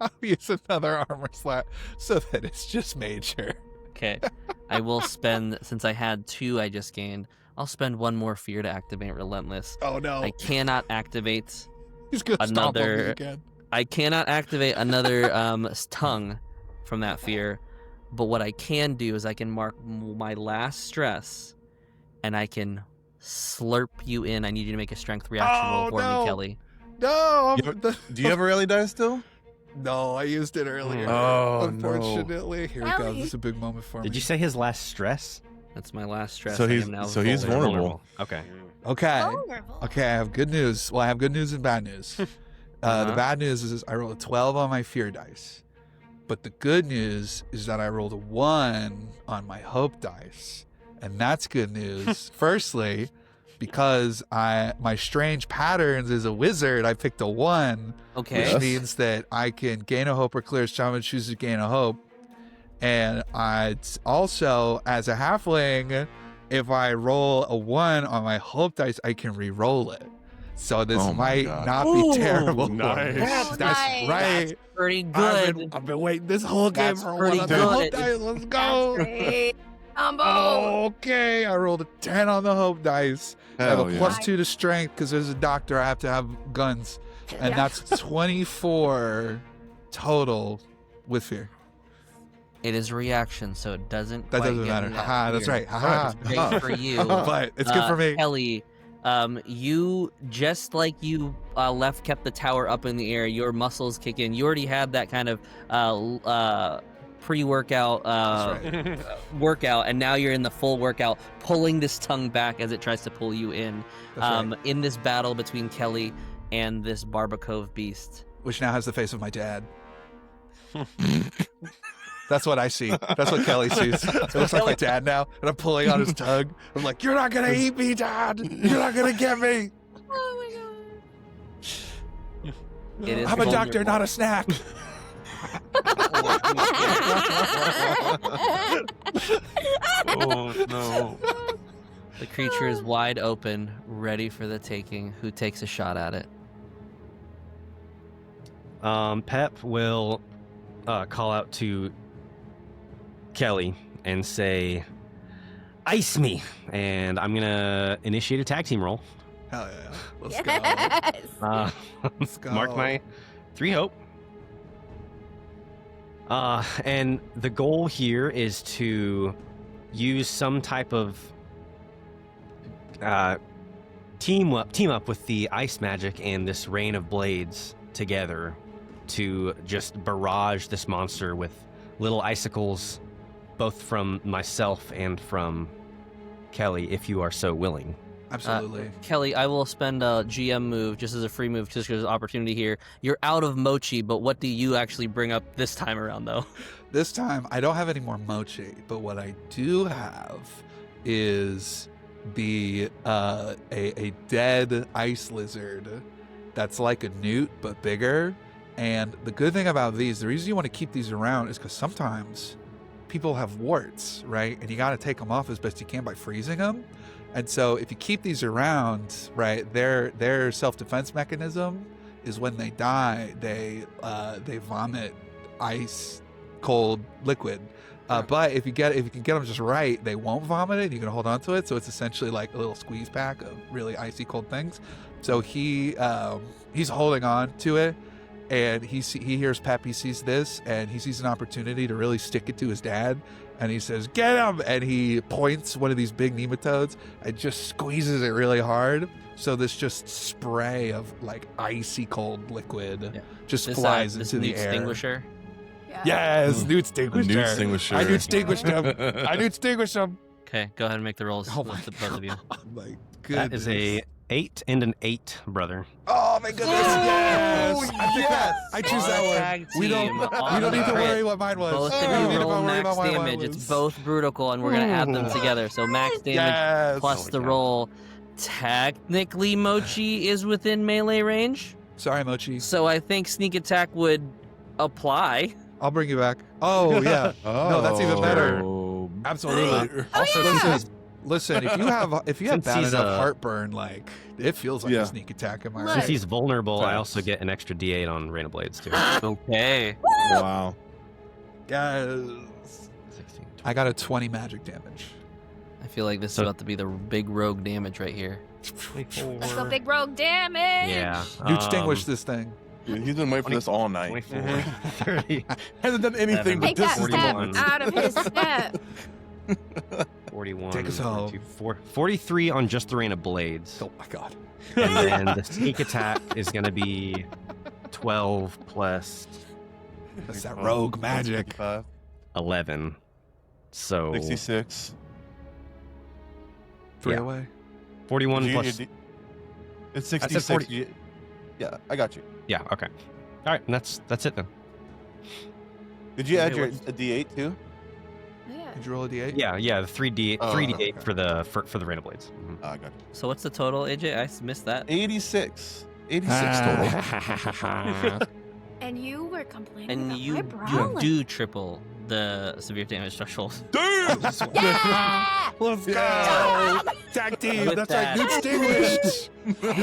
I'll use another armor slot so that it's just major. Okay. I will spend, since I had 2 I just gained, I'll spend 1 more fear to activate Relentless. Oh no. I cannot activate He's gonna stomp on me another. again. I cannot activate another tongue from that fear, but what I can do is I can mark my last stress, and I can slurp you in. I need you to make a strength reaction roll for me, Kelly. No. Do you have a rally die still? No, I used it earlier. Oh, unfortunately. Here we go. Ellie. This is a big moment for me. Did you say his last stress? That's my last stress. So I he's am now he's vulnerable. Okay. Okay. Vulnerable. Okay, I have good news. Well, I have good news and bad news. The bad news is I rolled a 12 on my fear dice. But the good news is that I rolled a 1 on my hope dice. And that's good news. Firstly, because my strange patterns as a wizard, I picked a 1. Okay. Which means that I can gain a hope or clear as shaman chooses to gain a hope. And I also, as a halfling, if I roll a 1 on my hope dice, I can re-roll it. So this might not be terrible. Nice. That's Nice. right. That's pretty good. I've been waiting this whole game That's for pretty 1 on the good. hope dice. Let's go. Great. Combo. Okay, I rolled a 10 on the hope dice. I have Hell a yeah. +2 to strength because as a doctor I have to have guns. And Yeah. that's 24 total with fear. It is a reaction, so it doesn't. That quite doesn't get matter. me that Haha, that's fear. right. Haha. Great for you. But it's good for me. Kelly, you just like you kept the tower up in the air. Your muscles kick in. You already had that kind of pre-workout That's workout, and now you're in the full workout, pulling this tongue back as it tries to pull you in. That's right. In this battle between Kelly and this Barbacove beast. Which now has the face of my dad. That's what I see. That's what Kelly sees. It looks like my dad now, and I'm pulling on his tongue. I'm like, "You're not gonna eat me, Dad. You're not gonna get me. Oh my god. It is I'm a doctor, vulnerable. not a snack." Oh no. The creature is wide open, ready for the taking. Who takes a shot at it? Pep will call out to Kelly and say, "Ice me!" And I'm gonna initiate a tag team roll. Hell yeah. Let's go. Yes. Let's go. Mark my 3 hope. And the goal here is to use some type of team up with the ice magic and this rain of blades together to just barrage this monster with little icicles, both from myself and from Kelly, if you are so willing. Absolutely. Kelly, I will spend a GM move just as a free move just because there's opportunity here. You're out of mochi, but what do you actually bring up this time around, though? This time, I don't have any more mochi, but what I do have is a dead ice lizard that's like a newt but bigger. And the good thing about these, the reason you want to keep these around is because sometimes people have warts, right? And you got to take them off as best you can by freezing them. And so if you keep these around, right, their self-defense mechanism is when they die, they vomit ice cold liquid. But if you can get them just right, they won't vomit it. You can hold on to it, so it's essentially like a little squeeze pack of really icy cold things. So he's holding on to it, and he hears Pep. He sees this, and he sees an opportunity to really stick it to his dad. And he says, "Get him!" And he points one of these big nematodes and just squeezes it really hard. So this just spray of like icy cold liquid just flies into the air. Extinguisher. Yes, Newt extinguisher. Newt extinguisher. I Newt extinguished him. I Newt extinguished him. Okay, go ahead and make the rolls. Oh my with the both of you. Oh my goodness. That is a 8 and an 8, brother. Oh my goodness! Yes, I picked that. I choose that one. Tag We don't. team We on don't need to crit. worry what mine was. Both We don't of need you to roll worry max about what mine damage. It's was. both brutal, and we're gonna add them together. So max damage Yes. plus Holy the cow. roll. Technically, Mochi is within melee range, Sorry, Mochi. so I think sneak attack would apply. I'll bring you back. Oh yeah. No, that's even better. Oh. Absolutely. Also, Listen, if you have Since bad he's, enough heartburn, like it feels like Yeah. a sneak attack. Am I Look. since right? he's vulnerable, I also Facts. get an extra D8 on Rain of Blades too. Okay. Wow. Yes. 16, I got a 20 magic damage. I feel like this is about to be the big rogue damage right here. 24. Let's go big rogue damage. Yeah. You extinguish this thing. Dude, he's been waiting for this all night. 24, 30, Hasn't done anything Take but that this. step 41. out of his step. 41, Take us home. 42, 43 on just the Rain of Blades. Oh my god. And then the sneak attack is going to be 12 plus That's that rogue magic. 55, 11. So 66. 3 Yeah. away. 41 Did you- plus. It's said 66. 40. Yeah, I got you. Yeah, okay. All right, and that's it then. Did you add Okay, your what's- a D8 too? Yeah. Did you roll a d8? Yeah, the 3d8 Oh, 3d8 okay. for the Rain of Blades. Mhm. I got you. So what's the total, AJ? I missed that. 86. 86 total. And you were complaining And about you my brawling. do triple the severe damage threshold. Damn! Yeah! Let's go! Tag team. With That's that- right. Extinguished.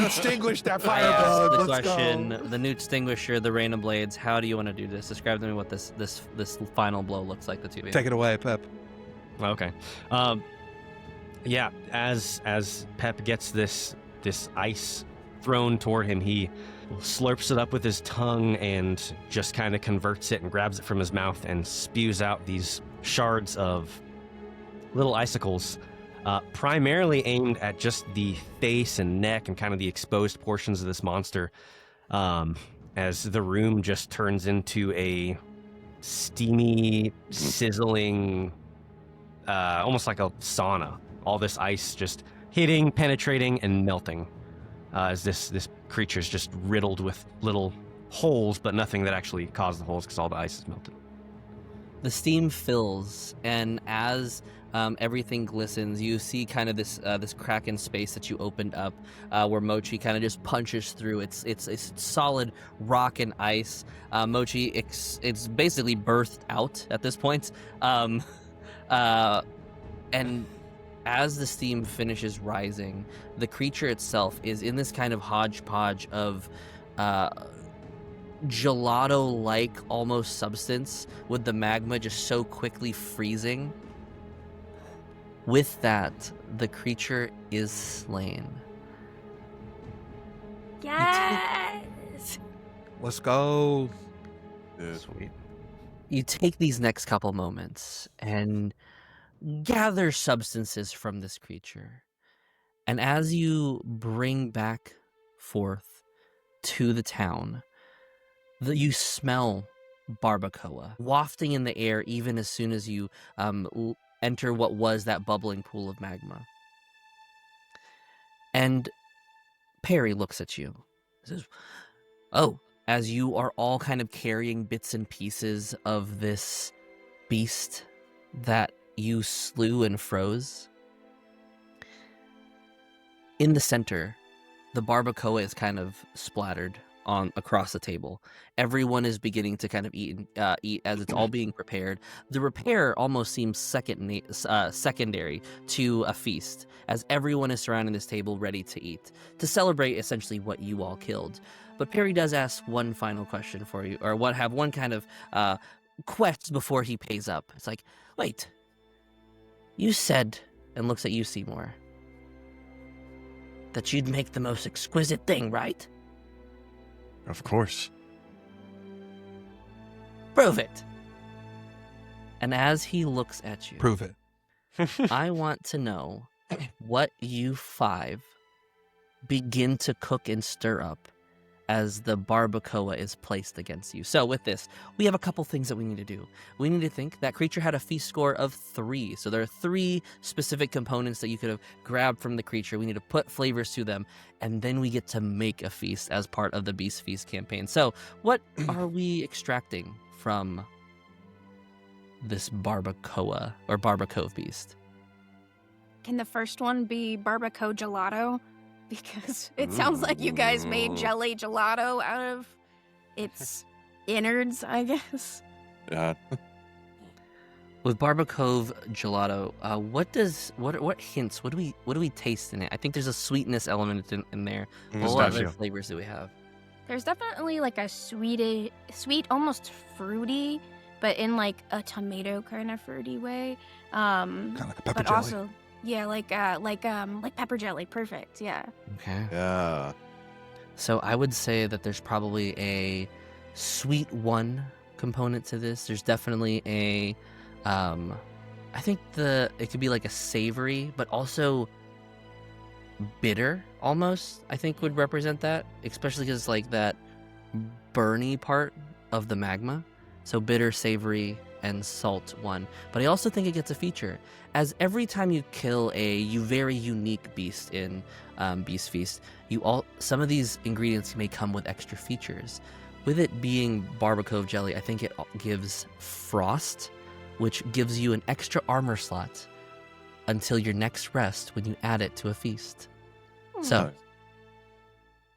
Extinguished that I asked firebug. the Let's question, go. the Newt Extinguisher, the Rain of Blades, how do you want to do this? Describe to me what this final blow looks like, the two of you. Take it away, Pep. Okay. Yeah, as Pep gets this ice thrown toward him, he slurps it up with his tongue and just kind of converts it and grabs it from his mouth and spews out these shards of little icicles, primarily aimed at just the face and neck and kind of the exposed portions of this monster, as the room just turns into a steamy, sizzling, almost like a sauna. All this ice just hitting, penetrating, and melting, as this creature's just riddled with little holes, but nothing that actually caused the holes because all the ice is melted. The steam fills, and as everything glistens, you see kind of this crack in space that you opened up, where Mochi kind of just punches through. It's solid rock and ice. Mochi, it's basically birthed out at this point, and as the steam finishes rising, the creature itself is in this kind of hodgepodge of gelato-like almost substance, with the magma just so quickly freezing. With that, the creature is slain. Yes! Let's go. Dude. Sweet. You take these next couple moments and gather substances from this creature. And as you bring back forth to the town, you smell barbacoa wafting in the air even as soon as you enter what was that bubbling pool of magma. And Perry looks at you. Says, "Oh," as you are all kind of carrying bits and pieces of this beast that you slew and froze. In the center, the barbacoa is kind of splattered on across the table. Everyone is beginning to kind of eat as it's all being prepared. The repair almost seems secondary to a feast, as everyone is surrounding this table ready to eat, to celebrate essentially what you all killed. But Perry does ask one final question for you, or have one kind of quest before he pays up. It's like, wait, you said, and looks at you, Seymour, that you'd make the most exquisite thing, right? Of course. Prove it. And as he looks at you, Prove it. I want to know what you five begin to cook and stir up as the barbacoa is placed against you. So with this, we have a couple things that we need to do. We need to think that creature had a feast score of 3. So there are 3 specific components that you could have grabbed from the creature. We need to put flavors to them, and then we get to make a feast as part of the Beast Feast campaign. So what are we extracting from this barbacoa or barbacoa beast? Can the first one be barbacoa gelato? Because it sounds like you guys made jelly gelato out of its innards, I guess. Yeah. With Barbacoa gelato, what hints? What do we taste in it? I think there's a sweetness element in there. What other Pistachio. flavors do we have? There's definitely like a sweet, almost fruity, but in like a tomato kind of fruity way. Kind of like a pepper But jelly. also, yeah, like pepper jelly. Perfect. Yeah. Okay. Yeah. So I would say that there's probably a sweet one component to this. There's definitely a, I think it could be like a savory, but also bitter almost, I think would represent that, especially because like that burny part of the magma. So bitter, savory, and salt one. But I also think it gets a feature, as every time you kill a very unique beast in Beast Feast, some of these ingredients may come with extra features. With it being Barbacoa jelly, I think it gives frost, which gives you an extra armor slot until your next rest when you add it to a feast. So, Nice.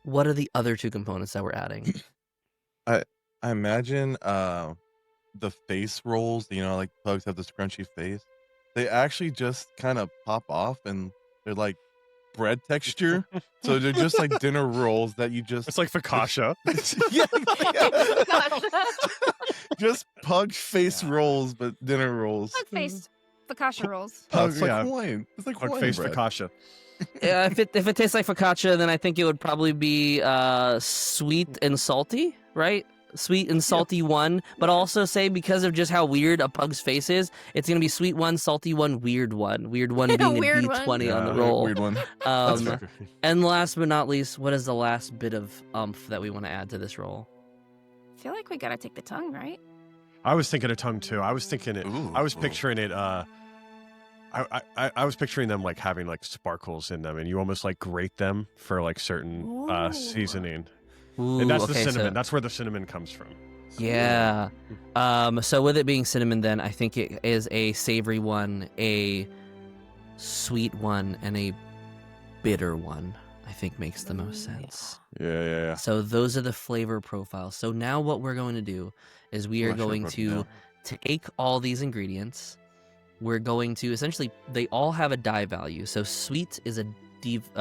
what are the other two components that we're adding? I imagine the face rolls, like pugs have the scrunchy face. They actually just kind of pop off and they're like bread texture. So they're just like dinner rolls that you just It's like focaccia. yeah, just pug face rolls, but dinner rolls. Pug-faced focaccia rolls. It's like yeah. Hawaiian. It's like Pug Hawaiian face bread. focaccia. Yeah, if it tastes like focaccia, then I think it would probably be sweet and salty, right? Sweet and salty one, but also say because of just how weird a pug's face is, it's gonna be sweet one, salty one, weird one. Weird one being a Weird D20 one. on the Yeah, roll. Weird one. And last but not least, what is the last bit of umph that we want to add to this roll? I feel like we gotta take the tongue, right? I was thinking of tongue too. I was thinking it. Ooh. I was picturing it. I was picturing them like having like sparkles in them, and you almost like grate them for like certain Ooh. seasoning. Ooh, And that's the okay, cinnamon. so- That's where the cinnamon comes from. Yeah. So with it being cinnamon, then I think it is a savory one, a sweet one, and a bitter one. I think makes the most sense. Yeah. So those are the flavor profiles. So now what we're going to do is we are I should've going wrote it to down. take all these ingredients. We're going to essentially, they all have a die value. So sweet is a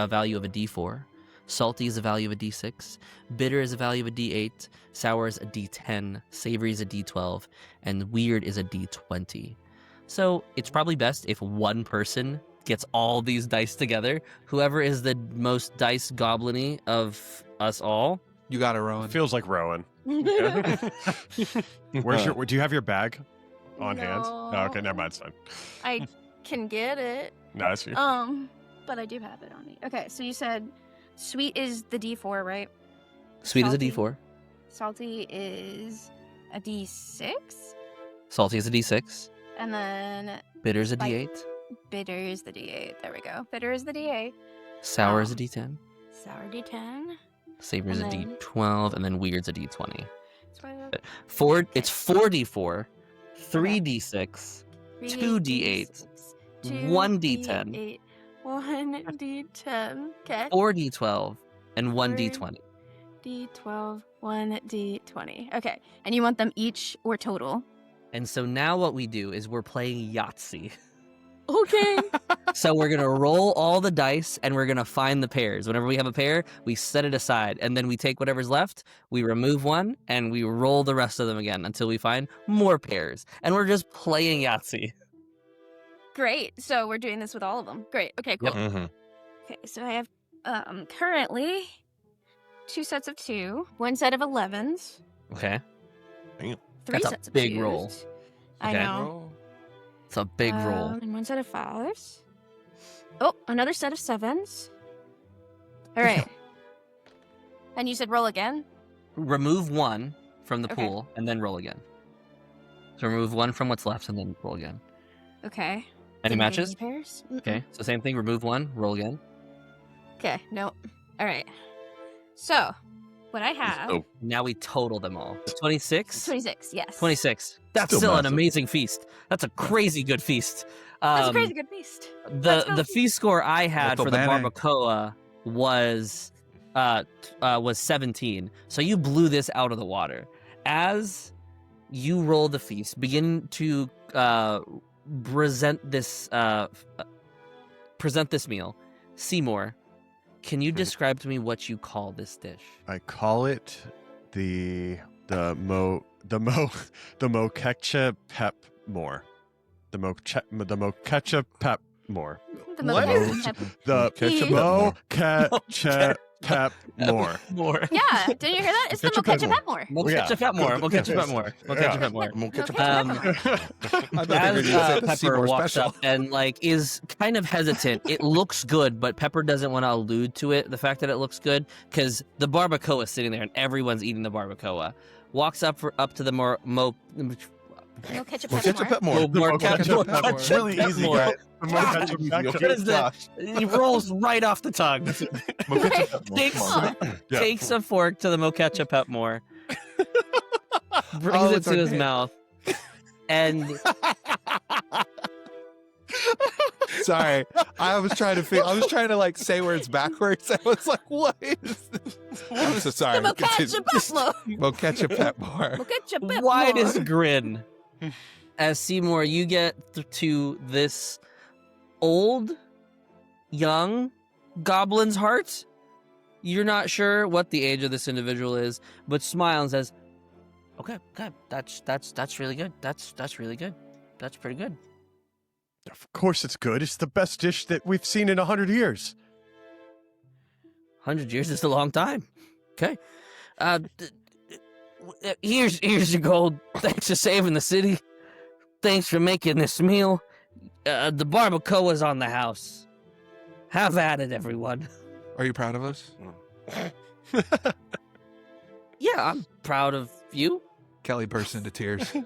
value of a D4. Salty is a value of a D6. Bitter is a value of a D8. Sour is a D10. Savory is a D12. And weird is a D20. So it's probably best if one person gets all these dice together. Whoever is the most dice goblin-y of us all. You got it, It Rowan. feels like Rowan. Where's your? Do you have your bag on hand? Oh, okay, never mind. It's fine. I can get it. No, it's But I do have it on me. Okay, so you said sweet is the D4, right? Sweet Salty. is a D4. Salty is a D6, Salty is a D6. and then Bitter is a Like- D8. bitter is the D8. There we go. Bitter is the D8. Sour is a Um, D10. Sour D10. Savory is a and then- D12, and then weird's a D20. Twelve, It's 4D4, 3D6, 2D8, 1D10. 2D8, 1D10. Okay. 4D12, and 1D20. D12, 1D20. Okay. And you want them each or total? And so now what we do is we're playing Yahtzee. Okay. So we're going to roll all the dice and we're going to find the pairs. Whenever we have a pair, we set it aside and then we take whatever's left, we remove one, and we roll the rest of them again until we find more pairs. And we're just playing Yahtzee. Great. So we're doing this with all of them. Great. Okay, cool. Mhm. Okay, so I have currently 2 sets of 2, 1 set of 11s, Okay. 3 That's a sets of big 2s. roll. I Okay. know. It's a big roll. And 1 set of 5s. Oh, another set of 7s. All right. And you said roll again? Remove one from the Okay. pool and then roll again. So remove one from what's left and then roll again. Okay. Any Didn't get matches? pairs? Mm-mm. Okay. So same thing. Remove one, roll again. Okay, no. All right. So, what I have... Oh. Now we total them all. 26? 26, yes. 26. That's Still still an massive. amazing feast. That's a crazy good feast. That's a crazy good feast. The Let's go. the feast score I had Molto for the bene. barbacoa was 17. So you blew this out of the water. As you roll the feast. Begin to present this meal. Seymour, can you describe to me what you call this dish? I call it the Mokecha Pep More. The Mokecha Pep More. The What? The Mokecha Pep More. More. Yeah, did you hear that? It's the Mokecha Pep More. Mokecha Pep More. Mokecha Pep More. Mokecha Pep More. Mokecha As Pepper walks up and is kind of hesitant, it looks good, but Pepper doesn't want to allude to it, the fact that it looks good, because the barbacoa is sitting there and everyone's eating the barbacoa. Walks up to the Mokecha Pep More. It's really easy, guys. He rolls right off the tongue. Takes a fork to the Mokecha Pep More, brings it to his mouth, and Sorry, I was trying to say words backwards. I was like, "What is this?" I'm so sorry. The Mokecha Pep More. Mokecha Pep More. Mokecha Pep widest grin as Seymour, you get to this old, young goblin's heart. You're not sure what the age of this individual is, but smiles and says, "Okay, that's really good. That's really good. That's pretty good." Of course it's good. It's the best dish that we've seen in 100 years. 100 years is a long time. Okay. Here's your gold. Thanks for saving the city. Thanks for making this meal. The barbacoa's on the house. Have at it, everyone. Are you proud of us? Yeah, I'm proud of you. Kelly burst into tears. And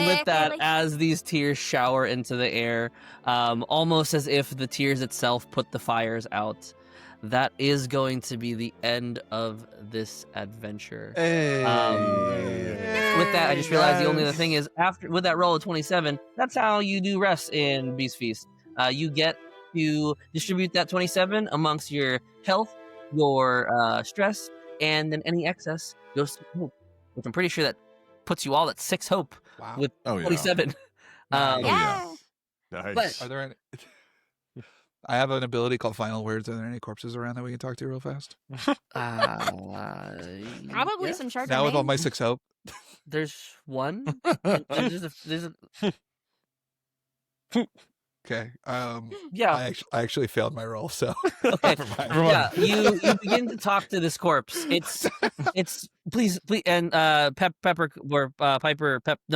with that, as these tears shower into the air, almost as if the tears itself put the fires out, that is going to be the end of this adventure. With that, I just realized the only other thing is, with that roll of 27, that's how you do rest in Beast Feast. You get to distribute that 27 amongst your health, your stress, and then any excess goes to hope, which I'm pretty sure that puts you all at 6 hope with 27. Yeah. Nice. But- Are there any? I have an ability called Final Words. Are there any corpses around that we can talk to real fast? Probably some Chardonnay. Now with all my 6 hope. There's one. And there's a Okay. yeah. I actually failed my roll, so Okay. never mind. Yeah, you begin to talk to this corpse. It's please, and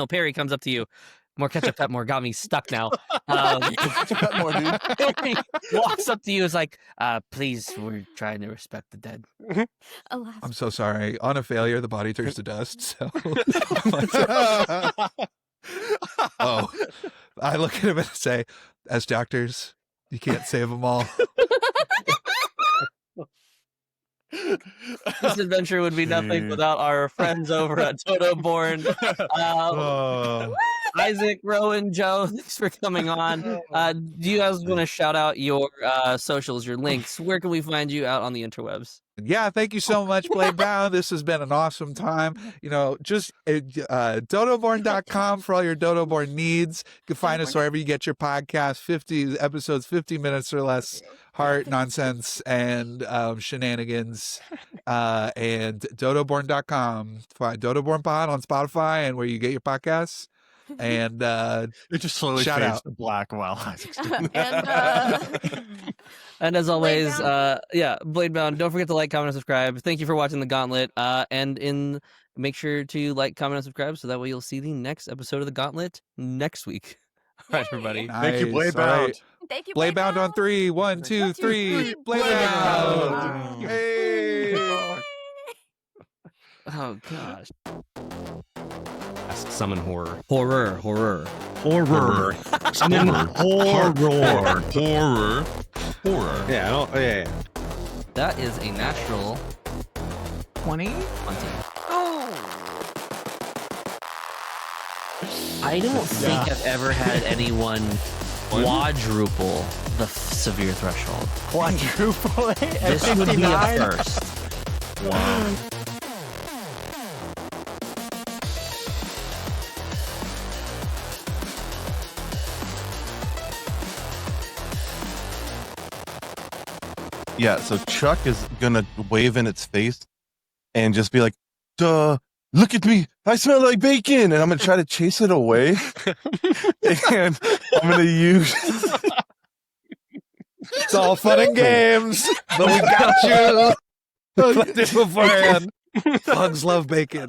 Perry comes up to you. More ketchup, pep more. Got me stuck now. Pep more, dude. Perry walks up to you. Is like, please, we're trying to respect the dead. Alas. I'm so sorry. On a failure, the body turns to dust. So, oh, I look at him and say, "As doctors, you can't save them all." This adventure would be nothing without our friends over at Dodoborne. Isaac, Rowan, Joe, thanks for coming on. Do you guys want to shout out your socials, your links? Where can we find you out on the interwebs? Yeah, thank you so much, BladeBound. This has been an awesome time. Just Dodoborne.com for all your Dodoborne needs. You can find us wherever you get your podcast. 50 episodes, 50 minutes or less, heart, nonsense, and shenanigans. And Dodoborne.com. Find Dodoborne Pod on Spotify and where you get your podcasts. And it just slowly shout fades out. to black while Isaac's doing And as always, BladeBound, don't forget to like, comment, and subscribe. Thank you for watching the Gauntlet. And make sure to like, comment, and subscribe so that way you'll see the next episode of the Gauntlet next week. All right, everybody. Thank you, Nice. BladeBound. All right. Thank you, BladeBound on 3. 1, 2, 3. BladeBound. Hey. Oh, gosh. Summon horror. Horror. Summon horror. Horror. Yeah, I don't. Yeah. That is a natural 20? 20. I don't think I've ever had anyone quadruple the severe threshold. Quadruple it? This would be a first. Wow. Yeah, so Chuck is gonna wave in its face and just be like, duh, look at me, I smell like bacon, and I'm gonna try to chase it away. And I'm gonna use It's all fun and games, but we got you. Let it beforehand. Bugs love bacon.